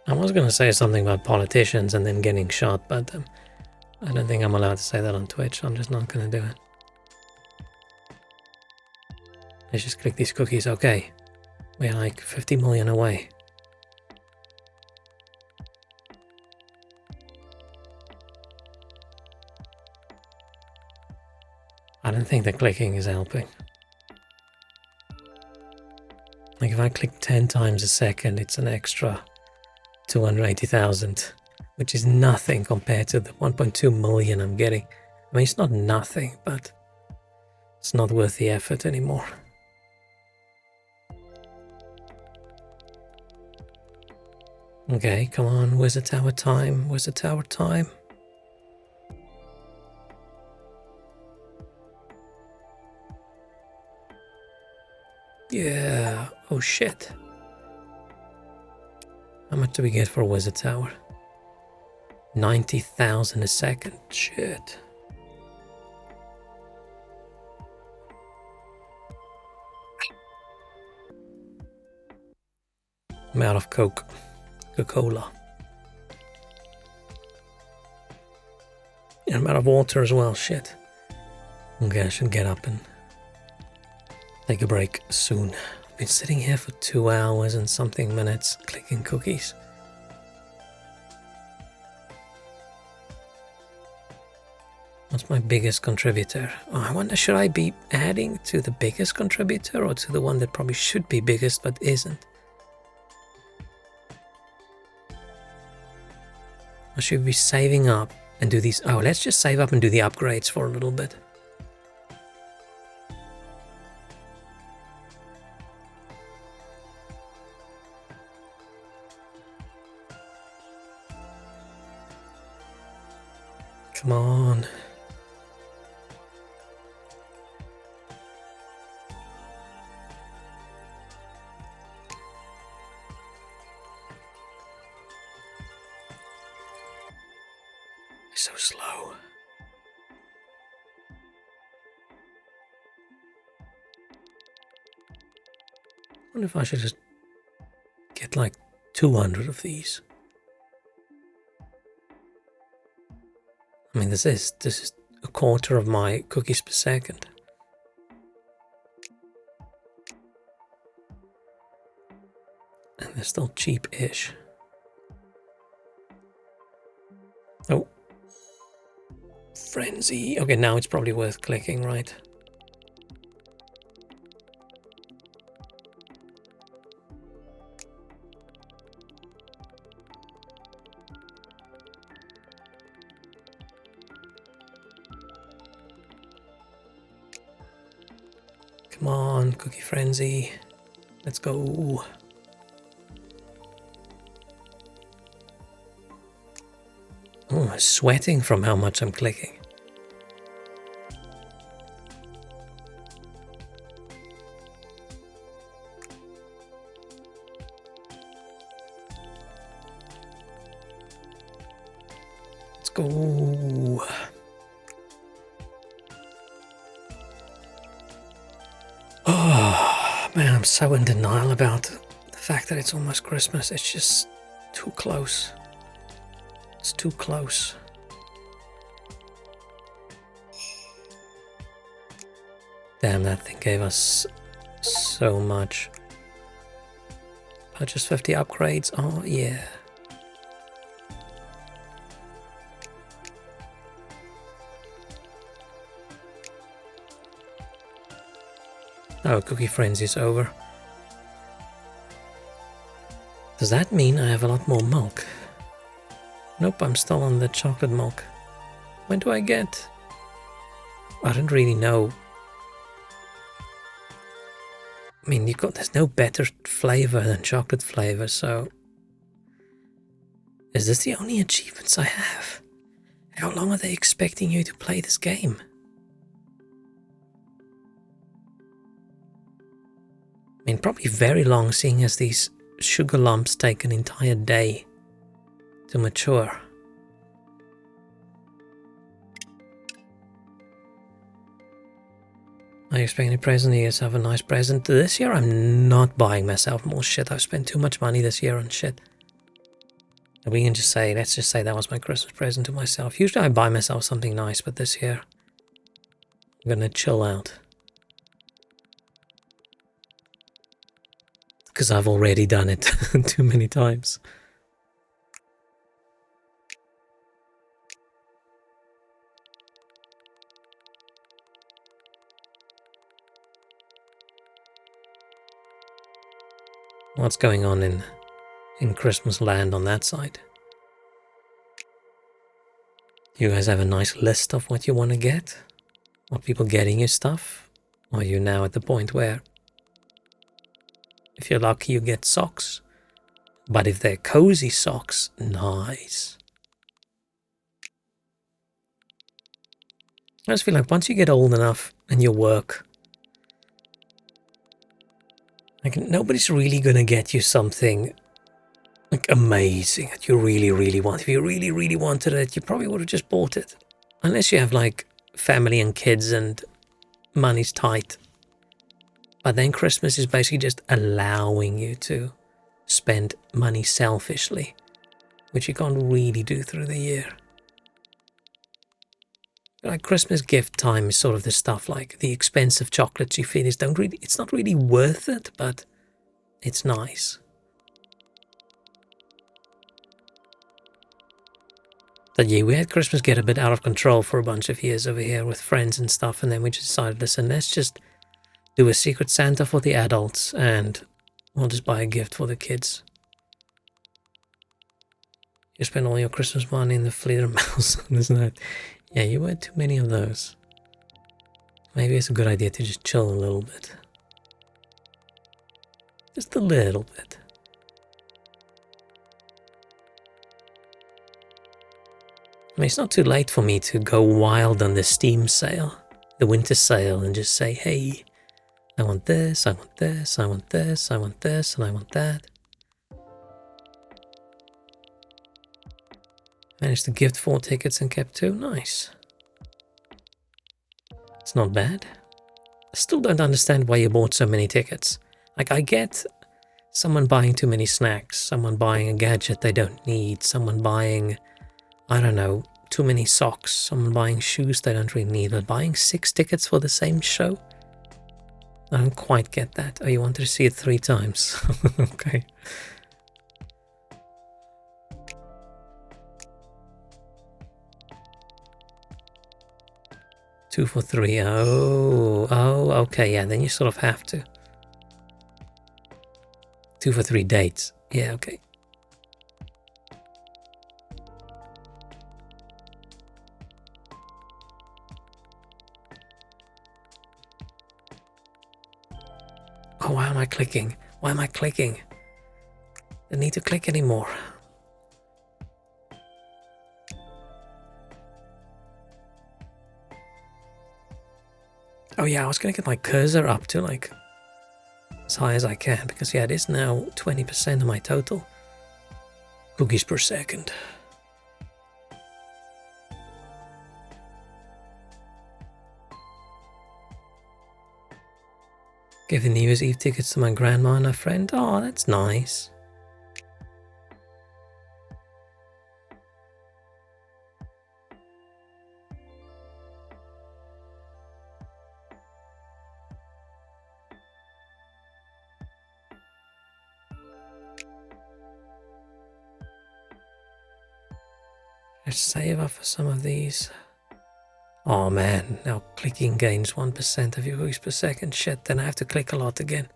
I was going to say something about politicians and then getting shot, but I don't think I'm allowed to say that on Twitch. I'm just not going to do it. Let's just click these cookies. Okay, we're like 50 million away. I don't think the clicking is helping. Like if I click 10 times a second, it's an extra 280,000, which is nothing compared to the 1.2 million I'm getting. I mean, it's not nothing, but it's not worth the effort anymore. Okay, come on, wizard tower time, wizard tower time. Yeah, oh shit. How much do we get for a wizard tower? 90,000 a second, shit. I'm out of Coca-Cola. And I'm out of water as well, shit. Okay, I should get up and take a break soon. I've been sitting here for 2 hours and something minutes clicking cookies. What's my biggest contributor? Oh, I wonder, should I be adding to the biggest contributor or to the one that probably should be biggest but isn't? Or should we be saving up and do these? Oh, let's just save up and do the upgrades for a little bit. Come on. so slow. I wonder if I should just get like 200 of these. I mean, this is a quarter of my cookies per second. And they're still cheap-ish. Oh. Frenzy. Okay, now it's probably worth clicking, right? Come on, Cookie Frenzy. Let's go. Oh, I'm sweating from how much I'm clicking. Let's go. Oh, man, I'm so in denial about the fact that it's almost Christmas. It's just too close. It's too close. Damn, that thing gave us so much. Purchase 50 upgrades. Oh, yeah. Oh, Cookie Frenzy's over. Does that mean I have a lot more milk? Nope, I'm still on the chocolate milk. When do I get? I don't really know. I mean, there's no better flavor than chocolate flavor, so... Is this the only achievements I have? How long are they expecting you to play this game? I mean, probably very long, seeing as these sugar lumps take an entire day to mature. Are you expecting a present? Yes, have a nice present. This year I'm not buying myself more shit. I've spent too much money this year on shit. And we can just say, let's just say that was my Christmas present to myself. Usually I buy myself something nice, but this year I'm gonna chill out. Because I've already done it too many times. What's going on in Christmas land on that side? You guys have a nice list of what you want to get? Are people getting you stuff? Or are you now at the point where if you're lucky you get socks? But if they're cozy socks, nice. I just feel like once you get old enough and you work, like nobody's really gonna get you something like amazing that you really, really want. If you really, really wanted it, you probably would have just bought it. Unless you have like family and kids and money's tight. But then Christmas is basically just allowing you to spend money selfishly, which you can't really do through the year. Like Christmas gift time is sort of the stuff like the expensive chocolates you finish it's not really worth it, but it's nice. But yeah, we had Christmas get a bit out of control for a bunch of years over here with friends and stuff, and then we just decided, listen, let's just do a Secret Santa for the adults and we'll just buy a gift for the kids. You spend all your Christmas money in the Fleet of Mouse, isn't it? Yeah, you had too many of those. Maybe it's a good idea to just chill a little bit. Just a little bit. I mean, it's not too late for me to go wild on the Steam sale, the winter sale, and just say, hey, I want this, I want this, I want this, I want this, and I want that. Managed to gift 4 tickets and kept 2. Nice. It's not bad. I still don't understand why you bought so many tickets. Like, I get someone buying too many snacks, someone buying a gadget they don't need, someone buying, I don't know, too many socks, someone buying shoes they don't really need, but buying 6 tickets for the same show? I don't quite get that. Oh, you wanted to see it 3 times. Okay. Two for 3. Oh, okay, yeah, then you sort of have to. 2 for 3 dates. Yeah, okay. Oh, why am I clicking? Why am I clicking? I don't need to click anymore. Oh yeah, I was gonna get my cursor up to like as high as I can, because yeah, it is now 20% of my total cookies per second. Give the New Year's Eve tickets to my grandma and a friend. Oh, that's nice. Let's save up for some of these. Oh man, now clicking gains 1% of your cookies per second. Shit, then I have to click a lot again.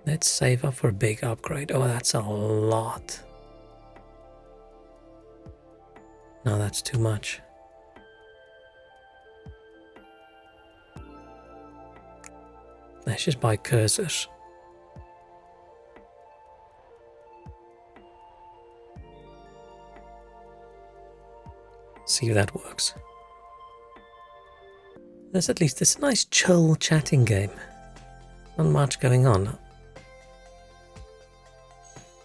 Let's save up for a big upgrade. Oh, that's a lot. No, that's too much. Let's just buy cursors. See if that works. There's at least this nice chill chatting game. Not much going on.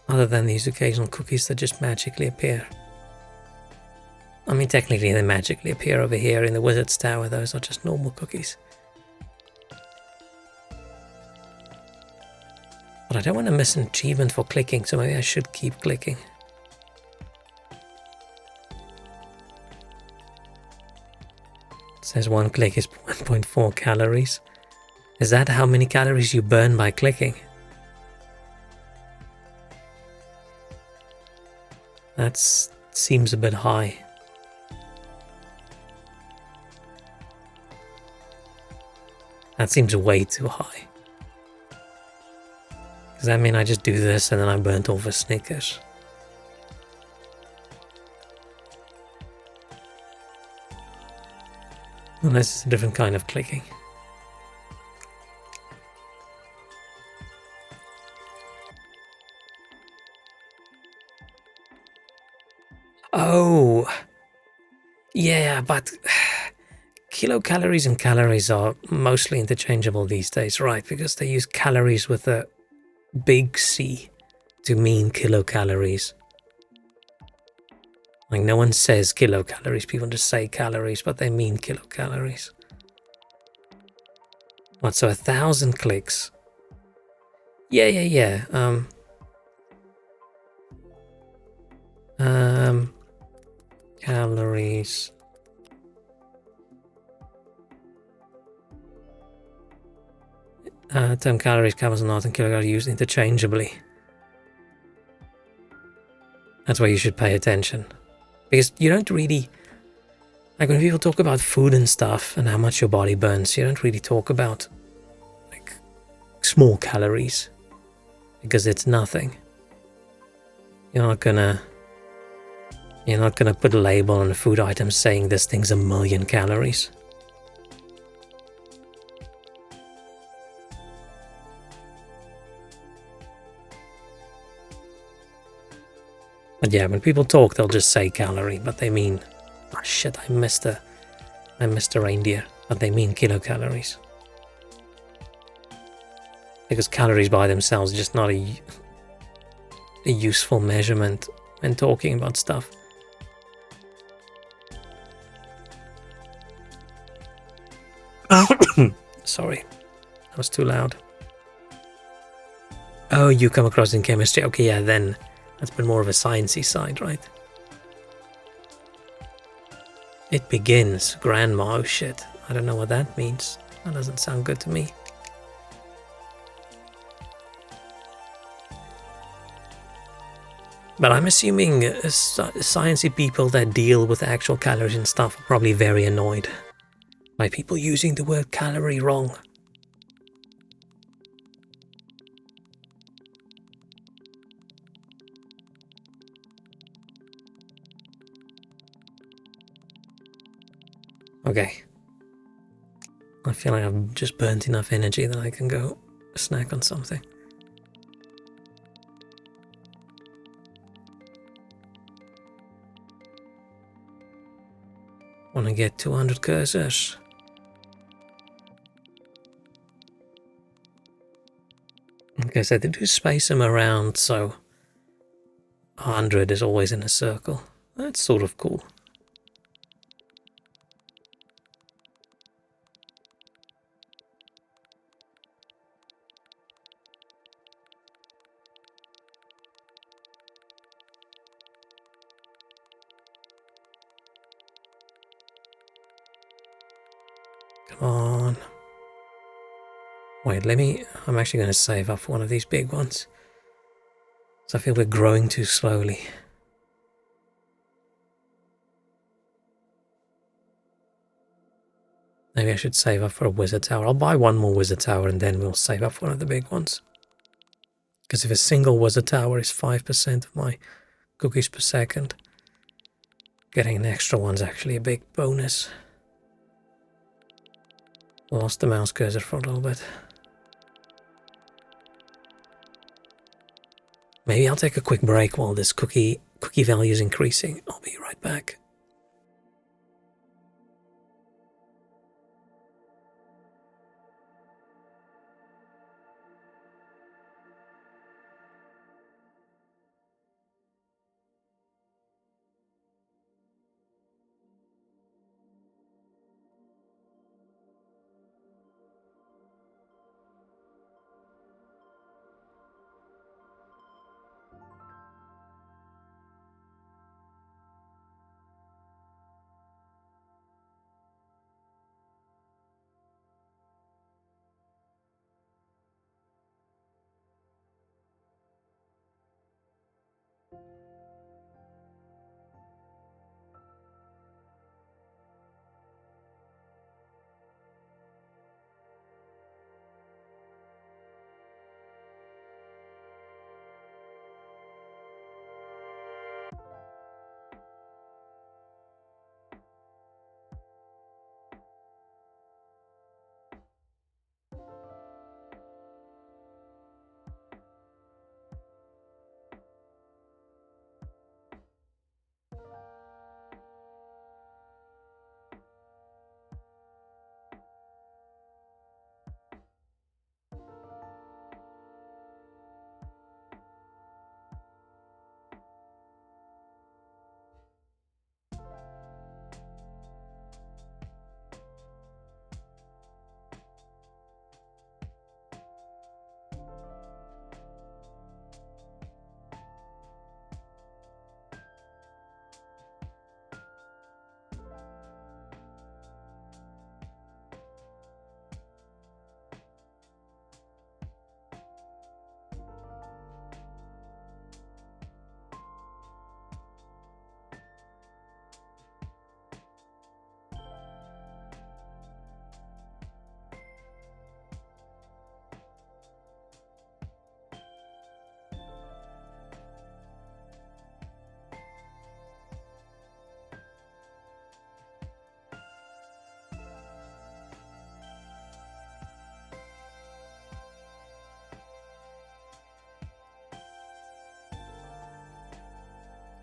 Other than these occasional cookies that just magically appear. I mean, technically they magically appear over here in the Wizard's Tower. Those are just normal cookies. But I don't want to miss an achievement for clicking, so maybe I should keep clicking. It says 1 click is 1.4 calories. Is that how many calories you burn by clicking? That seems a bit high. That seems way too high. Does that mean I just do this and then I burnt all the Snickers? Unless it's a different kind of clicking. Oh! Yeah, but kilocalories and calories are mostly interchangeable these days, right? Because they use calories with a big C to mean kilocalories. Like, no one says kilocalories, people just say calories, but they mean kilocalories. What, so 1,000 clicks? Yeah. Calories. Term calories, calories not, and kilocalories used interchangeably. That's why you should pay attention. Because you don't really... Like, when people talk about food and stuff and how much your body burns, you don't really talk about, like, small calories. Because it's nothing. You're not gonna put a label on a food item saying this thing's 1,000,000 calories. But yeah, when people talk, they'll just say calorie, but they mean, oh shit, I missed a reindeer, but they mean kilocalories. because calories by themselves are just not a useful measurement when talking about stuff. Sorry, that was too loud. Oh, you come across in chemistry. Okay, yeah, then that's been more of a sciencey side, right? It begins, grandma. Oh shit, I don't know what that means. That doesn't sound good to me. But I'm assuming sciencey people that deal with actual calories and stuff are probably very annoyed by people using the word calorie wrong. Okay. I feel like I've just burnt enough energy that I can go snack on something. Wanna get 200 cursors. Like I said, they do space them around, so 100 is always in a circle. That's sort of cool. Come on. Wait, I'm actually going to save up for one of these big ones. So I feel we're growing too slowly. Maybe I should save up for a wizard tower. I'll buy one more wizard tower and then we'll save up for one of the big ones. Because if a single wizard tower is 5% of my cookies per second, getting an extra one's actually a big bonus. Lost the mouse cursor for a little bit. Maybe I'll take a quick break while this cookie value is increasing. I'll be right back.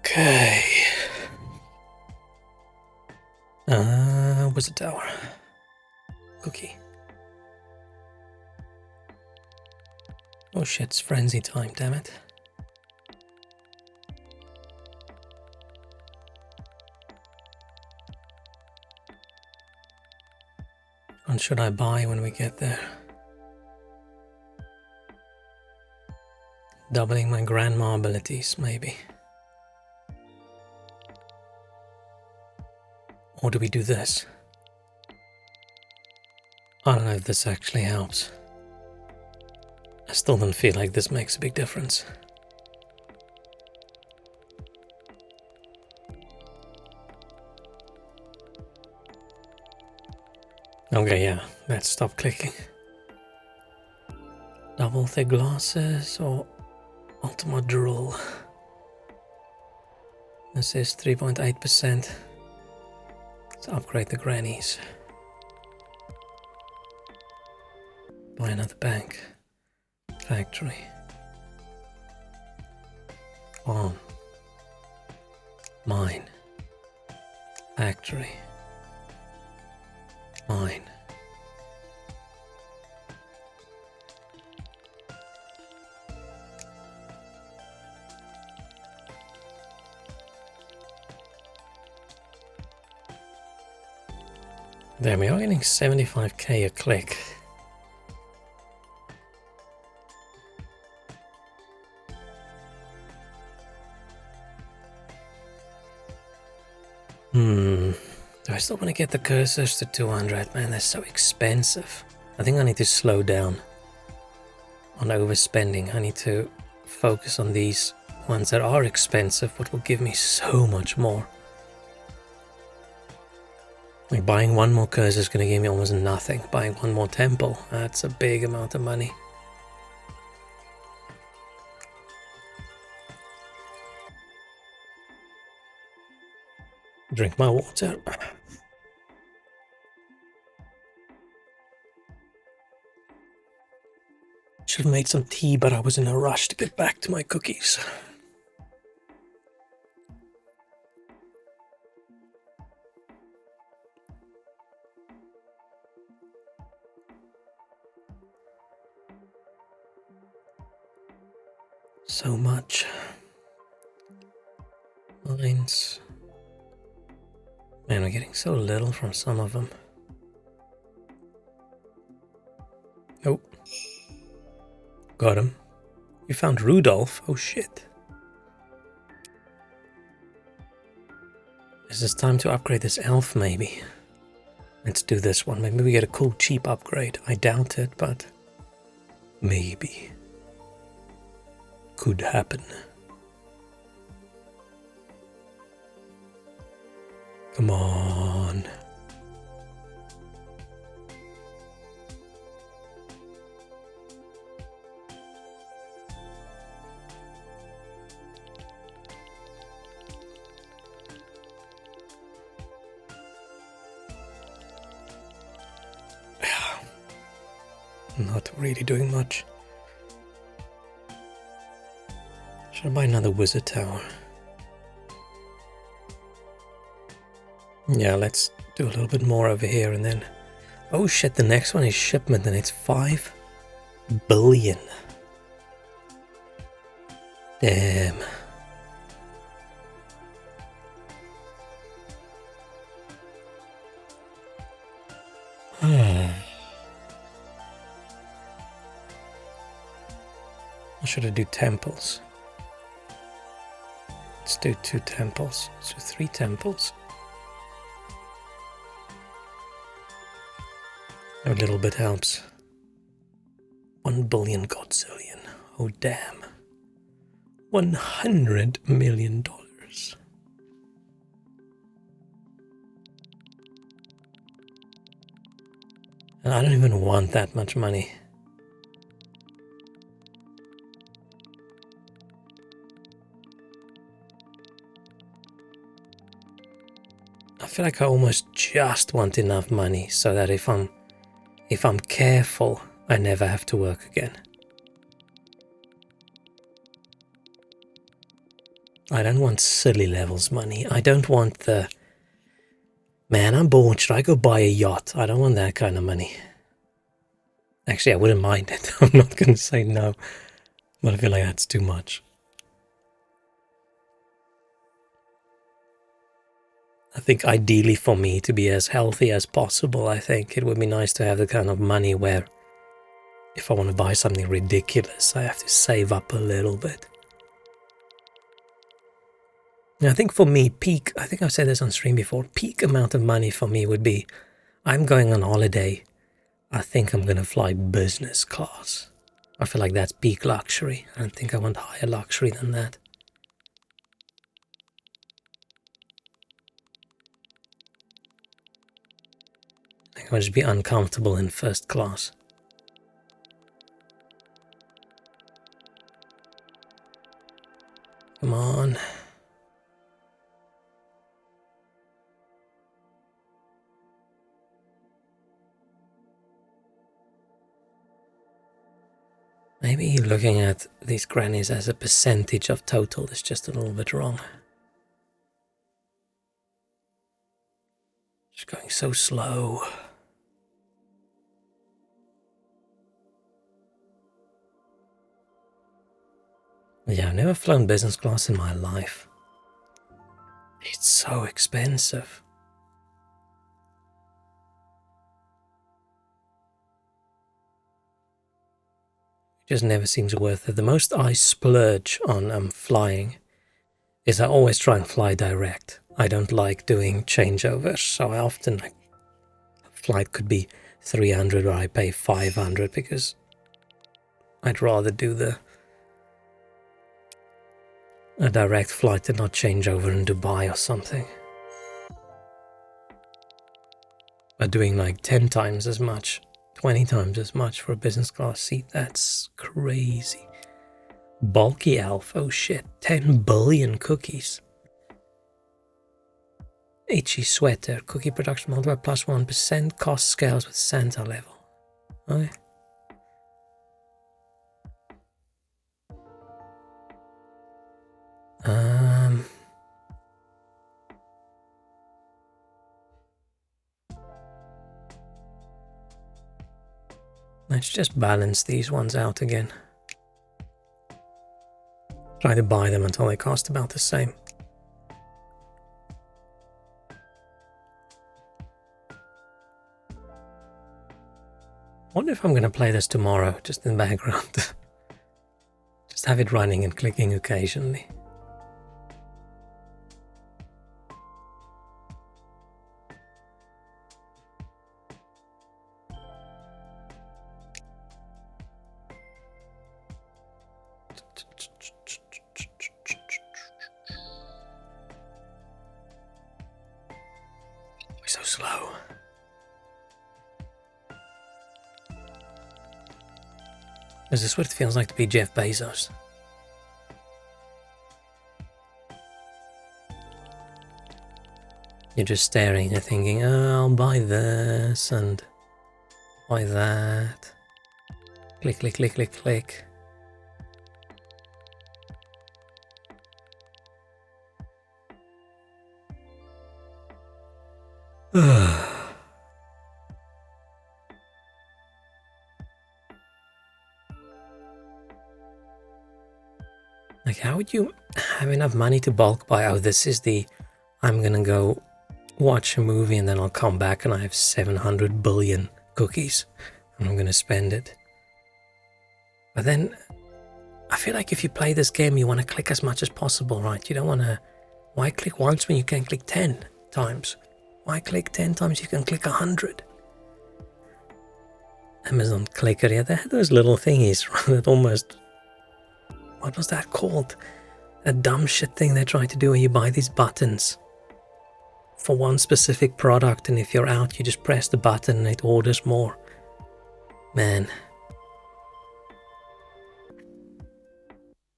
Okay. Wizard tower. Cookie. Oh shit, it's frenzy time, damn it. What should I buy when we get there? Doubling my grandma abilities, maybe. Or do we do this? I don't know if this actually helps. I still don't feel like this makes a big difference. Okay, yeah, let's stop clicking. Double thick glasses or Ultima Drool? This is 3.8%. Let's upgrade the grannies. Buy another bank. Factory. Farm. Mine. Factory. Mine. There we are, getting 75k a click. Do I still want to get the cursors to 200? Man, they're so expensive. I think I need to slow down on overspending. I need to focus on these ones that are expensive, but will give me so much more. Like buying one more cursor is going to give me almost nothing. Buying one more temple, that's a big amount of money. Drink my water. Should have made some tea, but I was in a rush to get back to my cookies. So much. Lines. Man, we're getting so little from some of them. Oh. Got him. You found Rudolph? Oh shit. Is this time to upgrade this elf maybe? Let's do this one. Maybe we get a cool cheap upgrade. I doubt it, but maybe. Could happen. Come on. Not really doing much. Should I buy another wizard tower? Yeah, let's do a little bit more over here and then... Oh shit, the next one is shipment and it's 5 billion. Damn. Or should I do temples? Let's do 2 temples. Let's do 3 temples. A little bit helps. 1 billion godzillion. Oh damn. $100 million. And I don't even want that much money. I feel like I almost just want enough money so that if I'm careful, I never have to work again. I don't want silly levels money. I don't want the, man, I'm bored, should I go buy a yacht? I don't want that kind of money. Actually, I wouldn't mind it. I'm not going to say no. But I feel like that's too much. I think ideally for me to be as healthy as possible, I think it would be nice to have the kind of money where if I want to buy something ridiculous, I have to save up a little bit. And I think for me, peak, I think I've said this on stream before, peak amount of money for me would be, I'm going on holiday, I think I'm going to fly business class. I feel like that's peak luxury. I don't think I want higher luxury than that. I think I'll just be uncomfortable in first class. Come on. Maybe looking at these grannies as a percentage of total is just a little bit wrong. Just going so slow. Yeah, I've never flown business class in my life. It's so expensive. It just never seems worth it. The most I splurge on flying is I always try and fly direct. I don't like doing changeovers, so I often, a flight could be 300 or I pay 500 because I'd rather do a direct flight and not change over in Dubai or something. But doing like 10 times as much, 20 times as much for a business class seat, that's crazy. Bulky elf, oh shit, 10 billion cookies. Itchy sweater, cookie production multiplier plus 1%, cost scales with Santa level. Okay. Let's just balance these ones out again. Try to buy them until they cost about the same. Wonder if I'm going to play this tomorrow, just in the background. Just have it running and clicking occasionally. We're so slow. Is this what it feels like to be Jeff Bezos? You're just staring and thinking, oh, I'll buy this and buy that. Click, click, click, click, click. Like, how would you have enough money to bulk buy? Oh, this is the, I'm gonna go watch a movie and then I'll come back and I have 700 billion cookies and I'm gonna spend it. But then, I feel like if you play this game, you want to click as much as possible, right? You don't want to, why click once when you can click 10 times? Why click 10 times? You can click 100. Amazon Clicker, yeah, they had those little thingies that almost, what was that called? A dumb shit thing they try to do where you buy these buttons for one specific product, and if you're out, you just press the button and it orders more. Man.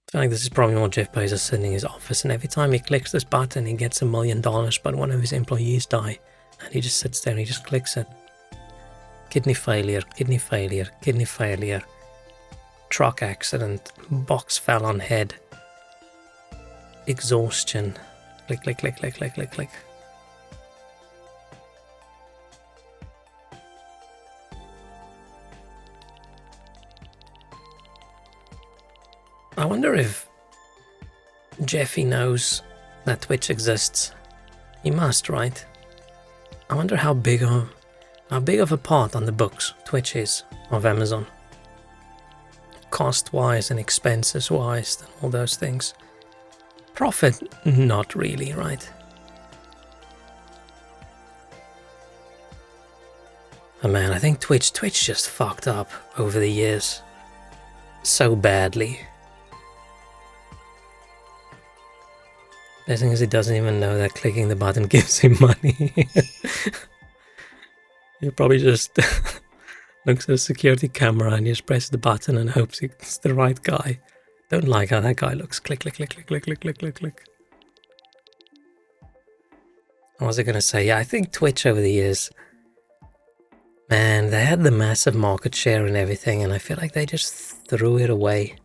I feel like this is probably more Jeff Bezos sitting in his office, and every time he clicks this button, he gets $1 million, but one of his employees die, and he just sits there and he just clicks it. Kidney failure, kidney failure, kidney failure. Truck accident, box fell on head. Exhaustion. Click, click, click, click, click, click, click. I wonder if Jeffy knows that Twitch exists. He must, right? I wonder how big of a part on the books Twitch is of Amazon. Cost-wise and expenses-wise and all those things. Profit, not really, right? Oh man, I think Twitch just fucked up over the years. So badly. The thing is, he doesn't even know that clicking the button gives him money. He probably just looks at a security camera and just presses the button and hopes it's the right guy. Don't like how that guy looks. Click, click, click, click, click, click, click, click, click. What was I gonna say? Yeah, I think Twitch over the years, man, they had the massive market share and everything, and I feel like they just threw it away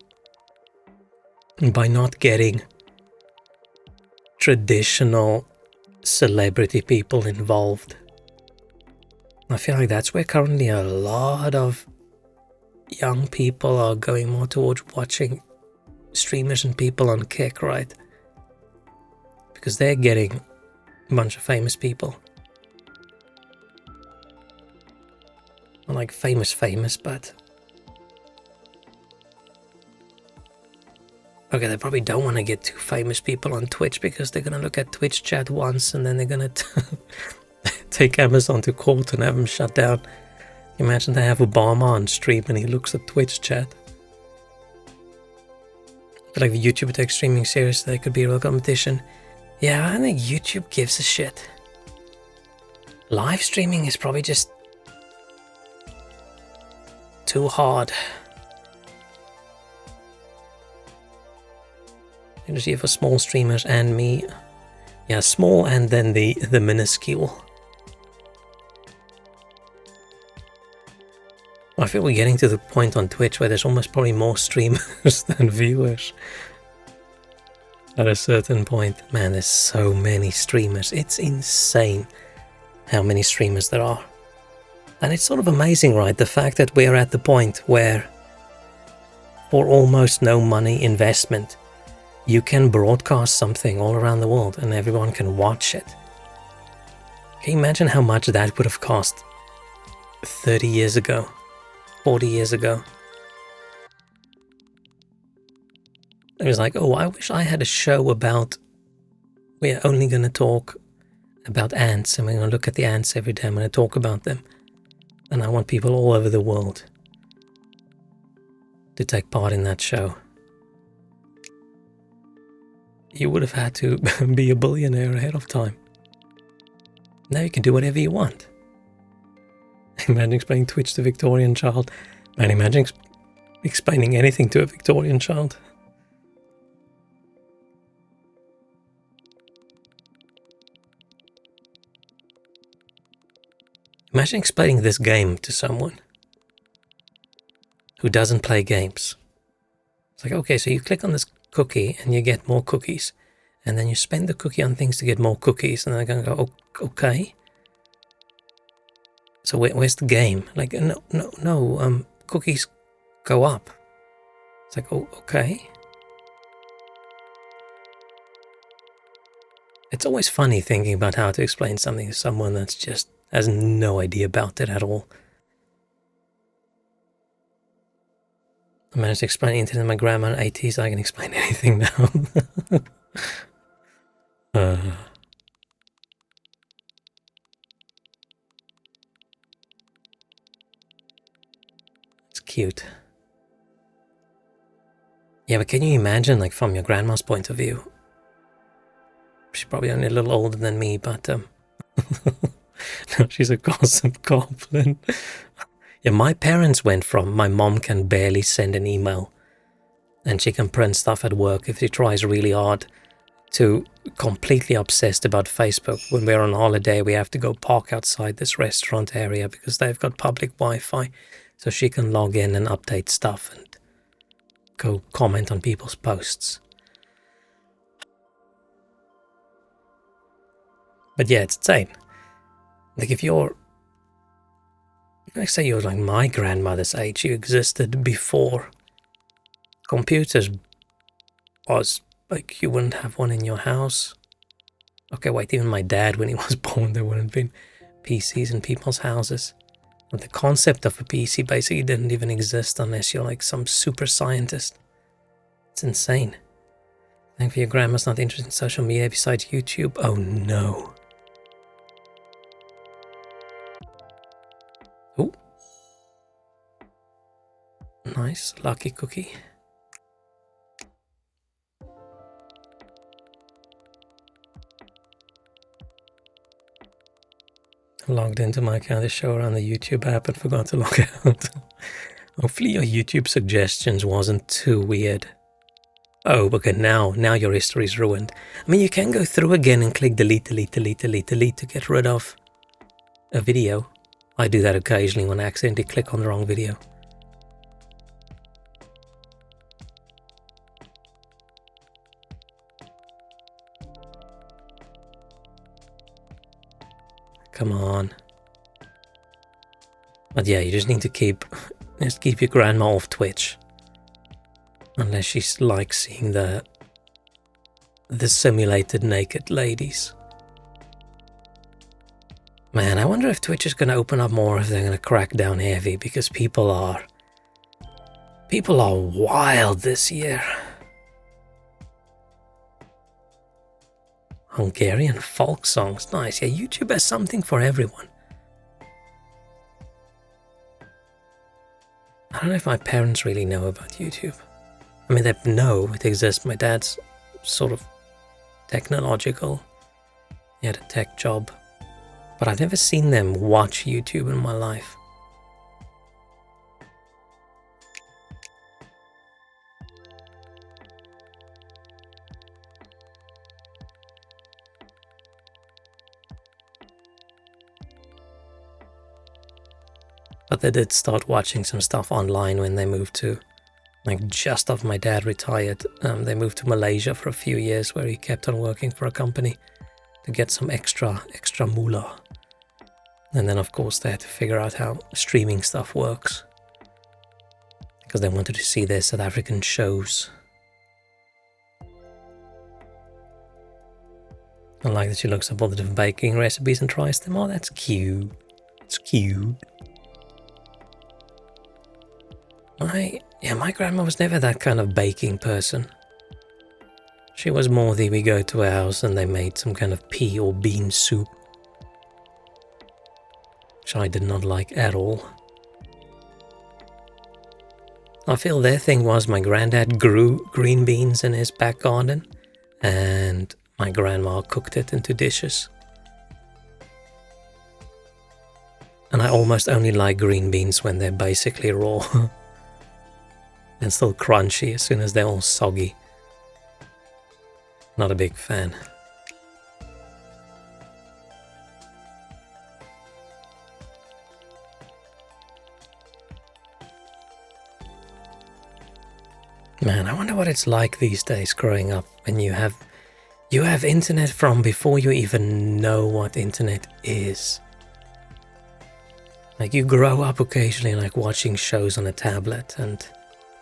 by not getting traditional celebrity people involved. I feel like that's where currently a lot of young people are going more towards watching streamers and people on Kick, right? Because they're getting a bunch of famous people. Not like famous, but... Okay, they probably don't want to get too famous people on Twitch because they're going to look at Twitch chat once and then they're going to take Amazon to court and have them shut down. Imagine they have Obama on stream and he looks at Twitch chat. But like the YouTuber takes streaming seriously, there could be a real competition. Yeah, I think YouTube gives a shit. Live streaming is probably just too hard. Usually for small streamers and me. Yeah, small and then the minuscule. I feel we're getting to the point on Twitch where there's almost probably more streamers than viewers. At a certain point, man, there's so many streamers. It's insane how many streamers there are. And it's sort of amazing, right? The fact that we're at the point where for almost no money investment, you can broadcast something all around the world and everyone can watch it. Can you imagine how much that would have cost 30 years ago, 40 years ago? It was like, oh, I wish I had a show about, we're only going to talk about ants and we're going to look at the ants every day. I'm going to talk about them. And I want people all over the world to take part in that show. You would have had to be a billionaire ahead of time. Now you can do whatever you want. Imagine explaining Twitch to a Victorian child. Man, imagine explaining anything to a Victorian child. Imagine explaining this game to someone who doesn't play games. It's like, okay, so you click on this cookie and you get more cookies, and then you spend the cookie on things to get more cookies, and they're going to go, okay, so where's the game? Like, no, cookies go up. It's like, oh, okay. It's always funny thinking about how to explain something to someone that's just has no idea about it at all. I managed to explain the internet to my grandma in the 80s. I can explain anything now. It's cute. Yeah, but can you imagine, like, from your grandma's point of view? She's probably only a little older than me, but no, she's a gossip goblin. Yeah, my parents went from my mom can barely send an email and she can print stuff at work if she tries really hard, to completely obsessed about Facebook. When we're on holiday, we have to go park outside this restaurant area because they've got public Wi-Fi, so she can log in and update stuff and go comment on people's posts. But yeah, it's insane. Like if you're, let's say you're like my grandmother's age, you existed before computers was like you wouldn't have one in your house. Okay, wait, even my dad, when he was born, there wouldn't have been PCs in people's houses. But the concept of a PC basically didn't even exist unless you're like some super scientist. It's insane. Thankfully, your grandma's not interested in social media besides YouTube. Oh no. Oh. Nice, lucky cookie. I logged into my account to show around the YouTube app and forgot to log out. Hopefully your YouTube suggestions wasn't too weird. Oh, okay, now your history is ruined. I mean, you can go through again and click delete, delete, delete, delete, delete to get rid of a video. I do that occasionally when I accidentally click on the wrong video. Come on. But yeah, you just need to keep your grandma off Twitch. Unless she likes seeing the simulated naked ladies. Man, I wonder if Twitch is going to open up more, if they're going to crack down heavy, because people are wild this year. Hungarian folk songs, nice. Yeah, YouTube has something for everyone. I don't know if my parents really know about YouTube. I mean, they know it exists. My dad's sort of technological. He had a tech job. But I've never seen them watch YouTube in my life. But they did start watching some stuff online when they moved to, like just after my dad retired, they moved to Malaysia for a few years where he kept on working for a company to get some extra moolah. And then of course they had to figure out how streaming stuff works. Because they wanted to see their South African shows. I like that she looks up all the different baking recipes and tries them. Oh, that's cute. It's cute. My grandma was never that kind of baking person. She was more the we go to a house and they made some kind of pea or bean soup, which I did not like at all. I feel their thing was my granddad grew green beans in his back garden and my grandma cooked it into dishes. And I almost only like green beans when they're basically raw. And still crunchy as soon as they're all soggy. Not a big fan. Man, I wonder what it's like these days growing up when you have internet from before you even know what internet is. Like you grow up occasionally like watching shows on a tablet and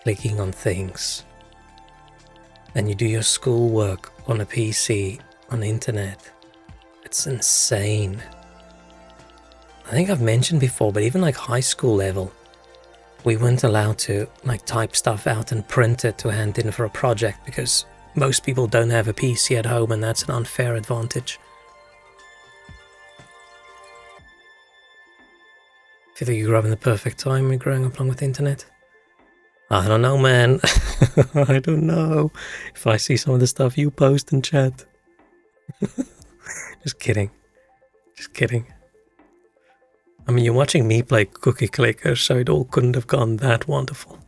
clicking on things. Then you do your schoolwork on a PC, on the internet. It's insane. I think I've mentioned before, but even like high school level, we weren't allowed to like type stuff out and print it to hand in for a project because most people don't have a PC at home and that's an unfair advantage. Do you think you grew up in the perfect time when growing up along with the internet? I don't know, man. I don't know. If I see some of the stuff you post in chat. Just kidding. Just kidding. I mean, you're watching me play Cookie Clicker, so it all couldn't have gone that wonderful.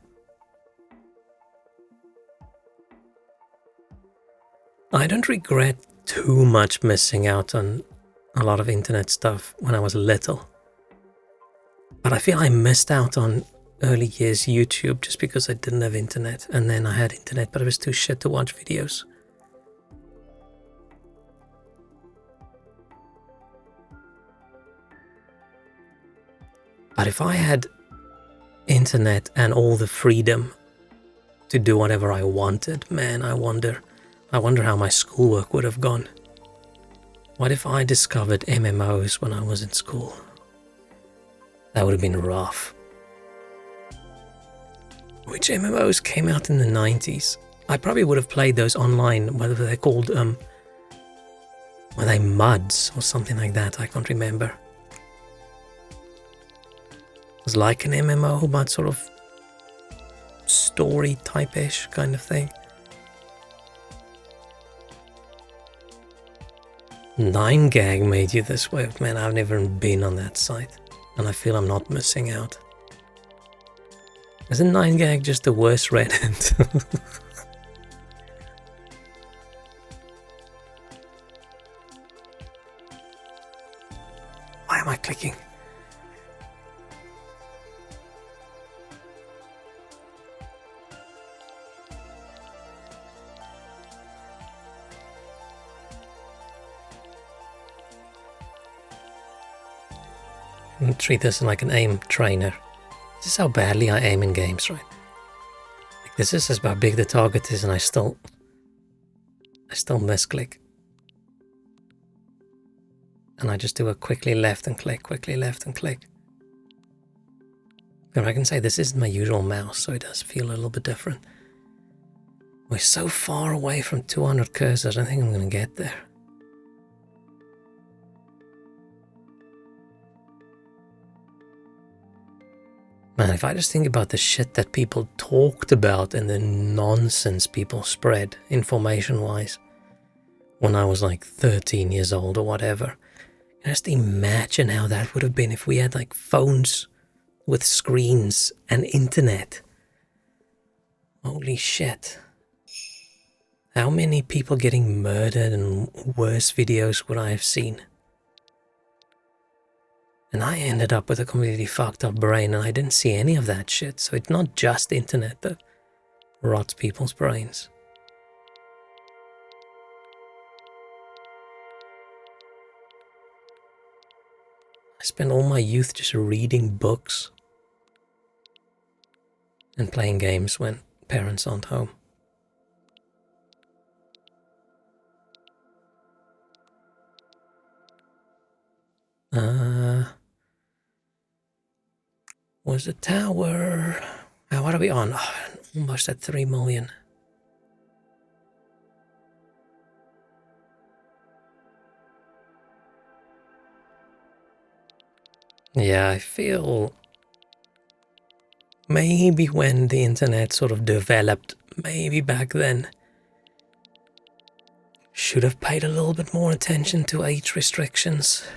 I don't regret too much missing out on a lot of internet stuff when I was little. But I feel I missed out on early years YouTube just because I didn't have internet, and then I had internet but it was too shit to watch videos. But if I had internet and all the freedom to do whatever I wanted. Man, I wonder how my schoolwork would have gone. What if I discovered MMOs when I was in school? That would have been rough. Which MMOs came out in the 90s? I probably would have played those online, whatever they're called, were they MUDs or something like that? I can't remember. It was like an MMO, but sort of story type-ish kind of thing. 9gag made you this way. Man, I've never been on that site, and I feel I'm not missing out. Isn't 9gag just the worst Reddit? Why am I clicking? Treat this like an aim trainer. This is how badly I aim in games, right? Like, this is how big the target is, and I still misclick. And I just do a quickly left and click, quickly left and click. And I can say this isn't my usual mouse, so it does feel a little bit different. We're so far away from 200 cursors, I don't think I'm going to get there. Man, if I just think about the shit that people talked about and the nonsense people spread, information-wise, when I was like 13 years old or whatever, just imagine how that would have been if we had like phones with screens and internet. Holy shit. How many people getting murdered and worse videos would I have seen? And I ended up with a completely fucked up brain, and I didn't see any of that shit. So it's not just internet that rots people's brains. I spent all my youth just reading books and playing games when parents aren't home. Was the tower? What are we on? Oh, almost at 3 million. Yeah, I feel maybe when the internet sort of developed, maybe back then, should have paid a little bit more attention to age restrictions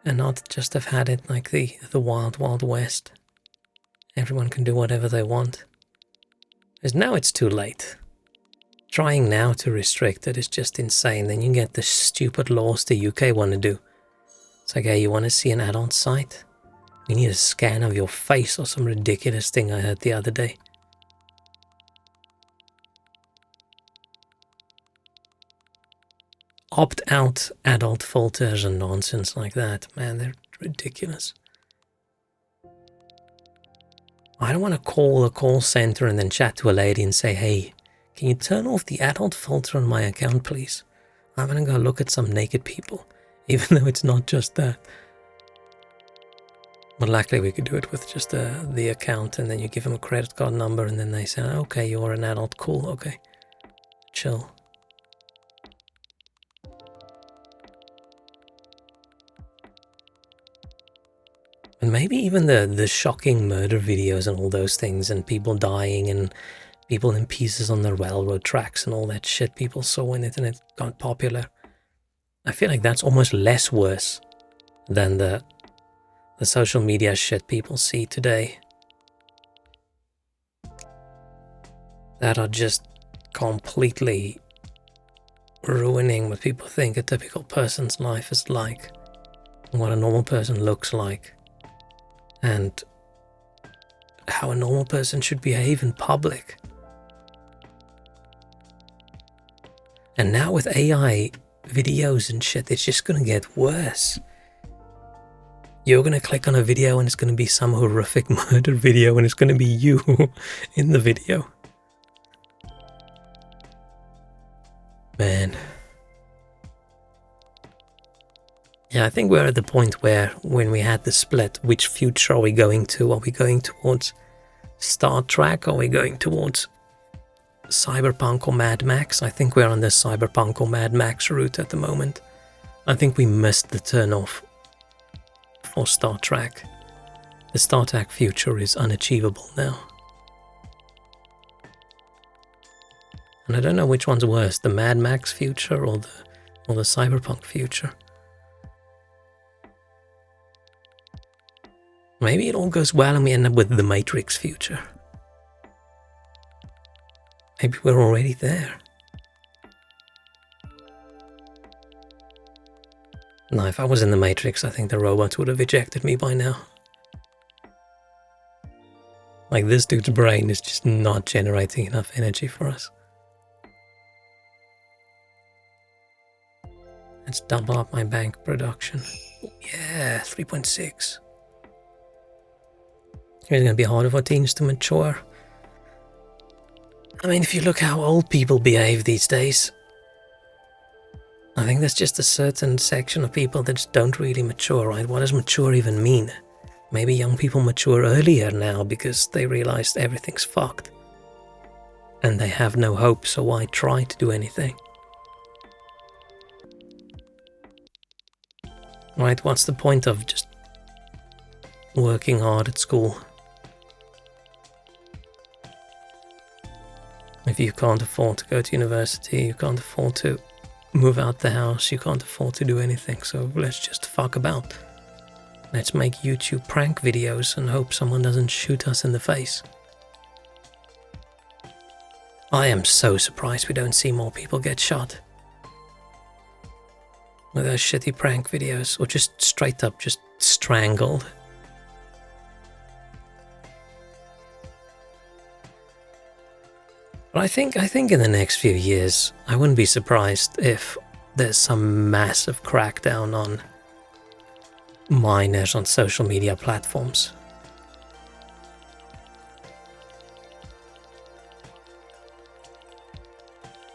and not just have had it like the wild, wild west. Everyone can do whatever they want. Because now it's too late. Trying now to restrict it is just insane. Then you get the stupid laws the UK want to do. It's like, hey, you want to see an adult site? You need a scan of your face or some ridiculous thing I heard the other day. Opt-out adult filters and nonsense like that. Man, they're ridiculous. I don't want to call a call center and then chat to a lady and say, hey, can you turn off the adult filter on my account, please? I'm going to go look at some naked people, even though it's not just that. But luckily we could do it with just the account, and then you give them a credit card number, and then they say, okay, you're an adult, cool, okay, chill. And maybe even the shocking murder videos and all those things, and people dying and people in pieces on the railroad tracks and all that shit people saw when the internet got popular. I feel like that's almost less worse than the social media shit people see today. That are just completely ruining what people think a typical person's life is like, and what a normal person looks like, and how a normal person should behave in public. And now with AI videos and shit, it's just gonna get worse. You're gonna click on a video and it's gonna be some horrific murder video, and it's gonna be you in the video. Man. Yeah, I think we're at the point where, when we had the split, which future are we going to? Are we going towards Star Trek? Are we going towards Cyberpunk or Mad Max? I think we're on the Cyberpunk or Mad Max route at the moment. I think we missed the turn-off for Star Trek. The Star Trek future is unachievable now. And I don't know which one's worse, the Mad Max future or the Cyberpunk future. Maybe it all goes well and we end up with the Matrix future. Maybe we're already there. No, if I was in the Matrix, I think the robots would have ejected me by now. Like, this dude's brain is just not generating enough energy for us. Let's double up my bank production. Yeah, 3.6. It's going to be harder for teens to mature. I mean, if you look how old people behave these days, I think there's just a certain section of people that just don't really mature, right? What does mature even mean? Maybe young people mature earlier now because they realized everything's fucked. And they have no hope, so why try to do anything? Right, what's the point of just working hard at school if you can't afford to go to university, you can't afford to move out the house, you can't afford to do anything, so let's just fuck about. Let's make YouTube prank videos and hope someone doesn't shoot us in the face. I am so surprised we don't see more people get shot with those shitty prank videos, or just straight up just strangled. But I think in the next few years, I wouldn't be surprised if there's some massive crackdown on minors on social media platforms.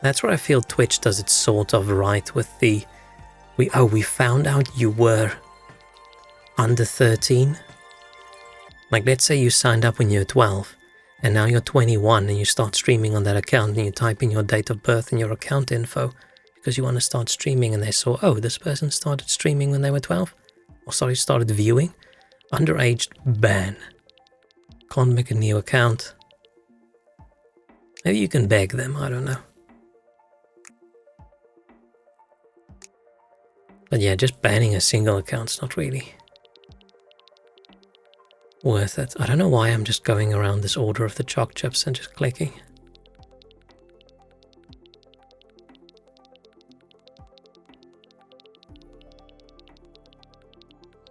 That's where I feel Twitch does it sort of right with the we found out you were under 13. Like, let's say you signed up when you were 12 and now you're 21 and you start streaming on that account and you type in your date of birth and your account info because you want to start streaming, and they saw, oh, this person started streaming when they were 12, or sorry, started viewing. Underage ban. Can't make a new account. Maybe you can beg them, I don't know. But yeah, just banning a single account's not really worth it. I don't know why I'm just going around this order of the choc chips and just clicking.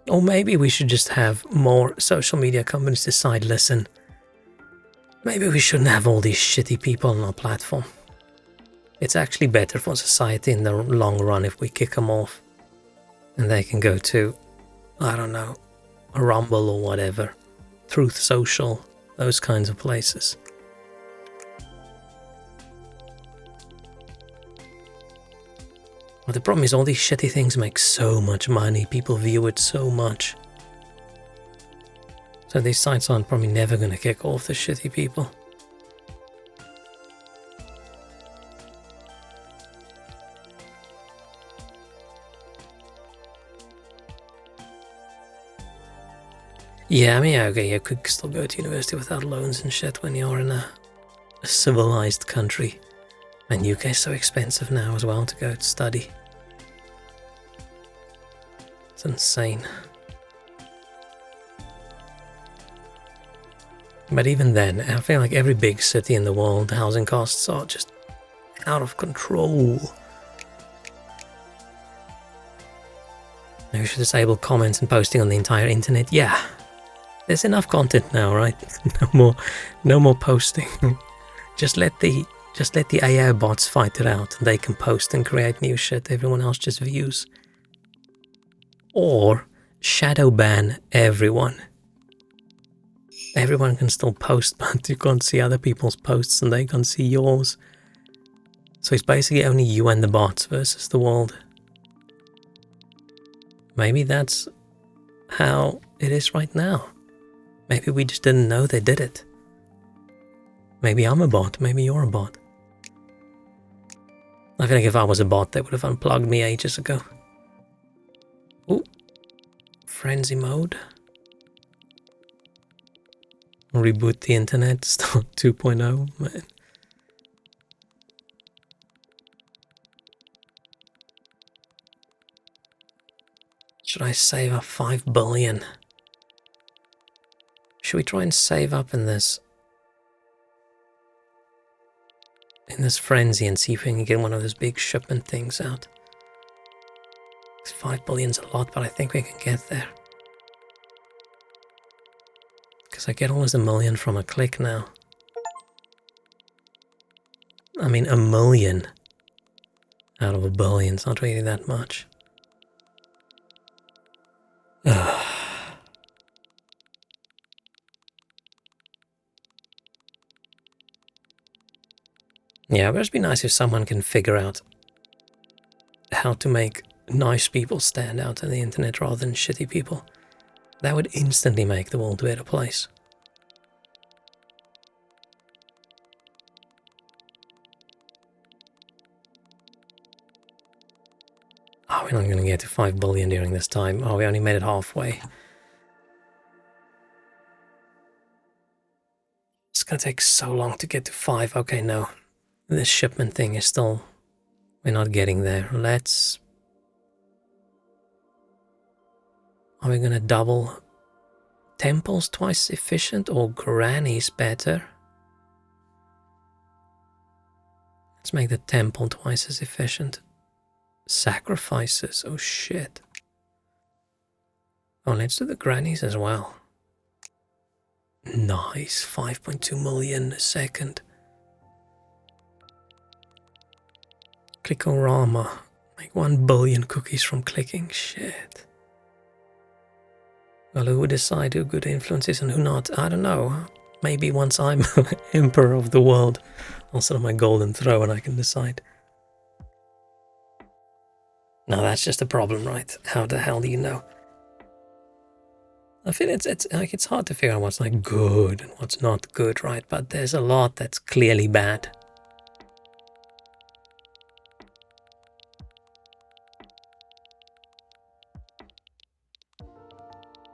Or maybe we should just have more social media companies decide, listen, maybe we shouldn't have all these shitty people on our platform. It's actually better for society in the long run if we kick them off. And they can go to, I don't know, a Rumble or whatever, Truth Social, those kinds of places. But the problem is all these shitty things make so much money, people view it so much. So these sites aren't probably never going to kick off the shitty people. Yeah, I mean, okay, you could still go to university without loans and shit when you're in a civilized country. And UK is so expensive now as well to go to study. It's insane. But even then, I feel like every big city in the world, housing costs are just out of control. Maybe we should disable comments and posting on the entire internet. Yeah. There's enough content now, right? No more posting. Just let the AI bots fight it out. They can post and create new shit. Everyone else just views. Or shadow ban everyone. Everyone can still post, but you can't see other people's posts and they can't see yours. So it's basically only you and the bots versus the world. Maybe that's how it is right now. Maybe we just didn't know they did it. Maybe I'm a bot, maybe you're a bot. I feel like if I was a bot, they would have unplugged me ages ago. Ooh. Frenzy mode. Reboot the internet, start 2.0, man. Should I save up 5 billion? Should we try and save up in this frenzy and see if we can get one of those big shipment things out? 5 billion's a lot, but I think we can get there. Because I get almost 1 million from a click now. I mean, 1 million out of 1 billion is not really that much. Yeah, it would just be nice if someone can figure out how to make nice people stand out on the internet rather than shitty people. That would instantly make the world a better place. Oh, we're not going to get to 5 billion during this time. Oh, we only made it halfway. It's going to take so long to get to 5. Okay, no. This shipment thing is still... We're not getting there. Let's... Are we going to double... Temples twice efficient or grannies better? Let's make the temple twice as efficient. Sacrifices, oh shit. Oh, let's do the grannies as well. Nice, 5.2 million a second. Clickorama, make 1 billion cookies from clicking, shit. Well, who would decide who good influence is and who not? I don't know. Maybe once I'm emperor of the world, I'll sit on my golden throne and I can decide. No, that's just a problem, right? How the hell do you know? I feel it's hard to figure out what's like good and what's not good, right? But there's a lot that's clearly bad.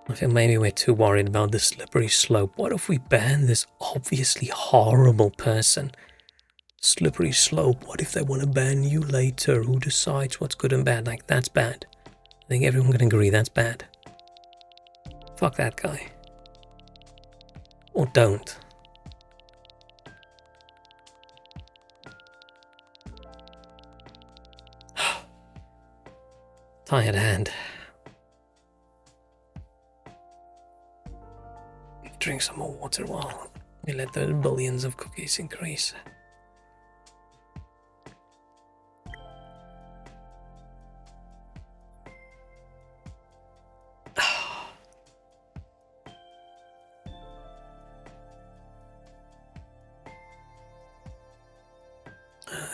I feel maybe we're too worried about the slippery slope. What if we ban this obviously horrible person? Slippery slope, what if they want to ban you later? Who decides what's good and bad? Like, that's bad. I think everyone can agree that's bad. Fuck that guy. Or don't. Tired hand. Drink some more water while we let the billions of cookies increase.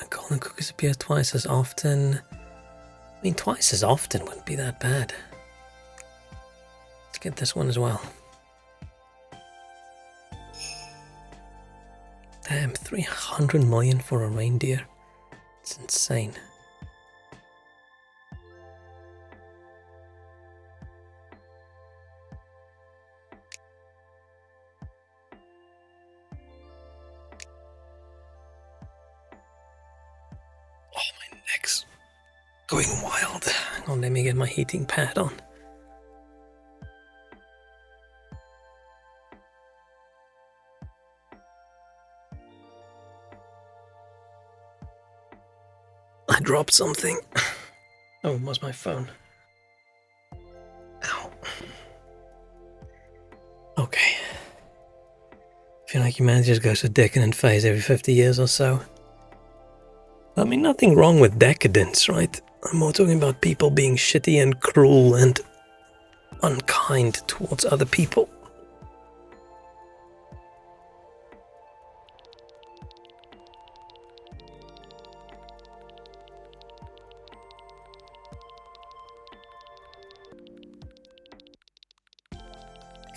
Golden cookies appear twice as often. I mean, twice as often wouldn't be that bad. Let's get this one as well. Damn, 300 million for a reindeer. It's insane. Oh, my neck's going wild. Hang on, let me get my heating pad on. I dropped something. Oh, it was my phone. Ow. Okay. I feel like humanity just goes to decadent phase every 50 years or so. I mean, nothing wrong with decadence, right? I'm more talking about people being shitty and cruel and unkind towards other people.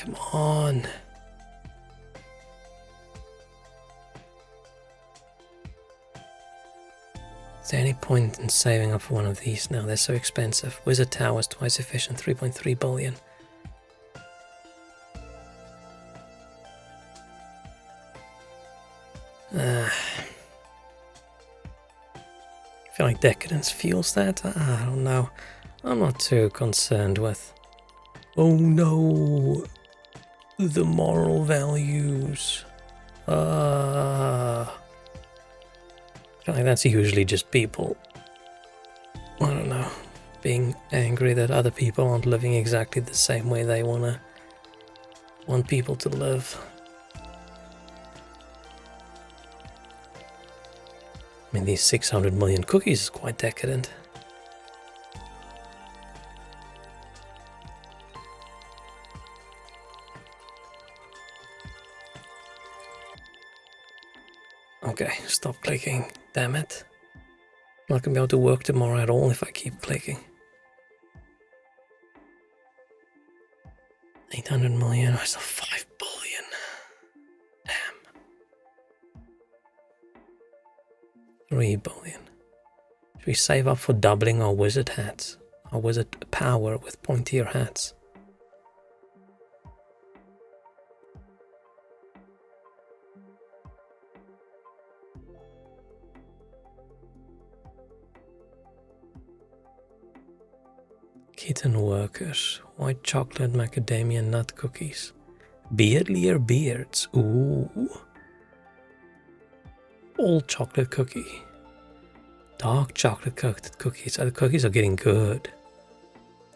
Come on. Is there any point in saving up for one of these now? They're so expensive. Wizard Towers, twice efficient, 3.3 billion. I feel like Decadence fuels that. I don't know. I'm not too concerned with. Oh no! The moral values. I feel like that's usually just people, I don't know, being angry that other people aren't living exactly the same way they want people to live. I mean, these 600 million cookies is quite decadent. Okay, stop clicking. Damn it. I'm not gonna be able to work tomorrow at all if I keep clicking. 800 million, I still 5 billion. Damn. 3 billion. Should we save up for doubling our wizard hats? Our wizard power with pointier hats? Kitten workers, white chocolate macadamia nut cookies, beardlier beards, ooh, all chocolate cookie, dark chocolate coated cookies. Oh, the cookies are getting good.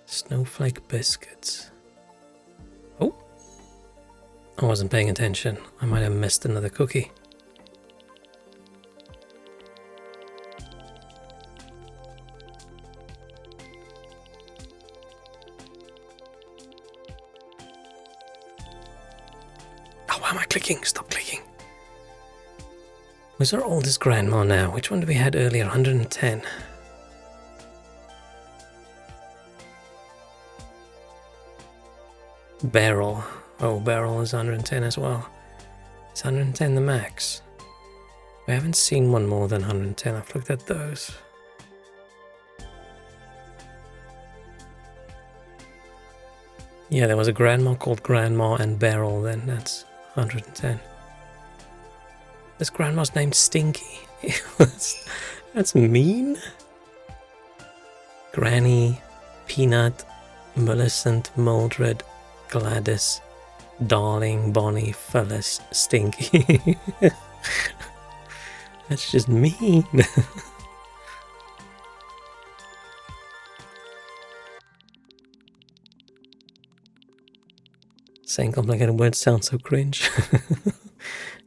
Snowflake biscuits. Oh, I wasn't paying attention. I might have missed another cookie. Why am I clicking? Stop clicking. Where's our oldest grandma now? Which one did we had earlier? 110. Barrel. Oh, barrel is 110 as well. Is 110 the max? We haven't seen one more than 110. I've looked at those. Yeah, there was a grandma called Grandma and Barrel, then that's 110. This grandma's named Stinky. That's mean. Granny, Peanut, Millicent, Mildred, Gladys, Darling, Bonnie, Phyllis, Stinky. That's just mean. Saying complicated words sounds so cringe.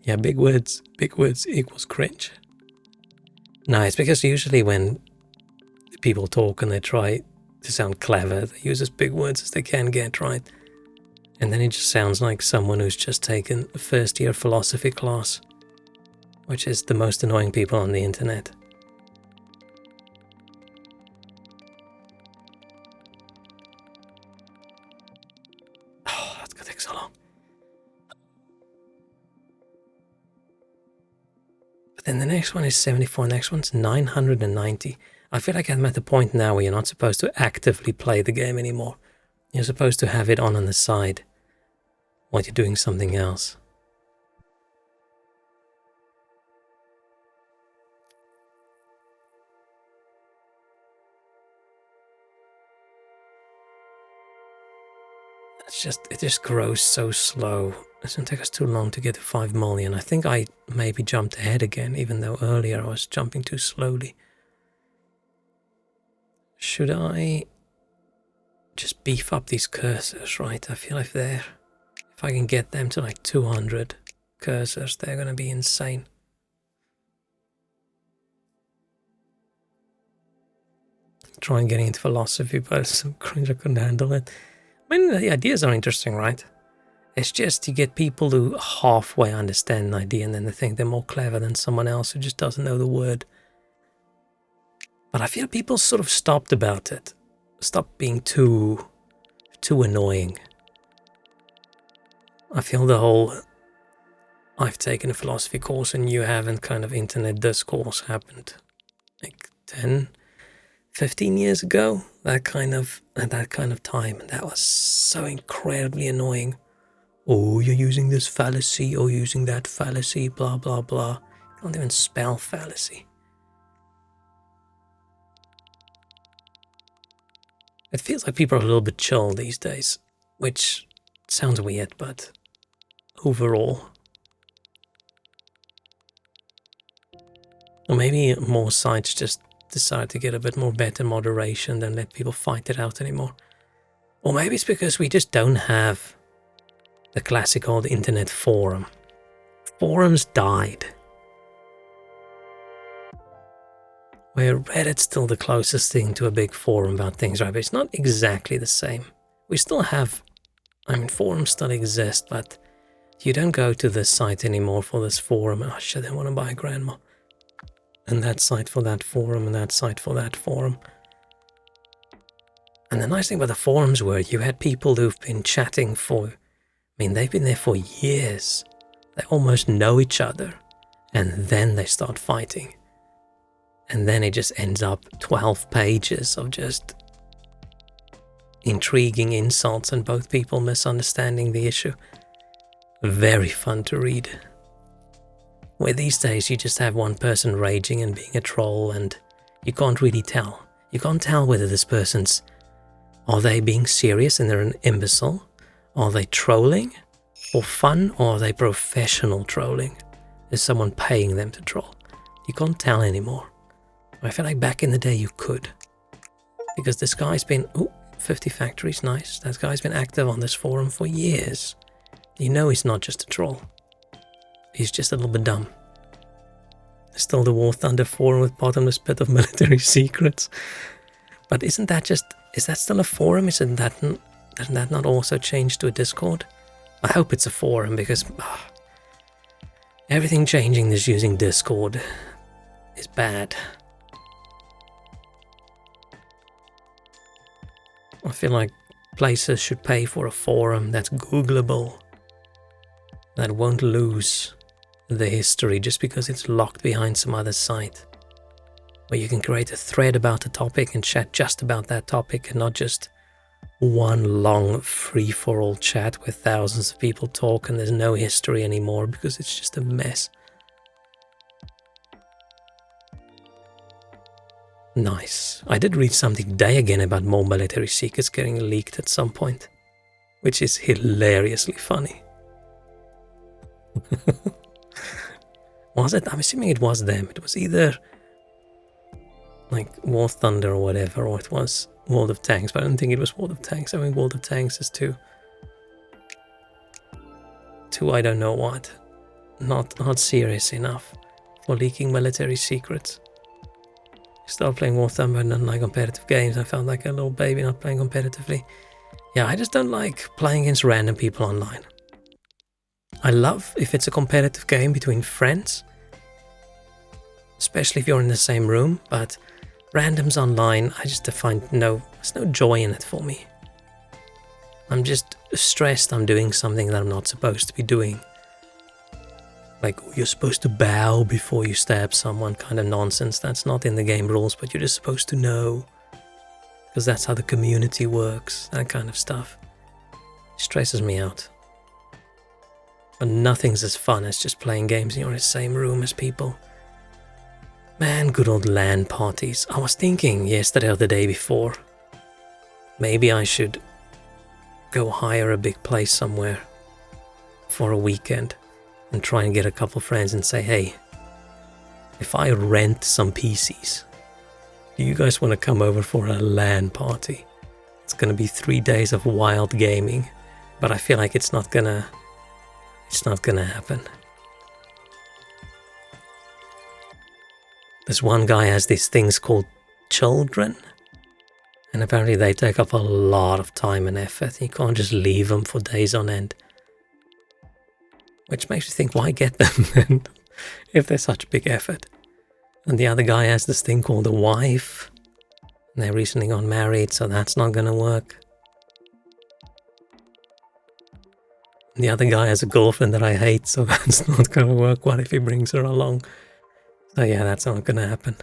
Yeah, big words equals cringe. No, it's because usually when people talk and they try to sound clever, they use as big words as they can get, right? And then it just sounds like someone who's just taken a first-year philosophy class, which is the most annoying people on the internet. Oh, that's gonna take so long. But then the next one is 74, next one's 990. I feel like I'm at the point now where you're not supposed to actively play the game anymore. You're supposed to have it on the side while you're doing something else. It just grows so slow. It's gonna take us too long to get to 5 million. I think I maybe jumped ahead again, even though earlier I was jumping too slowly. Should I just beef up these cursors, right? I feel like if I can get them to like 200 cursors, they're gonna be insane. Trying getting into philosophy, but it's so cringe I couldn't handle it. I mean, the ideas are interesting, right? It's just you get people who halfway understand an idea and then they think they're more clever than someone else who just doesn't know the word. But I feel people sort of stopped about it. Stopped being too annoying. I feel the whole I've taken a philosophy course and you haven't kind of internet discourse happened like 10, 15 years ago. At that kind of time. And that was so incredibly annoying. Oh, you're using this fallacy, or using that fallacy, blah, blah, blah. You can't even spell fallacy. It feels like people are a little bit chill these days, which sounds weird, but overall. Or maybe more sites just decide to get a bit more better moderation than let people fight it out anymore. Or maybe it's because we just don't have the classic old internet forum. Forums died. Where Reddit's still the closest thing to a big forum about things, right? But it's not exactly the same. We still have, forums still exist, but you don't go to this site anymore for this forum. Oh shit, I want to buy a grandma. And that site for that forum, and that site for that forum. And the nice thing about the forums were you had people who've been chatting for, they've been there for years. They almost know each other. And then they start fighting. And then it just ends up 12 pages of just intriguing insults and both people misunderstanding the issue. Very fun to read. Where these days you just have one person raging and being a troll and you can't really tell. You can't tell whether this person's... Are they being serious and they're an imbecile? Are they trolling for fun, or are they professional trolling? Is someone paying them to troll? You can't tell anymore. I feel like back in the day you could. Because this guy's been... 50 factories, nice. That guy's been active on this forum for years. You know he's not just a troll. He's just a little bit dumb. There's still the War Thunder forum with bottomless pit of military secrets. But isn't that just... Is that still a forum? Doesn't that not also change to a Discord? I hope it's a forum because... everything changing this using Discord is bad. I feel like places should pay for a forum that's Googleable, that won't lose the history just because it's locked behind some other site, where you can create a thread about a topic and chat just about that topic and not just one long free-for-all chat where thousands of people talk and there's no history anymore because it's just a mess. Nice. I did read something today again about more military secrets getting leaked at some point, which is hilariously funny. Was it? I'm assuming it was them. It was either like War Thunder or whatever, or it was World of Tanks, but I don't think it was World of Tanks. I mean, World of Tanks is too I don't know what. Not serious enough for leaking military secrets. Started playing War Thunder and not like competitive games. I felt like a little baby not playing competitively. Yeah, I just don't like playing against random people online. I love if it's a competitive game between friends, especially if you're in the same room, but randoms online, I just find there's no joy in it for me. I'm just stressed I'm doing something that I'm not supposed to be doing. Like, you're supposed to bow before you stab someone kind of nonsense. That's not in the game rules, but you're just supposed to know. Because that's how the community works, that kind of stuff. It stresses me out. But nothing's as fun as just playing games and you're in the same room as people. Man, good old LAN parties. I was thinking yesterday or the day before, maybe I should go hire a big place somewhere for a weekend. And try and get a couple friends and say, hey, if I rent some PCs, do you guys want to come over for a LAN party? It's going to be 3 days of wild gaming, but I feel like it's not gonna happen. This one guy has these things called children, and apparently they take up a lot of time and effort. You can't just leave them for days on end. Which makes you think, why get them then, if they're such a big effort? And the other guy has this thing called a wife. And they're recently got married, so that's not going to work. The other guy has a girlfriend that I hate, so that's not gonna work. What if he brings her along? So yeah, that's not gonna happen.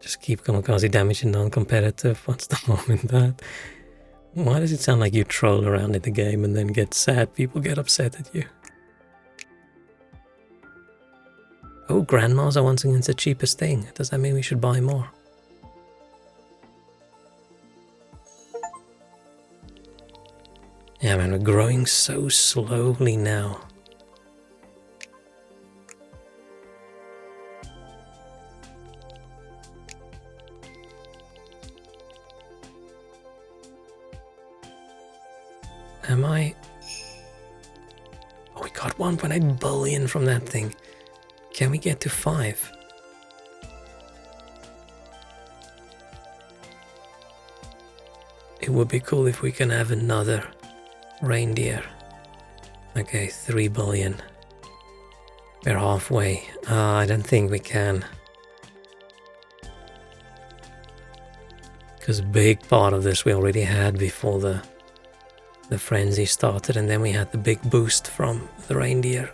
Just keep kamikaze damage in non-competitive. What's the harm in that? Why does it sound like you troll around in the game and then get sad? People get upset at you. Oh, grandmas are once again the cheapest thing. Does that mean we should buy more? Yeah, man, we're growing so slowly now. Am I? Oh, we got 1.8 billion from that thing. Can we get to 5? It would be cool if we can have another reindeer. Okay, 3 billion. We're halfway. I don't think we can. Because a big part of this we already had before the frenzy started, and then we had the big boost from the reindeer.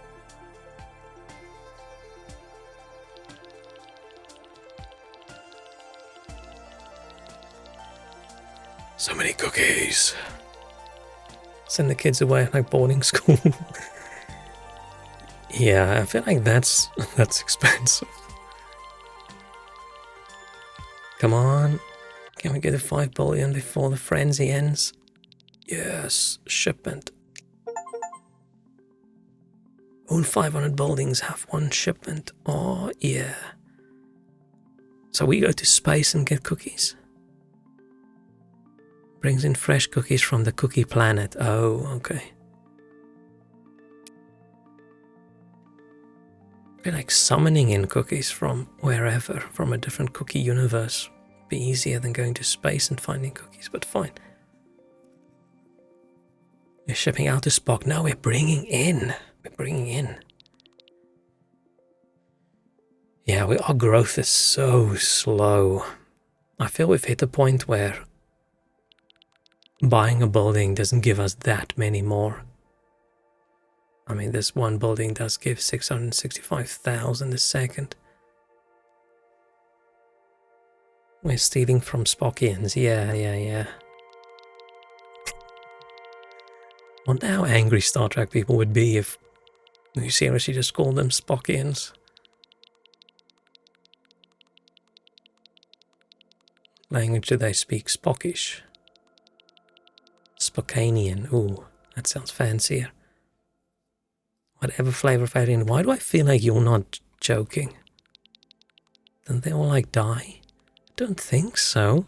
So many cookies. Send the kids away like boarding school. Yeah, I feel like that's expensive. Come on. Can we get to 5 billion before the frenzy ends? Yes, shipment. All 500 buildings have 1 shipment. Oh, yeah. So we go to space and get cookies. Brings in fresh cookies from the cookie planet. Oh, okay. I feel like summoning in cookies from wherever, from a different cookie universe, would be easier than going to space and finding cookies, but fine. We're shipping out to Spock. No, we're bringing in. We're bringing in. Yeah, our growth is so slow. I feel we've hit a point where buying a building doesn't give us that many more. I mean, this one building does give 665,000 a second. We're stealing from Spockians. Yeah. Wonder how angry Star Trek people would be if we seriously just called them Spockians. Language do they speak? Spockish. Spokanian. Ooh, that sounds fancier. Whatever flavor of alien. Why do I feel like you're not joking? Didn't they all like die? I don't think so.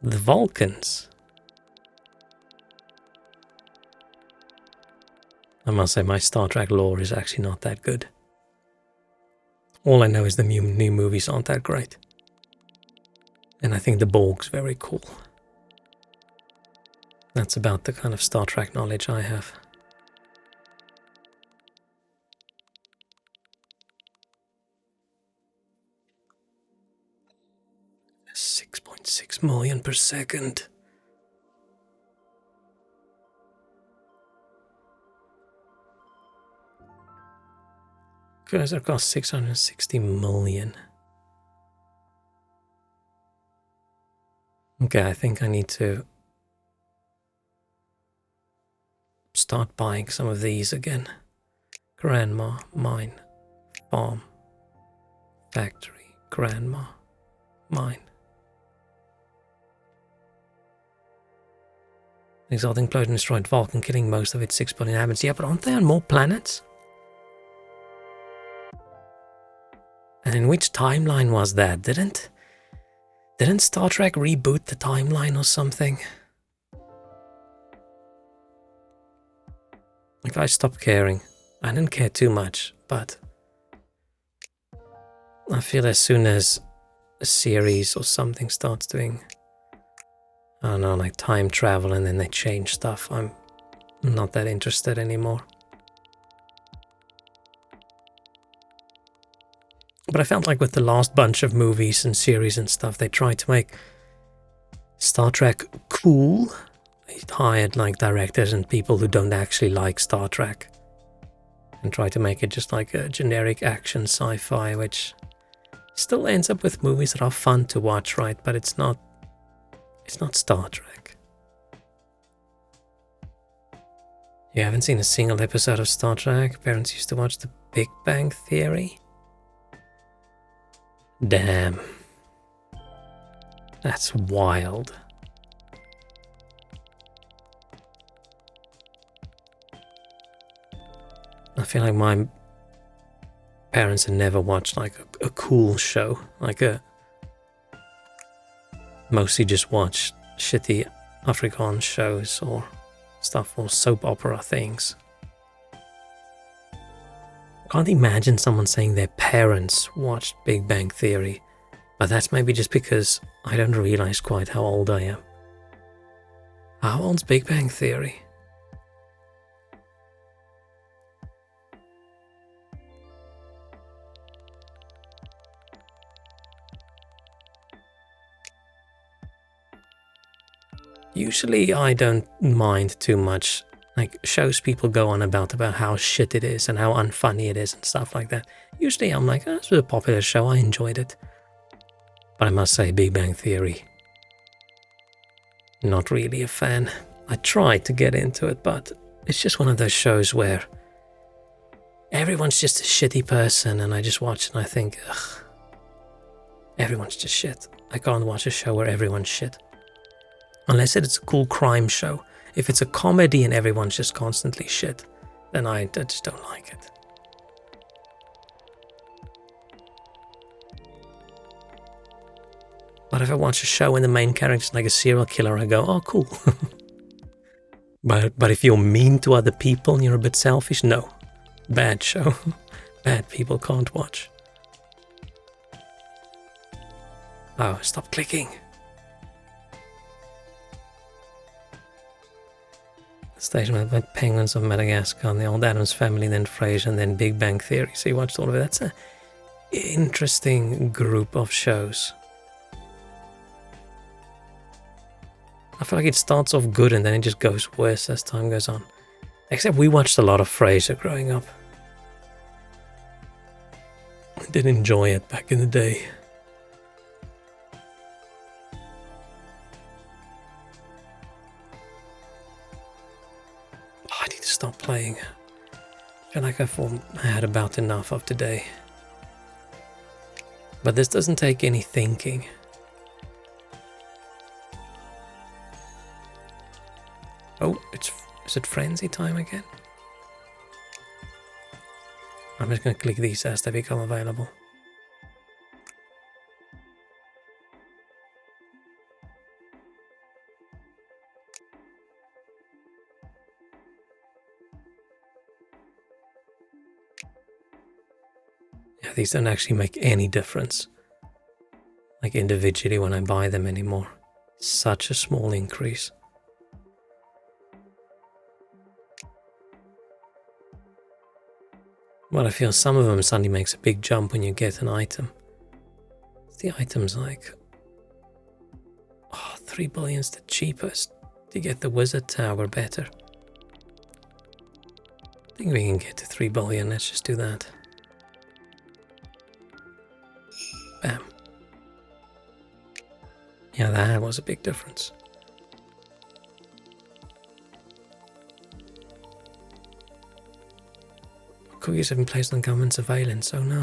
The Vulcans. I must say my Star Trek lore is actually not that good. All I know is the new movies aren't that great. And I think the Borg's very cool. That's about the kind of Star Trek knowledge I have. 6.6 million per second. Cursor costs 660 million. Okay, I think I need to start buying some of these again. Grandma, mine, farm, factory, grandma, mine. Exalting implosion destroyed Vulcan, killing most of its 6 billion inhabitants. Yeah, but aren't they on more planets? And in which timeline was that? Didn't Star Trek reboot the timeline or something? Like, I stopped caring. I didn't care too much, but I feel as soon as a series or something starts doing, I don't know, like time travel and then they change stuff, I'm not that interested anymore. But I felt like with the last bunch of movies and series and stuff, they tried to make Star Trek cool. They hired like directors and people who don't actually like Star Trek and try to make it just like a generic action sci-fi, which still ends up with movies that are fun to watch, right? But it's not Star Trek. You haven't seen a single episode of Star Trek? Parents used to watch The Big Bang Theory? Damn. That's wild. I feel like my parents had never watched like a cool show. Mostly just watched shitty Afrikaans shows or stuff or soap opera things. I can't imagine someone saying their parents watched Big Bang Theory, but that's maybe just because I don't realize quite how old I am. How old's Big Bang Theory? Usually I don't mind too much, like shows people go on about how shit it is and how unfunny it is and stuff like that. Usually I'm like, this was a popular show, I enjoyed it. But I must say, Big Bang Theory, not really a fan. I tried to get into it, but it's just one of those shows where everyone's just a shitty person and I just watch it and I think, ugh, everyone's just shit. I can't watch a show where everyone's shit. Unless it's a cool crime show. If it's a comedy and everyone's just constantly shit, then I just don't like it. But if I watch a show and the main character's like a serial killer, I go, oh, cool. But if you're mean to other people and you're a bit selfish, no. Bad show. Bad people can't watch. Oh, stop clicking. Station with Penguins of Madagascar and the Old Addams Family, then Frasier, and then Big Bang Theory. So you watched all of it. That's an interesting group of shows. I feel like it starts off good and then it just goes worse as time goes on. Except we watched a lot of Frasier growing up. I did enjoy it back in the day. I need to stop playing. I feel like I had about enough of today. But this doesn't take any thinking. Oh, is it frenzy time again? I'm just going to click these as they become available. Yeah, these don't actually make any difference. Like individually when I buy them anymore. Such a small increase. But I feel some of them suddenly makes a big jump when you get an item. The item's like, 3 billion's the cheapest. To get the wizard tower better. I think we can get to 3 billion, let's just do that. Bam. Yeah, that was a big difference. Cookies have been placed on government surveillance, oh no.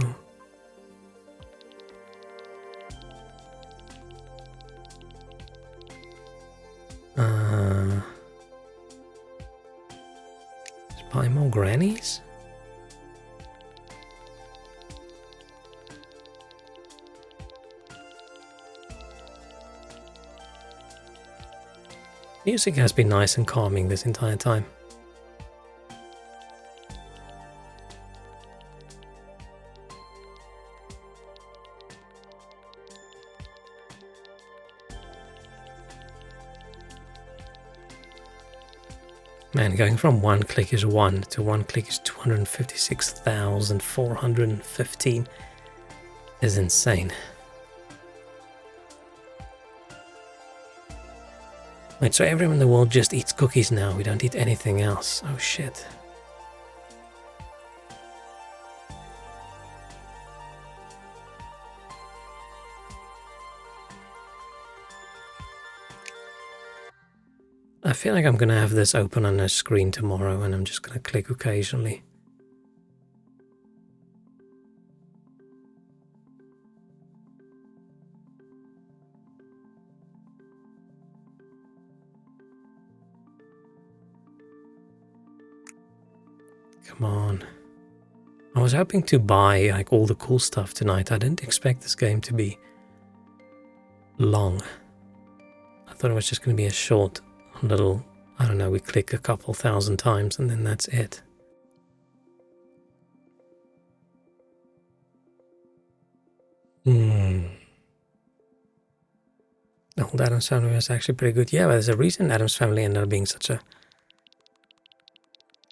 Let's buy more grannies? Music has been nice and calming this entire time. Man, going from one click is 1 to one click is 256,415 is insane. Wait, so everyone in the world just eats cookies now? We don't eat anything else? Oh shit. I feel like I'm gonna have this open on a screen tomorrow and I'm just gonna click occasionally. Come on. I was hoping to buy like all the cool stuff tonight. I didn't expect this game to be long. I thought it was just going to be a short little, I don't know, we click a couple thousand times and then that's it. The old Addams Family was actually pretty good. Yeah, but there's a reason Addams Family ended up being such a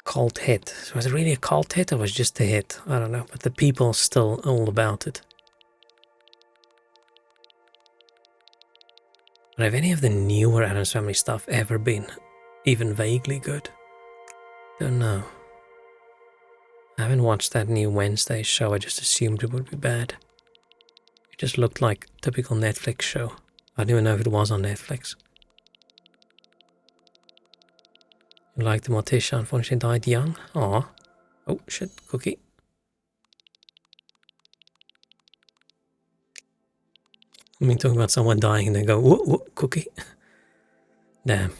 cult hit. So was it really a cult hit or was it just a hit? I don't know, but the people are still all about it. But have any of the newer Addams Family stuff ever been even vaguely good? Don't know. I haven't watched that new Wednesday show. I just assumed it would be bad. It just looked like a typical Netflix show. I didn't even know if it was on Netflix. Like the Morticia, unfortunately died young. Aw. Oh shit, cookie. I mean, talking about someone dying and they go, whoa, whoa, cookie. Damn.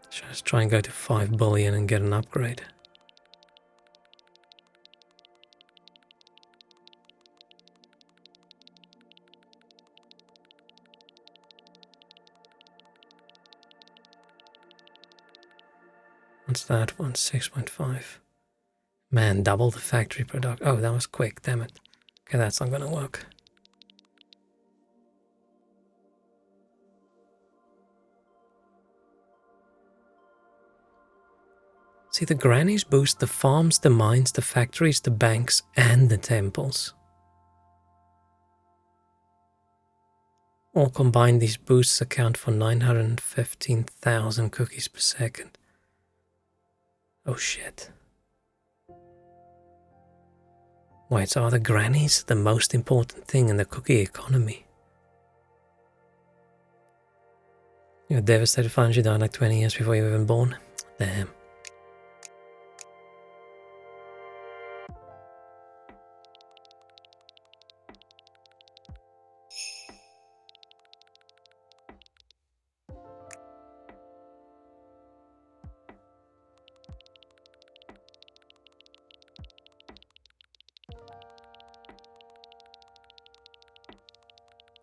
Should I just try and go to 5 billion and get an upgrade? What's that one? 6.5. Man, double the factory product. Oh, that was quick, damn it. Okay, that's not gonna work. See, the grannies boost the farms, the mines, the factories, the banks, and the temples. All combined, these boosts account for 915,000 cookies per second. Oh shit. Wait, so are the grannies the most important thing in the cookie economy? You were devastated to find you died like 20 years before you were even born? Damn.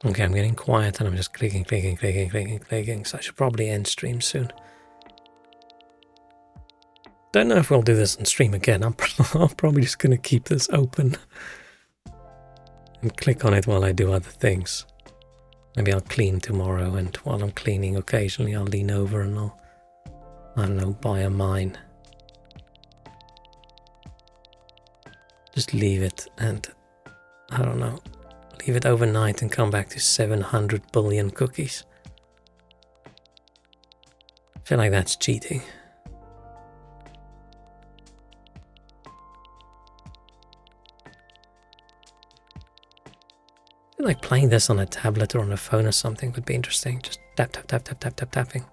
Okay, I'm getting quiet and I'm just clicking, so I should probably end stream soon. Don't know if we'll do this on stream again. I'm probably just going to keep this open and click on it while I do other things. Maybe I'll clean tomorrow, and while I'm cleaning, occasionally I'll lean over and I'll, I don't know, buy a mine. Just leave it and, I don't know, leave it overnight and come back to 700 billion cookies. I feel like that's cheating. I feel like playing this on a tablet or on a phone or something would be interesting. Just tap, tap, tap, tap, tap, tap, tapping.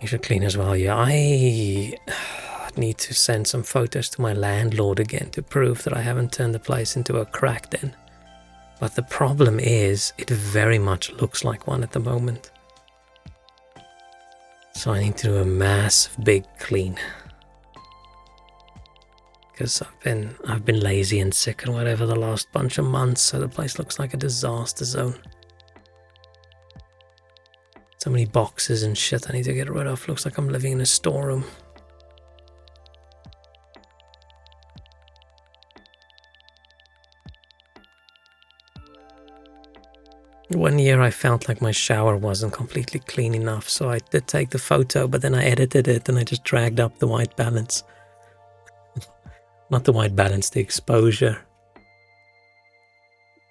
You should clean as well. Yeah, I need to send some photos to my landlord again to prove that I haven't turned the place into a crack den. But the problem is, it very much looks like one at the moment. So I need to do a massive big clean. Because I've been lazy and sick and whatever the last bunch of months, so the place looks like a disaster zone. So many boxes and shit I need to get rid of. Looks like I'm living in a storeroom. One year I felt like my shower wasn't completely clean enough, so I did take the photo, but then I edited it and I just dragged up the white balance. Not the white balance, the exposure.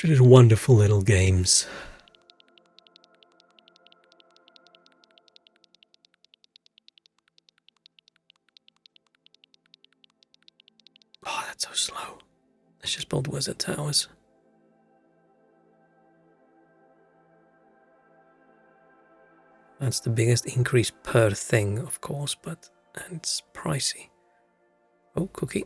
Just wonderful little games. Oh, that's so slow. Let's just build wizard towers. That's the biggest increase per thing, of course, but it's pricey. Oh, cookie.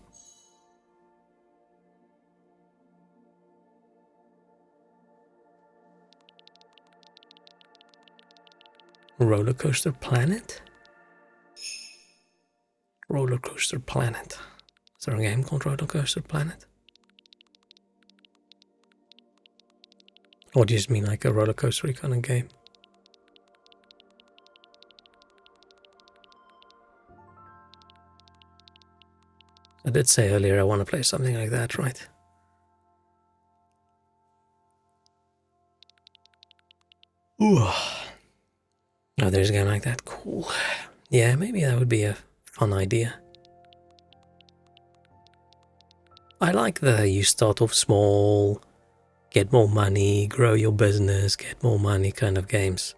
Roller Coaster Planet? Roller Coaster Planet. Is there a game called Roller Coaster Planet? Or do you just mean like a roller coaster kind of game? I did say earlier I want to play something like that, right? Ooh. Oh, there's a game like that. Cool. Yeah, maybe that would be a fun idea. I like the you start off small, get more money, grow your business, get more money kind of games.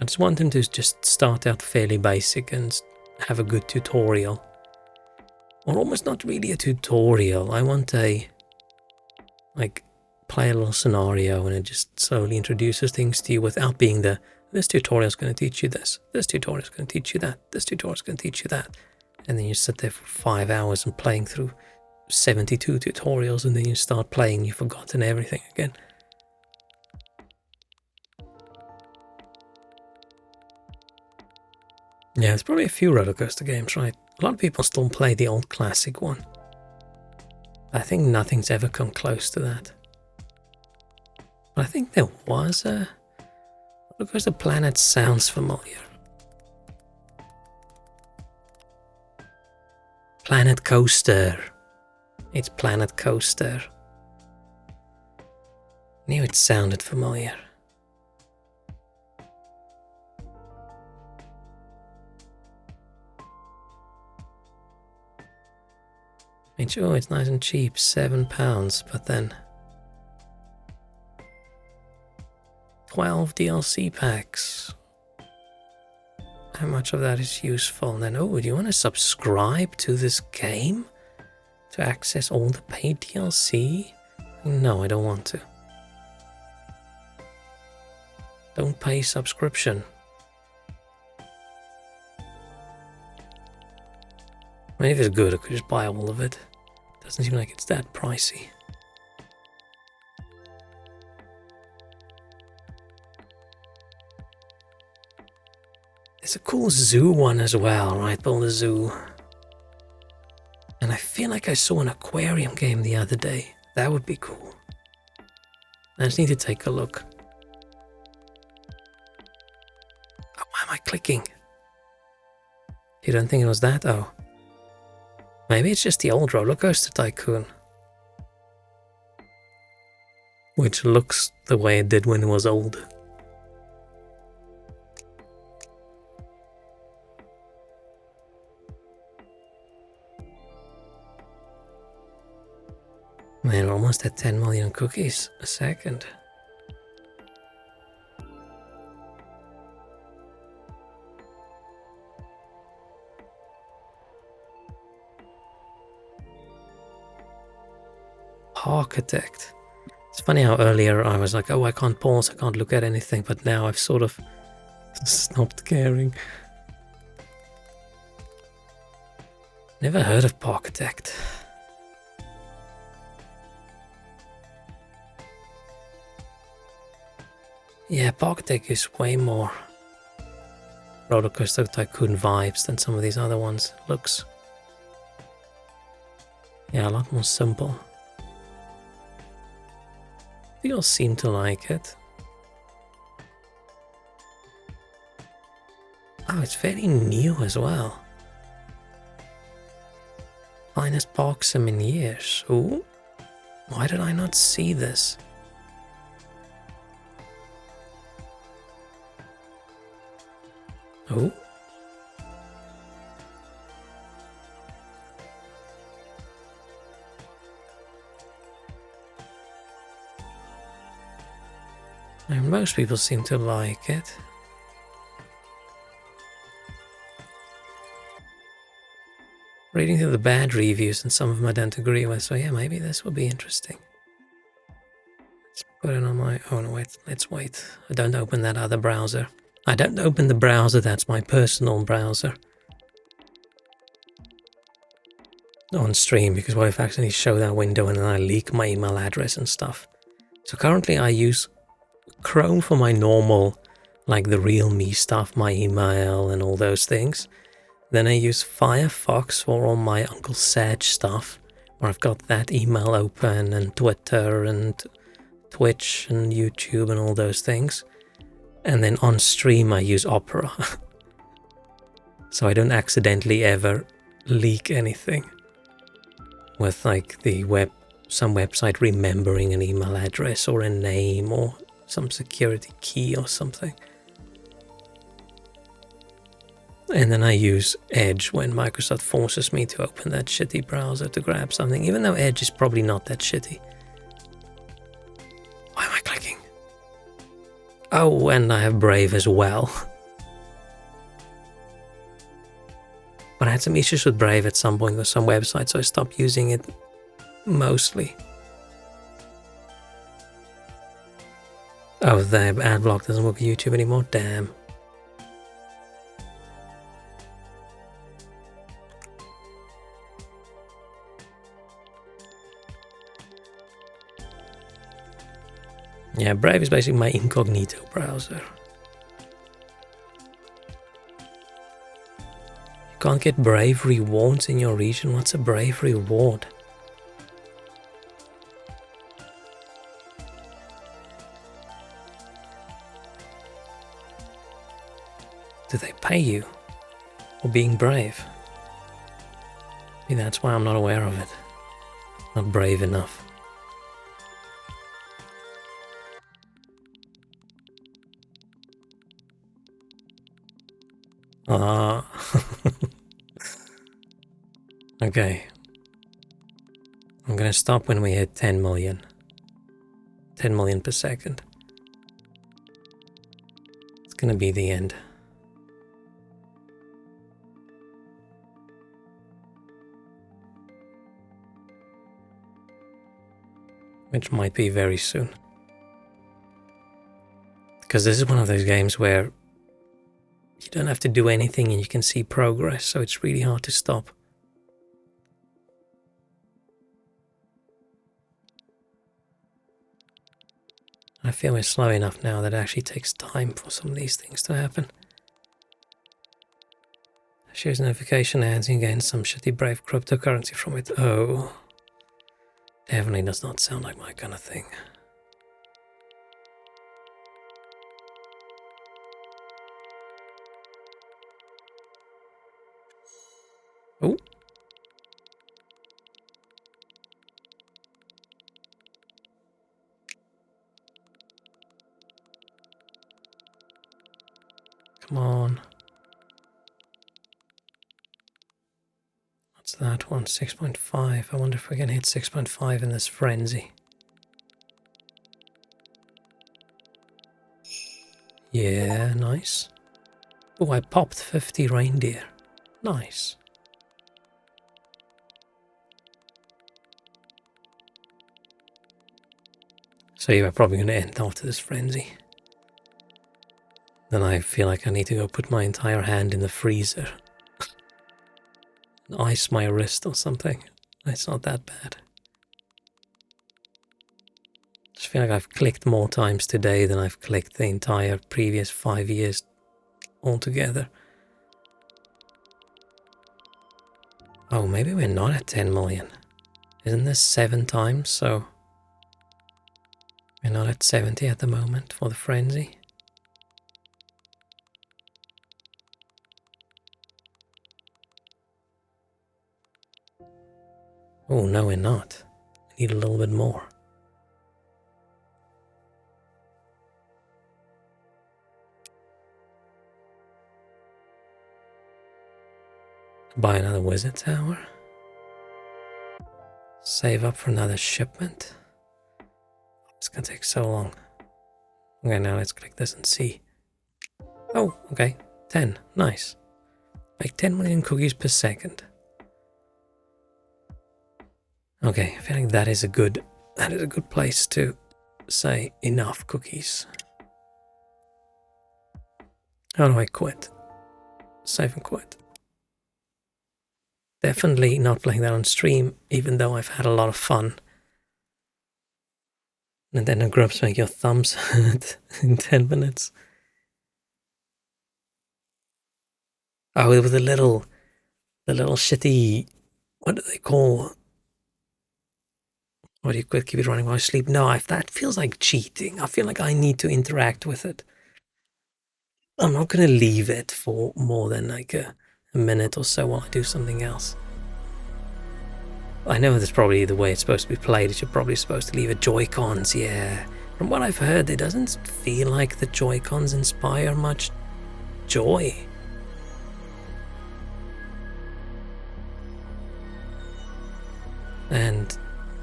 I just want them to just start out fairly basic and have a good tutorial. Or almost not really a tutorial. I want a, like, play a little scenario and it just slowly introduces things to you without being this tutorial is going to teach you this tutorial is going to teach you that, this tutorial is going to teach you that. And then you sit there for 5 hours and playing through 72 tutorials, and then you start playing, you've forgotten everything again. Yeah, there's probably a few roller coaster games, right? A lot of people still play the old classic one. I think nothing's ever come close to that. But I think there was a Roller Coaster Planet sounds familiar. Planet Coaster. It's Planet Coaster. Knew it sounded familiar. I mean, sure, it's nice and cheap, £7, but then 12 DLC packs. How much of that is useful? And then, oh, do you want to subscribe to this game to access all the paid DLC? No, I don't want to. Don't pay subscription. I mean, if it's good, I could just buy all of it. Doesn't seem like it's that pricey. There's a cool zoo one as well, right? Build a zoo. And I feel like I saw an aquarium game the other day. That would be cool. I just need to take a look. Oh, why am I clicking? You don't think it was that? Oh. Maybe it's just the old Roller Coaster Tycoon. Which looks the way it did when it was old. Man, we're almost at 10 million cookies a second. Architect. It's funny how earlier I was like, oh, I can't pause, I can't look at anything, but now I've sort of stopped caring. Never heard of Architect. Yeah, Architect is way more Roller Coaster Tycoon vibes than some of these other ones. Looks, yeah, a lot more simple. They all seem to like it. Oh, it's very new as well. Finest park sim in years. Ooh, why did I not see this? Oh. And most people seem to like it. Reading through the bad reviews, and some of them I don't agree with, so yeah, maybe this will be interesting. Let's put it on my... oh no, wait, let's wait. I don't open that other browser. I don't open the browser, that's my personal browser. On stream, because what if I actually show that window and then I leak my email address and stuff? So currently I use Chrome for my normal, like the real me stuff, my email and all those things. Then I use Firefox for all my Uncle Sag stuff, where I've got that email open, and Twitter and Twitch and YouTube and all those things. And then on stream I use Opera. So I don't accidentally ever leak anything with like some website remembering an email address or a name or some security key or something. And then I use Edge when Microsoft forces me to open that shitty browser to grab something, even though Edge is probably not that shitty. Why am I clicking? Oh, and I have Brave as well. But I had some issues with Brave at some point with some websites, so I stopped using it mostly. Oh, the ad block doesn't work with YouTube anymore? Damn. Yeah, Brave is basically my incognito browser. You can't get Brave rewards in your region. What's a Brave reward? Do they pay you for being brave? Maybe that's why I'm not aware of it. Not brave enough. Ah. Okay. I'm gonna stop when we hit 10 million. 10 million per second. It's gonna be the end. Which might be very soon. Because this is one of those games where you don't have to do anything and you can see progress, so it's really hard to stop. I feel we're slow enough now that it actually takes time for some of these things to happen. Shows notification ads against some shitty Brave cryptocurrency from it. Oh. Definitely does not sound like my kind of thing. Oh. Come on. What's that one? 6.5. I wonder if we can hit 6.5 in this frenzy. Yeah, nice. Oh, I popped 50 reindeer. Nice. So you are probably going to end after this frenzy. Then I feel like I need to go put my entire hand in the freezer. Ice my wrist or something. It's not that bad. Just feel like I've clicked more times today than I've clicked the entire previous 5 years altogether. Oh, maybe we're not at 10 million. Isn't this 7 times? So we're not at 70 at the moment for the frenzy. Oh, no, we're not. We need a little bit more. Buy another wizard tower. Save up for another shipment. It's gonna take so long. Okay, now let's click this and see. Oh, okay. 10. Nice. Like 10 million cookies per second. Okay, I feel like that is a good place to say enough cookies. How do I quit? Save and quit. Definitely not playing that on stream, even though I've had a lot of fun. And then the grubs make your thumbs hurt in 10 minutes. Oh, with the little shitty, what do they call? What do you quit? Keep it running while you sleep? No, that feels like cheating. I feel like I need to interact with it. I'm not going to leave it for more than like a minute or so while I do something else. I know that's probably the way it's supposed to be played. You're probably supposed to leave it Joy-Cons, yeah. From what I've heard, it doesn't feel like the Joy-Cons inspire much joy. And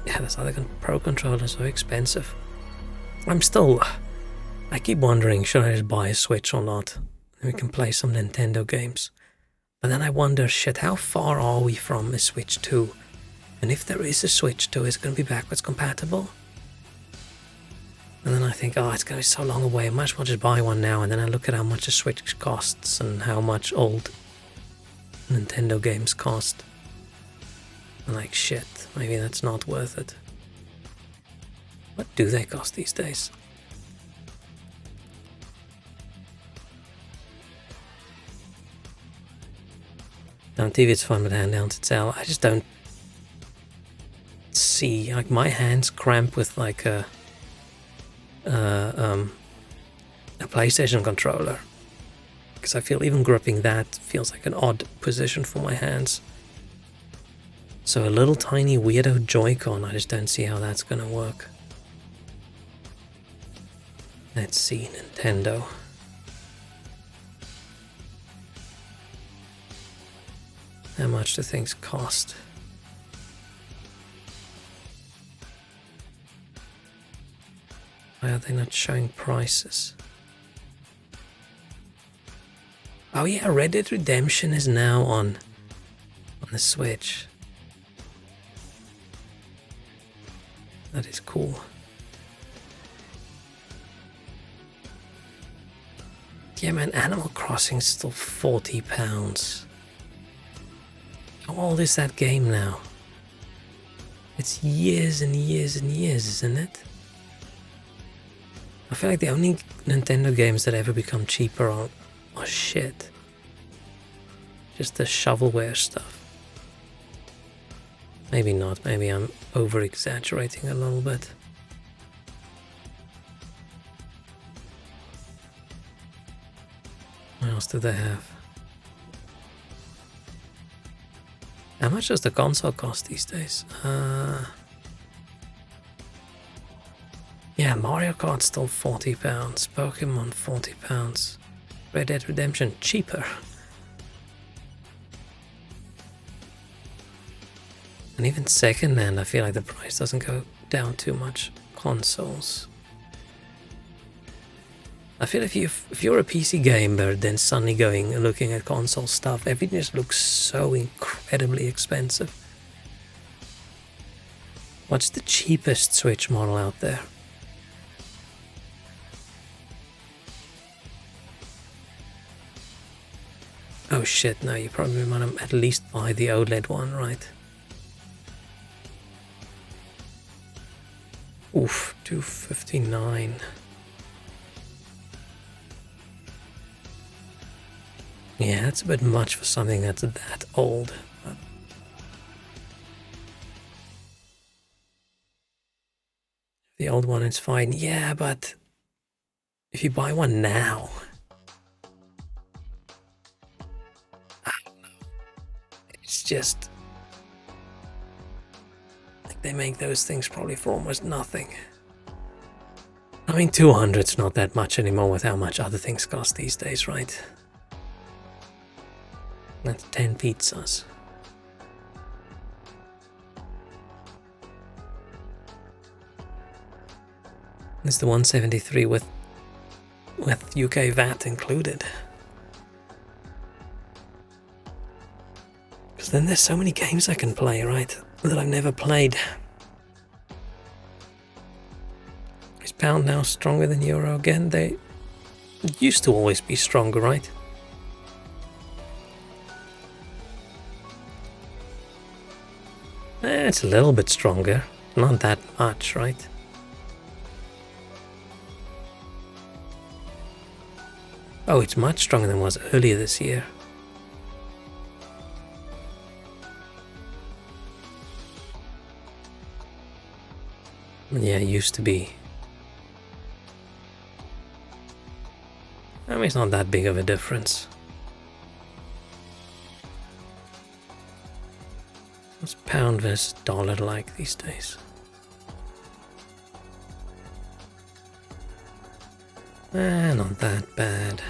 yeah, this other Pro controller is so expensive. I keep wondering, should I just buy a Switch or not? And we can play some Nintendo games. But then I wonder, shit, how far are we from a Switch 2? And if there is a Switch 2, is it going to be backwards compatible? And then I think, oh, it's going to be so long away, I might as well just buy one now. And then I look at how much a Switch costs and how much old Nintendo games cost. I'm like, shit, maybe that's not worth it. What do they cost these days? On TV it's fun, but handhelds itself, I just don't see, like my hands cramp with like a PlayStation controller, because I feel even gripping that feels like an odd position for my hands. So a little tiny weirdo Joy-Con, I just don't see how that's gonna work. Let's see, Nintendo. How much do things cost? Why are they not showing prices? Oh yeah, Red Dead Redemption is now on the Switch. That is cool. Yeah man, Animal Crossing is still £40. How old is that game now? It's years and years and years, isn't it? I feel like the only Nintendo games that ever become cheaper are shit. Just the shovelware stuff. Maybe not, maybe I'm over-exaggerating a little bit. What else do they have? How much does the console cost these days? Yeah, Mario Kart's still £40, Pokemon £40, Red Dead Redemption cheaper. And even second-hand, I feel like the price doesn't go down too much. Consoles. I feel if you're a PC gamer, then suddenly going and looking at console stuff, everything just looks so incredibly expensive. What's the cheapest Switch model out there? Oh shit, no, you probably want to at least buy the OLED one, right? Oof, $259. Yeah, that's a bit much for something that's that old. The old one is fine. Yeah, but if you buy one now, I don't know. It's just like they make those things probably for almost nothing. I mean, 200's not that much anymore with how much other things cost these days, right? That's 10 pizzas. It's the 173 with with UK VAT included. Because then there's so many games I can play, right, that I've never played. Is pound now stronger than euro again? They used to always be stronger, right? It's a little bit stronger, not that much, right? Oh, it's much stronger than it was earlier this year. Yeah, it used to be. I mean, it's not that big of a difference. What's pound versus dollar like these days? Not that bad.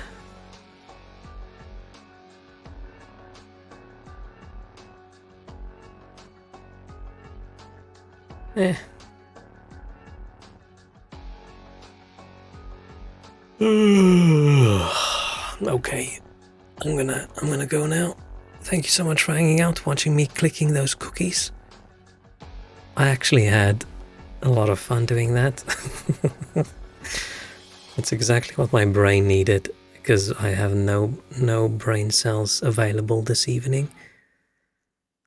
Okay, I'm gonna go now. Thank you so much for hanging out, watching me clicking those cookies. I actually had a lot of fun doing that. That's exactly what my brain needed, because I have no brain cells available this evening.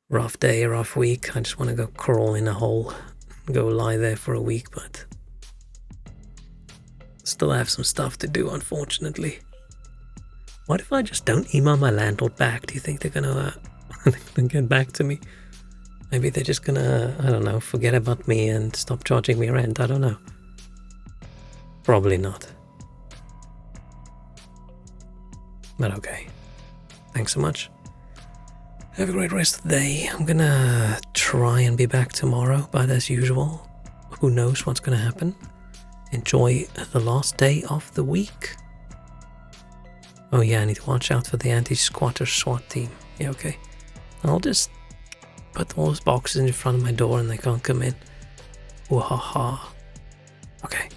Rough day, rough week. I just want to go crawl in a hole, go lie there for a week, but still have some stuff to do, unfortunately. What if I just don't email my landlord back? Do you think they're gonna get back to me? Maybe they're just gonna, I don't know, forget about me and stop charging me rent. I don't know. Probably not. But okay. Thanks so much. Have a great rest of the day. I'm gonna try and be back tomorrow, but as usual, who knows what's gonna happen. Enjoy the last day of the week. Oh yeah, I need to watch out for the anti-squatter SWAT team. Yeah, okay. I'll just put those boxes in front of my door and they can't come in. Wahaha. Okay.